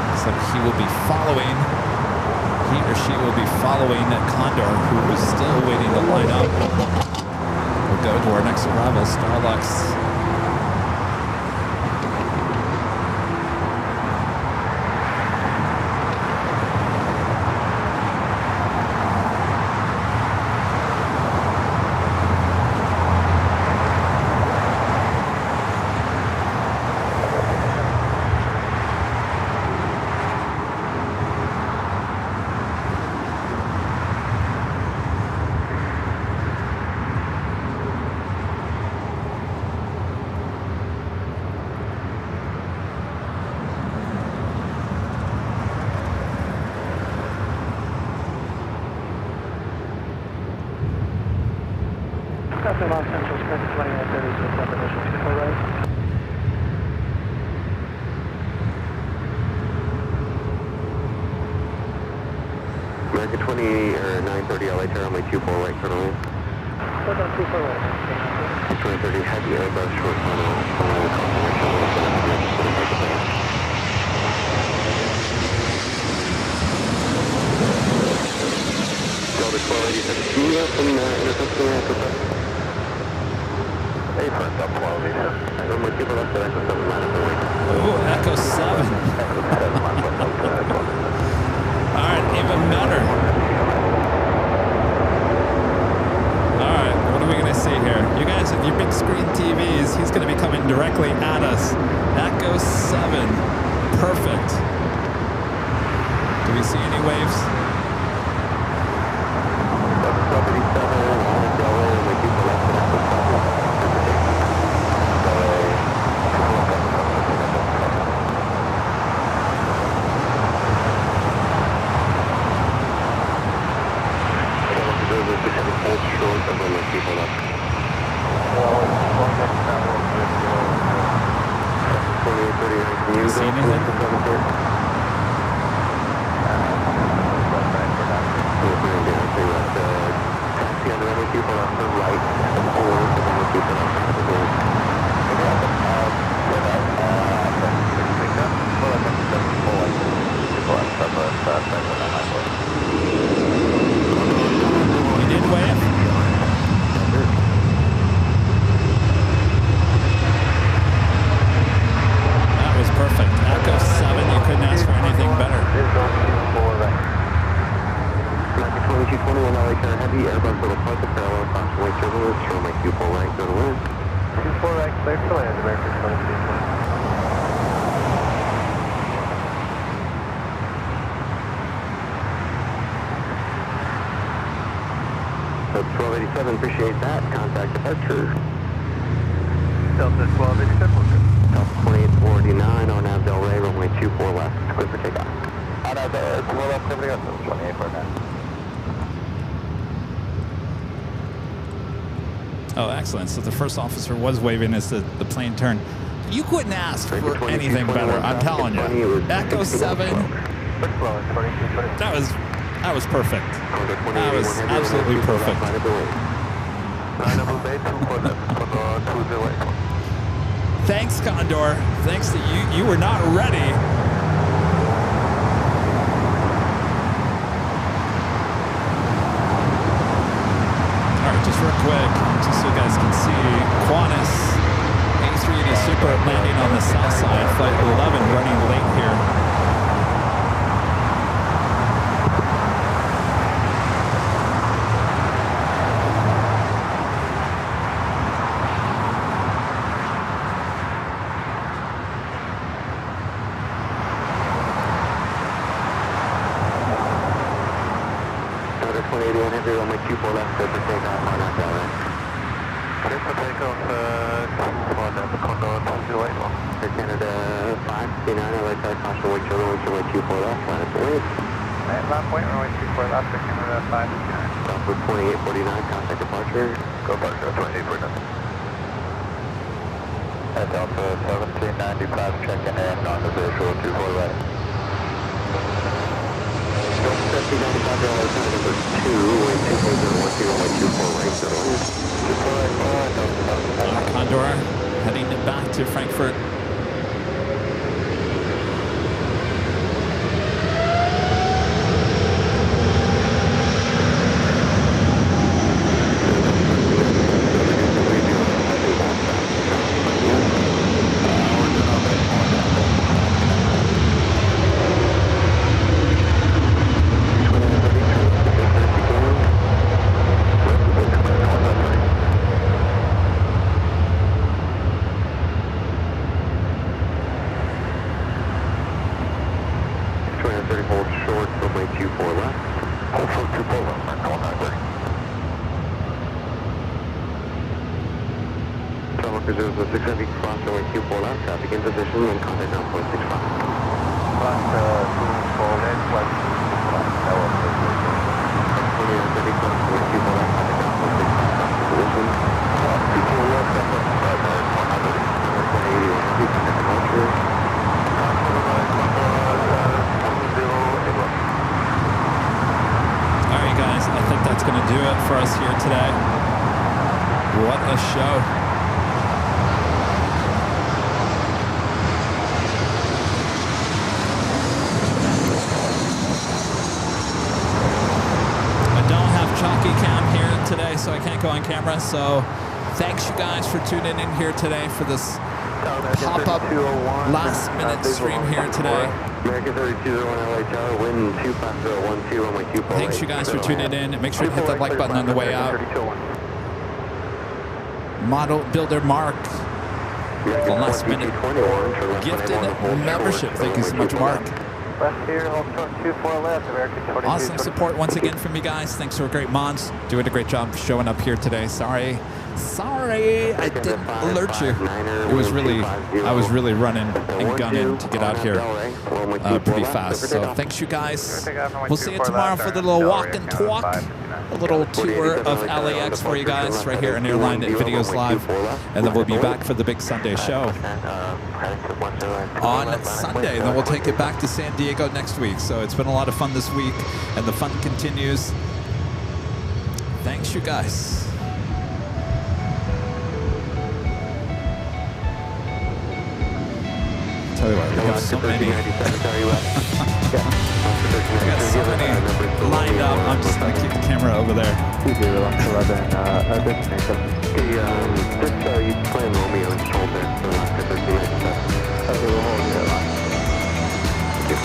Looks like he will be following, he or she will be following Condor, who is still waiting to line up. We'll go to our next arrival, Starlux. American 20 or 930 LA turn runway 24 right, turn away. 24 right. 2030 heavy airbus short final, confirmation. Delta 1287, can you up and interception after that? Hey, front up 1287. Runway 24 left, Echo 7 minus away. Oh, Echo 7. All right, even better. All right, what are we going to see here? You guys with your big screen TVs, he's going to be coming directly at us. Echo 7. Perfect. Do we see any waves? You see anything? He did wave? That was perfect. Echo 7, you couldn't ask for anything better. 2220 and LA turn heavy, Airbus little flight to parallel, approximately turbulence, runway 24 right, go to wind. 24 right, clear to land, American 2220. That's 1287, appreciate that. Contact departure. Delta 1287, we're good. Delta 2849 on Nav Del Rey, runway 24 left, clear for takeoff. On Nav Del Rey, 24 left, clear for takeoff, 2849. Oh, excellent. So the first officer was waving as the plane turned. You couldn't ask for anything better, I'm telling you. Echo 7. That was That was perfect. That was absolutely perfect. Thanks, Condor. Thanks to you. You were not ready. All right, just real quick, just so you guys can see, Qantas A380 Super landing on the south side, flight 11 running late here. Condor heading back to Frankfurt. So thanks you guys for tuning in here today for this pop-up last-minute stream here today. Thanks you guys for tuning in. Make sure to hit that like button on the way out. Model Builder Mark, the last-minute gifted membership. Thank you so much, Mark. Awesome support once again from you guys. Thanks for a great mods. Doing a great job showing up here today. Sorry I didn't alert you. I was really running and gunning to get out here pretty fast. So thanks you guys. We'll see you tomorrow for the little walk and talk. A little tour of LAX for you guys right here on Airline Videos Live. And then we'll be back for the big Sunday show on Sunday. Then we'll take it back to San Diego next week. So it's been a lot of fun this week, and the fun continues. Thanks, you guys. Tell you what, we have so many. We got so many lined up. I'm just going to keep the camera over there. 2011, you plan Romeo and just hold there for the last 13 minutes. Okay, we'll hold it line. Thank you.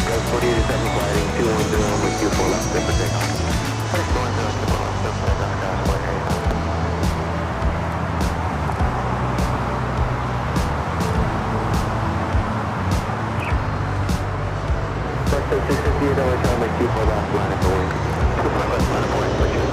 Guys, 48-7 gliding, 210 on with Q4 left, good for takeoff. Thanks, going to the left, good for takeoff, guys, flight 658 over time with Q4 left, line up the wing. Left line up wing, which is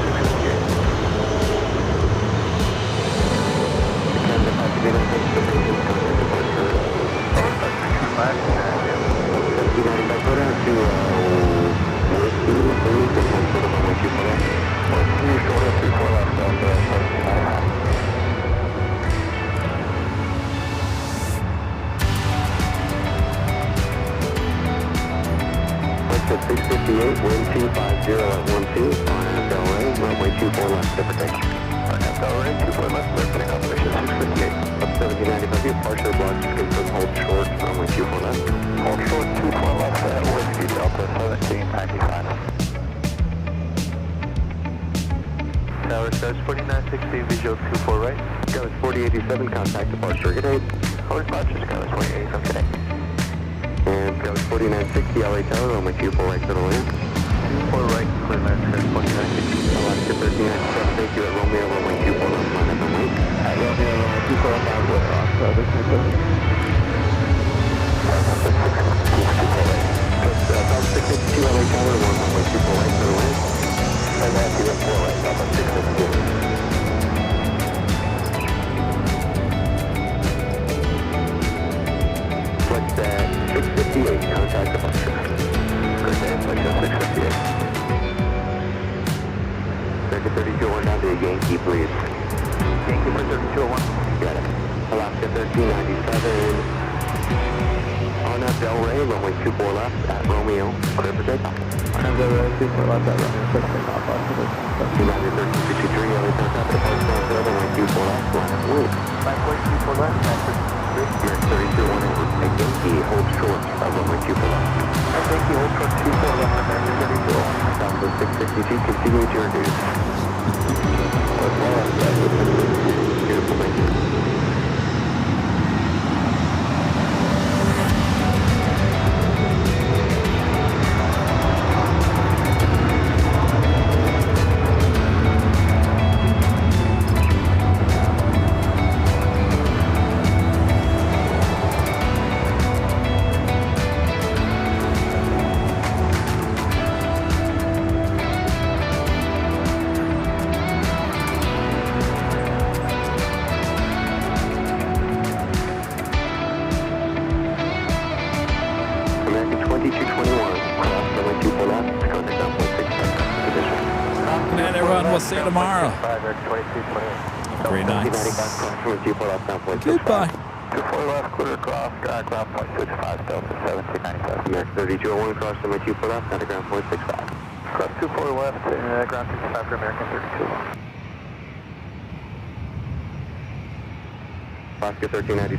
658. 658, wind 250 at 12, RNAV Delray, runway 24 left, clear for takeoff. RNAV Delray, 24 left, clear for takeoff, mission 658. Up 1795, departure block, confirm hold short, runway 24 left. Hold short, 24 left, at Whiskey Delta 1795. Tower starts 4960, visual 24 right. Skywest 4087, contact departure, good day. Forward departure, Skywest 4087, good day. And Skywest 4960, LA Tower, runway 24 right, clear to land. 24 right, clear land, Skywest 4960. Alaska 1397, thank you at Romeo, runway 24 left, line up and wait. At Romeo, runway 24 left, out with Oscar, this is good. South 662, LA Tower, runway 24 right, clear to land. And that's you at 4 right, South 662. Flex at 658, contact departure. Good day, flex at 658. Circuit 3201 down to Yankee, please. Yankee for 3201. Got it. Alaska 1397. RNAV Delray, runway 24 left at Romeo. Clear for takeoff. RNAV Delray, 24 left at Romeo. Clear for takeoff. United 1363, LA contact departure on runway 24 left, line up wait. Runway 24 left, Spirit 3201 over at Yankee, hold short, runway 24 left. At Yankee, hold short, 24 left, American 32. Southwest 662, continue to reduce. Beautiful, thank you. We'll see you tomorrow. Great night. Goodbye. 24 left, clear across, ground point 65, Delta 1795. American 3201, cross runway 24 left, down to ground point 65. Cross 24 left, ground 65 for American 3201. Alaska 1390.